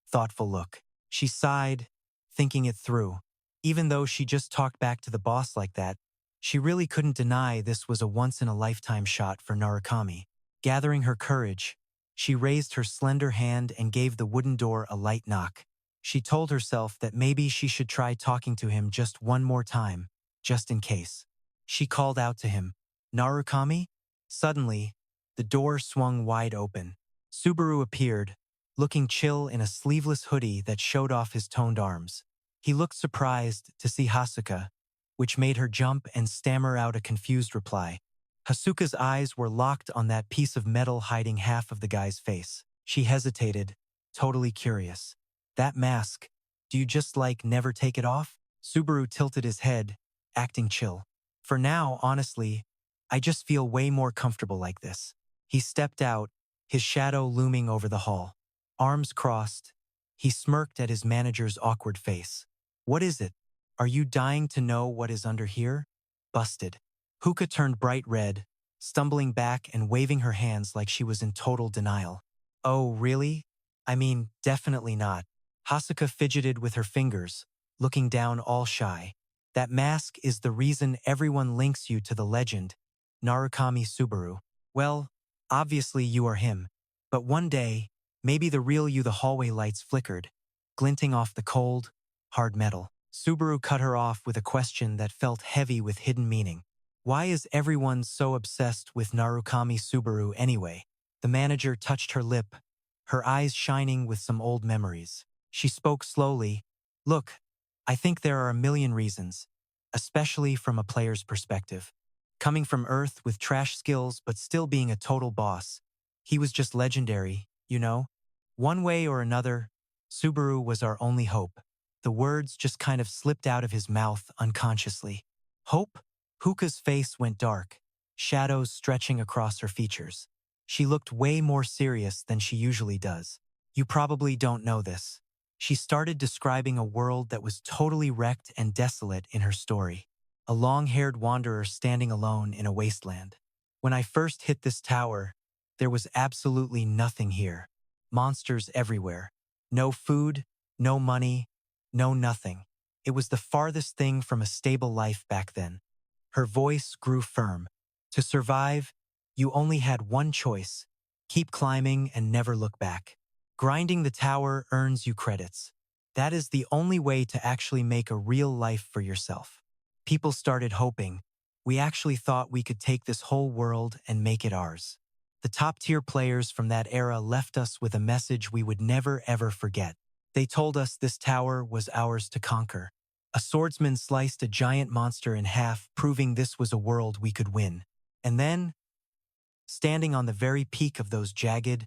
thoughtful look. She sighed, thinking it through. Even though she just talked back to the boss like that, she really couldn't deny this was a once-in-a-lifetime shot for Narukami. Gathering her courage, she raised her slender hand and gave the wooden door a light knock. She told herself that maybe she should try talking to him just one more time, just in case. She called out to him, "Narukami?" Suddenly, the door swung wide open. Subaru appeared, looking chill in a sleeveless hoodie that showed off his toned arms. He looked surprised to see Hasuka, which made her jump and stammer out a confused reply. Hasuka's eyes were locked on that piece of metal hiding half of the guy's face. She hesitated, totally curious. That mask, do you just never take it off? Subaru tilted his head, acting chill. For now, honestly, I just feel way more comfortable like this. He stepped out, his shadow looming over the hall. Arms crossed, he smirked at his manager's awkward face. What is it? Are you dying to know what is under here? Busted. Huka turned bright red, stumbling back and waving her hands like she was in total denial. Oh, really? I mean, definitely not. Hasuka fidgeted with her fingers, looking down all shy. That mask is the reason everyone links you to the legend, Narukami Subaru. Well, obviously you are him. But one day, maybe the real you. The hallway lights flickered, glinting off the cold, hard metal. Subaru cut her off with a question that felt heavy with hidden meaning. Why is everyone so obsessed with Narukami Subaru anyway? The manager touched her lip, her eyes shining with some old memories. She spoke slowly. Look, I think there are a million reasons, especially from a player's perspective. Coming from Earth with trash skills but still being a total boss, he was just legendary, you know? One way or another, Subaru was our only hope. The words just kind of slipped out of his mouth unconsciously. Hope? Huka's face went dark, shadows stretching across her features. She looked way more serious than she usually does. You probably don't know this. She started describing a world that was totally wrecked and desolate in her story. A long-haired wanderer standing alone in a wasteland. When I first hit this tower, there was absolutely nothing here. Monsters everywhere. No food, no money, no nothing. It was the farthest thing from a stable life back then. Her voice grew firm. To survive, you only had one choice. Keep climbing and never look back. Grinding the tower earns you credits. That is the only way to actually make a real life for yourself. People started hoping. We actually thought we could take this whole world and make it ours. The top-tier players from that era left us with a message we would never ever forget. They told us this tower was ours to conquer. A swordsman sliced a giant monster in half, proving this was a world we could win. And then, standing on the very peak of those jagged,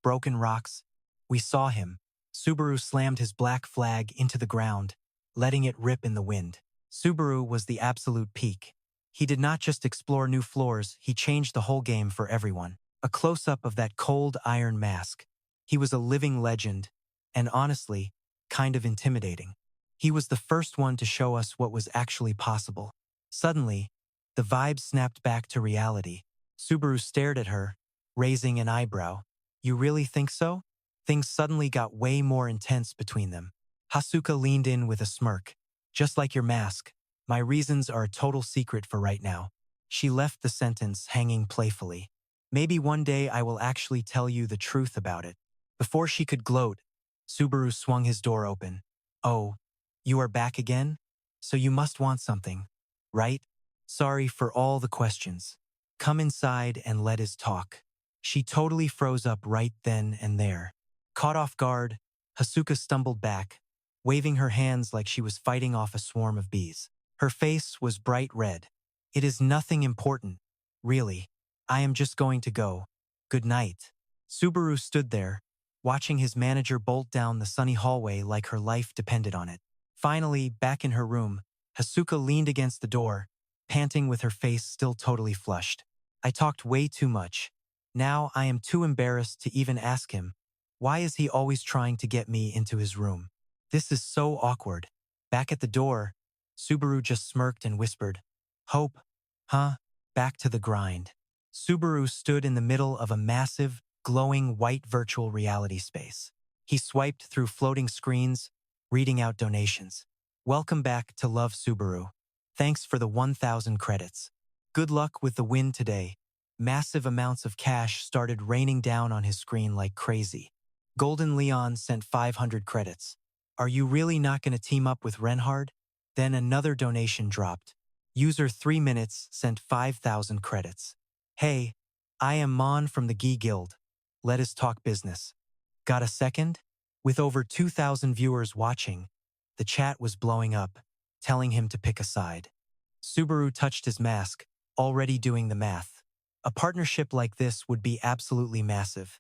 broken rocks, we saw him. Subaru slammed his black flag into the ground, letting it rip in the wind. Subaru was the absolute peak. He did not just explore new floors, he changed the whole game for everyone. A close-up of that cold iron mask. He was a living legend, and honestly, kind of intimidating. He was the first one to show us what was actually possible. Suddenly, the vibe snapped back to reality. Subaru stared at her, raising an eyebrow. You really think so? Things suddenly got way more intense between them. Hasuka leaned in with a smirk. Just like your mask, my reasons are a total secret for right now. She left the sentence hanging playfully. Maybe one day I will actually tell you the truth about it. Before she could gloat, Subaru swung his door open. Oh, you are back again? So you must want something, right? Sorry for all the questions. Come inside and let us talk. She totally froze up right then and there. Caught off guard, Hasuka stumbled back, waving her hands like she was fighting off a swarm of bees. Her face was bright red. It is nothing important, really. I am just going to go. Good night. Subaru stood there, watching his manager bolt down the sunny hallway like her life depended on it. Finally, back in her room, Hasuka leaned against the door, panting with her face still totally flushed. I talked way too much. Now I am too embarrassed to even ask him. Why is he always trying to get me into his room? This is so awkward. Back at the door, Subaru just smirked and whispered, "Hope, huh? Back to the grind." Subaru stood in the middle of a massive, glowing white virtual reality space. He swiped through floating screens, reading out donations. "Welcome back to Love Subaru. Thanks for the 1,000 credits. Good luck with the win today." Massive amounts of cash started raining down on his screen like crazy. Golden Leon sent 500 credits. "Are you really not going to team up with Renhard?" Then another donation dropped. User 3 minutes sent 5,000 credits. "Hey, I am Mon from the Gi Guild. Let us talk business. Got a second?" With over 2,000 viewers watching, the chat was blowing up, telling him to pick a side. Subaru touched his mask, already doing the math. A partnership like this would be absolutely massive.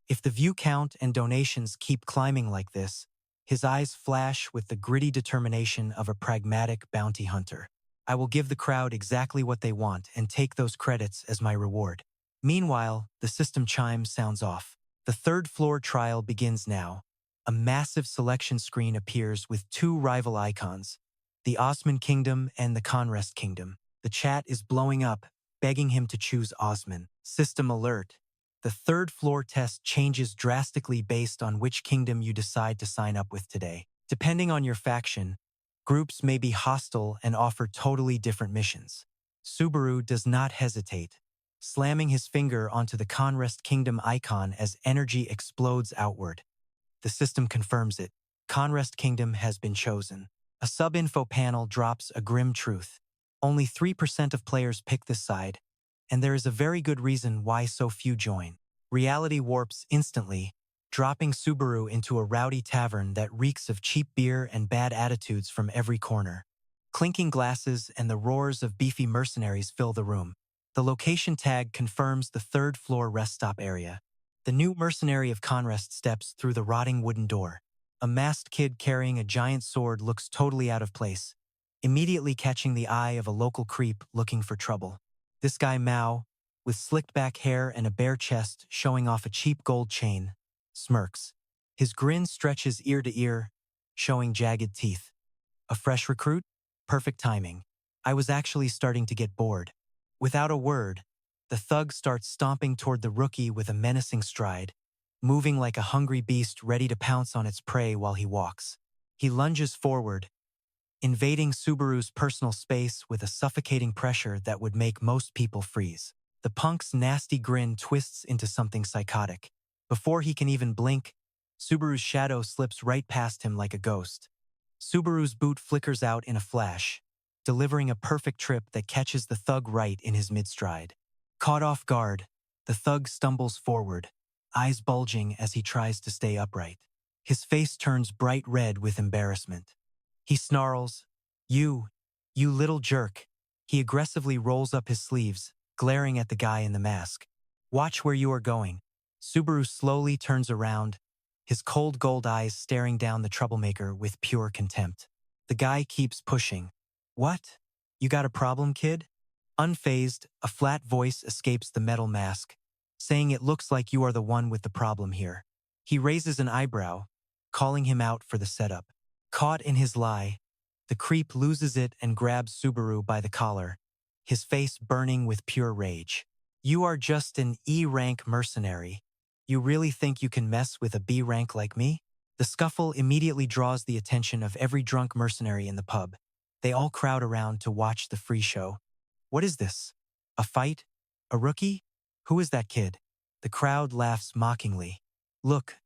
If the view count and donations keep climbing like this, his eyes flash with the gritty determination of a pragmatic bounty hunter. "I will give the crowd exactly what they want and take those credits as my reward." Meanwhile, the system chime sounds off. The third floor trial begins now. A massive selection screen appears with two rival icons, the Osman Kingdom and the Conrest Kingdom. The chat is blowing up, begging him to choose Osman. System alert. The third floor test changes drastically based on which kingdom you decide to sign up with today. Depending on your faction, groups may be hostile and offer totally different missions. Subaru does not hesitate, slamming his finger onto the Conrest Kingdom icon as energy explodes outward. The system confirms it. Conrest Kingdom has been chosen. A sub-info panel drops a grim truth. Only 3% of players pick this side, and there is a very good reason why so few join. Reality warps instantly, dropping Subaru into a rowdy tavern that reeks of cheap beer and bad attitudes from every corner. Clinking glasses and the roars of beefy mercenaries fill the room. The location tag confirms the third floor rest stop area. The new mercenary of Conrest steps through the rotting wooden door. A masked kid carrying a giant sword looks totally out of place, immediately catching the eye of a local creep looking for trouble. This guy Mao, with slicked back hair and a bare chest showing off a cheap gold chain, smirks. His grin stretches ear to ear, showing jagged teeth. A fresh recruit? Perfect timing. I was actually starting to get bored. Without a word, the thug starts stomping toward the rookie with a menacing stride, moving like a hungry beast ready to pounce on its prey while he walks. He lunges forward, invading Subaru's personal space with a suffocating pressure that would make most people freeze. The punk's nasty grin twists into something psychotic. Before he can even blink, Subaru's shadow slips right past him like a ghost. Subaru's boot flickers out in a flash, delivering a perfect trip that catches the thug right in his mid-stride. Caught off guard, the thug stumbles forward, eyes bulging as he tries to stay upright. His face turns bright red with embarrassment. He snarls, You little jerk." He aggressively rolls up his sleeves, glaring at the guy in the mask. "Watch where you are going." Subaru slowly turns around, his cold gold eyes staring down the troublemaker with pure contempt. The guy keeps pushing. "What? You got a problem, kid?" Unfazed, a flat voice escapes the metal mask, saying it looks like you are the one with the problem here. He raises an eyebrow, calling him out for the setup. Caught in his lie, the creep loses it and grabs Subaru by the collar, his face burning with pure rage. "You are just an E-rank mercenary. You really think you can mess with a B rank like me?" The scuffle immediately draws the attention of every drunk mercenary in the pub. They all crowd around to watch the free show. What is this? A fight? A rookie? Who is that kid? The crowd laughs mockingly. Look,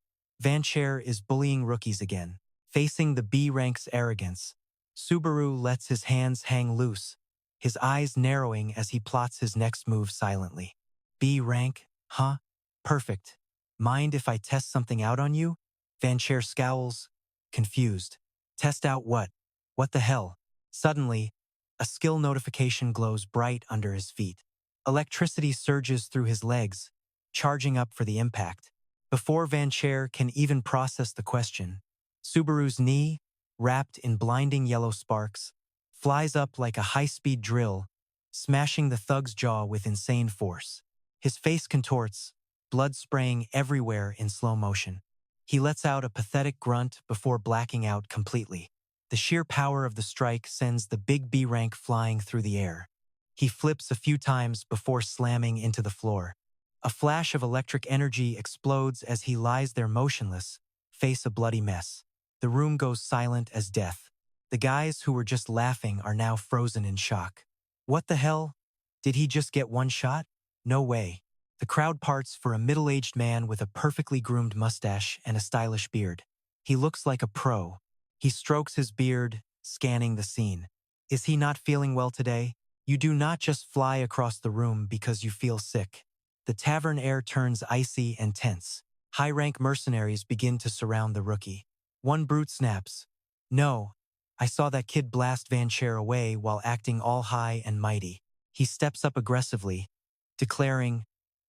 Vancher is bullying rookies again. Facing the B rank's arrogance, Subaru lets his hands hang loose, his eyes narrowing as he plots his next move silently. B rank, huh? Perfect. Mind if I test something out on you? Vancher scowls, confused. Test out what? What the hell? Suddenly, a skill notification glows bright under his feet. Electricity surges through his legs, charging up for the impact. Before Vancher can even process the question, Subaru's knee, wrapped in blinding yellow sparks, flies up like a high-speed drill, smashing the thug's jaw with insane force. His face contorts, blood spraying everywhere in slow motion. He lets out a pathetic grunt before blacking out completely. The sheer power of the strike sends the big B rank flying through the air. He flips a few times before slamming into the floor. A flash of electric energy explodes as he lies there motionless, face a bloody mess. The room goes silent as death. The guys who were just laughing are now frozen in shock. What the hell? Did he just get one shot? No way. The crowd parts for a middle-aged man with a perfectly groomed mustache and a stylish beard. He looks like a pro. He strokes his beard, scanning the scene. Is he not feeling well today? You do not just fly across the room because you feel sick. The tavern air turns icy and tense. High-rank mercenaries begin to surround the rookie. One brute snaps. No, I saw that kid blast Van Chair away while acting all high and mighty. He steps up aggressively, declaring,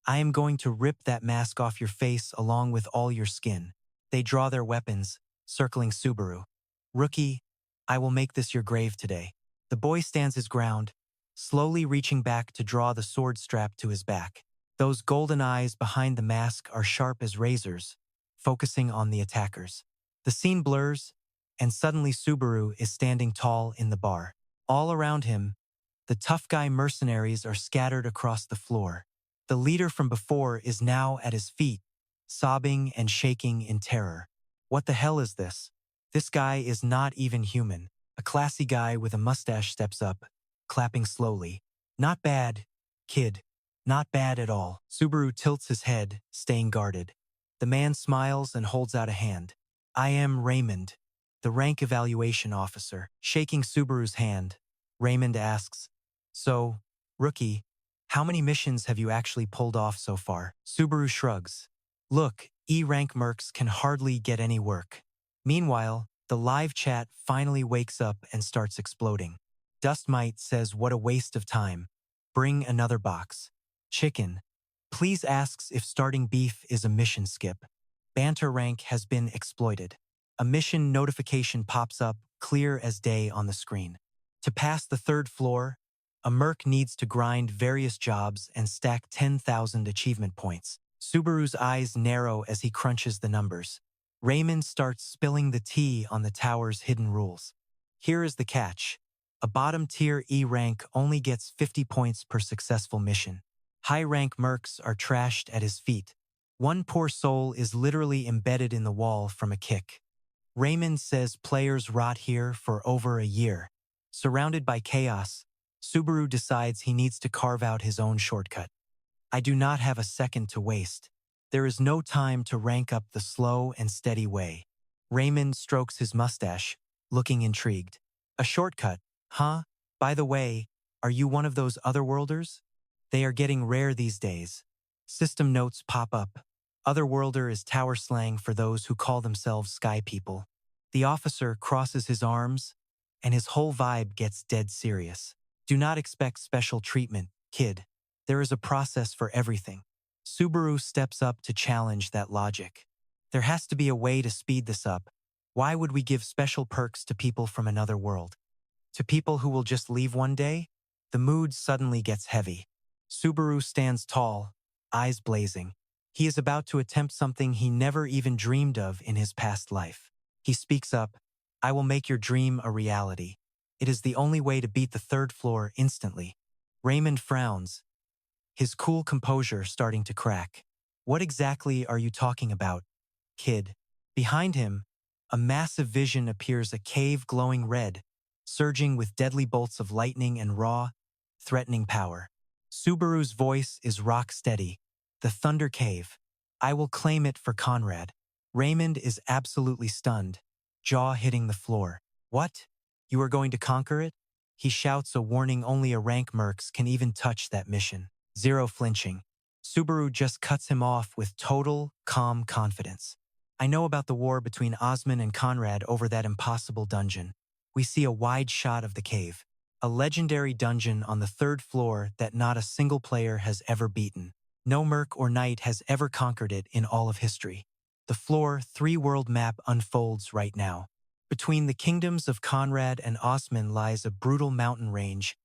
I am going to rip that mask off your face along with all your skin. They draw their weapons, circling Subaru. Rookie, I will make this your grave today. The boy stands his ground, slowly reaching back to draw the sword strap to his back. Those golden eyes behind the mask are sharp as razors, focusing on the attackers. The scene blurs, and suddenly Subaru is standing tall in the bar. All around him, the tough guy mercenaries are scattered across the floor. The leader from before is now at his feet, sobbing and shaking in terror. What the hell is this? This guy is not even human. A classy guy with a mustache steps up, clapping slowly. Not bad, kid. Not bad at all. Subaru tilts his head, staying guarded. The man smiles and holds out a hand. I am Raymond, the rank evaluation officer. Shaking Subaru's hand, Raymond asks, So, rookie, how many missions have you actually pulled off so far? Subaru shrugs. Look, E-rank mercs can hardly get any work. Meanwhile, the live chat finally wakes up and starts exploding. Dustmite says what a waste of time. Bring another box. Chicken. Please asks if starting beef is a mission skip. Banter rank has been exploited. A mission notification pops up, clear as day on the screen. To pass the third floor, a merc needs to grind various jobs and stack 10,000 achievement points. Subaru's eyes narrow as he crunches the numbers. Raymond starts spilling the tea on the tower's hidden rules. Here is the catch. A bottom-tier E-rank only gets 50 points per successful mission. High-rank mercs are trashed at his feet. One poor soul is literally embedded in the wall from a kick. Raymond says players rot here for over a year. Surrounded by chaos, Subaru decides he needs to carve out his own shortcut. I do not have a second to waste. There is no time to rank up the slow and steady way. Raymond strokes his mustache, looking intrigued. A shortcut, huh? By the way, are you one of those otherworlders? They are getting rare these days. System notes pop up. Otherworlder is tower slang for those who call themselves sky people. The officer crosses his arms, and his whole vibe gets dead serious. Do not expect special treatment, kid. There is a process for everything. Subaru steps up to challenge that logic. There has to be a way to speed this up. Why would we give special perks to people from another world? To people who will just leave one day? The mood suddenly gets heavy. Subaru stands tall, eyes blazing. He is about to attempt something he never even dreamed of in his past life. He speaks up, I will make your dream a reality. It is the only way to beat the third floor instantly. Raymond frowns, his cool composure starting to crack. What exactly are you talking about, kid? Behind him, a massive vision appears, a cave glowing red, surging with deadly bolts of lightning and raw, threatening power. Subaru's voice is rock steady. The Thunder Cave. I will claim it for Conrad. Raymond is absolutely stunned, jaw hitting the floor. What? You are going to conquer it? He shouts a warning only a rank mercs can even touch that mission. Zero flinching. Subaru just cuts him off with total, calm confidence. I know about the war between Osman and Conrad over that impossible dungeon. We see a wide shot of the cave. A legendary dungeon on the third floor that not a single player has ever beaten. No merc or knight has ever conquered it in all of history. The floor 3-world map unfolds right now. Between the kingdoms of Conrad and Osman lies a brutal mountain range,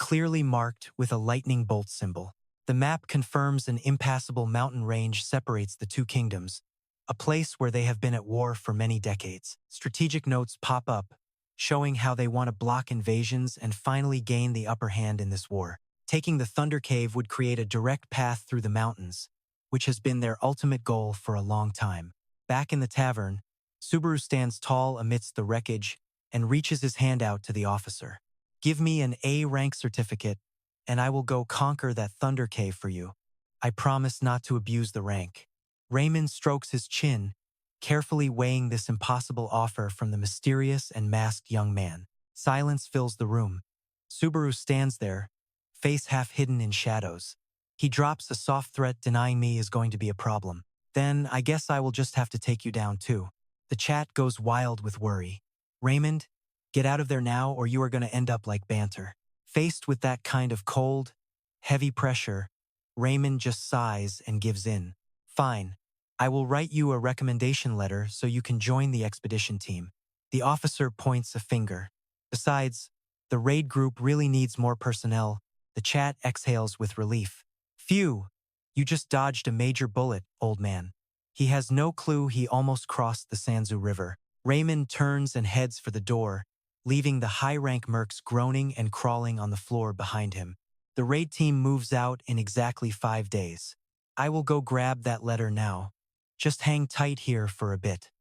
clearly marked with a lightning bolt symbol. The map confirms an impassable mountain range separates the two kingdoms, a place where they have been at war for many decades. Strategic notes pop up, showing how they want to block invasions and finally gain the upper hand in this war. Taking the Thunder Cave would create a direct path through the mountains, which has been their ultimate goal for a long time. Back in the tavern, Subaru stands tall amidst the wreckage and reaches his hand out to the officer. "Give me an A rank certificate, and I will go conquer that Thunder Cave for you. I promise not to abuse the rank." Raymond strokes his chin, carefully weighing this impossible offer from the mysterious and masked young man. Silence fills the room. Subaru stands there, face half hidden in shadows. He drops a soft threat. "Denying me is going to be a problem. Then I guess I will just have to take you down too." The chat goes wild with worry. "Raymond, get out of there now or you are going to end up like Banter." Faced with that kind of cold, heavy pressure, Raymond just sighs and gives in. "Fine. I will write you a recommendation letter so you can join the expedition team." The officer points a finger. "Besides, the raid group really needs more personnel." The chat exhales with relief. "Phew, you just dodged a major bullet, old man." He has no clue he almost crossed the Sanzu River. Raymond turns and heads for the door, leaving the high-rank mercs groaning and crawling on the floor behind him. The raid team moves out in exactly 5 days. "I will go grab that letter now. Just hang tight here for a bit."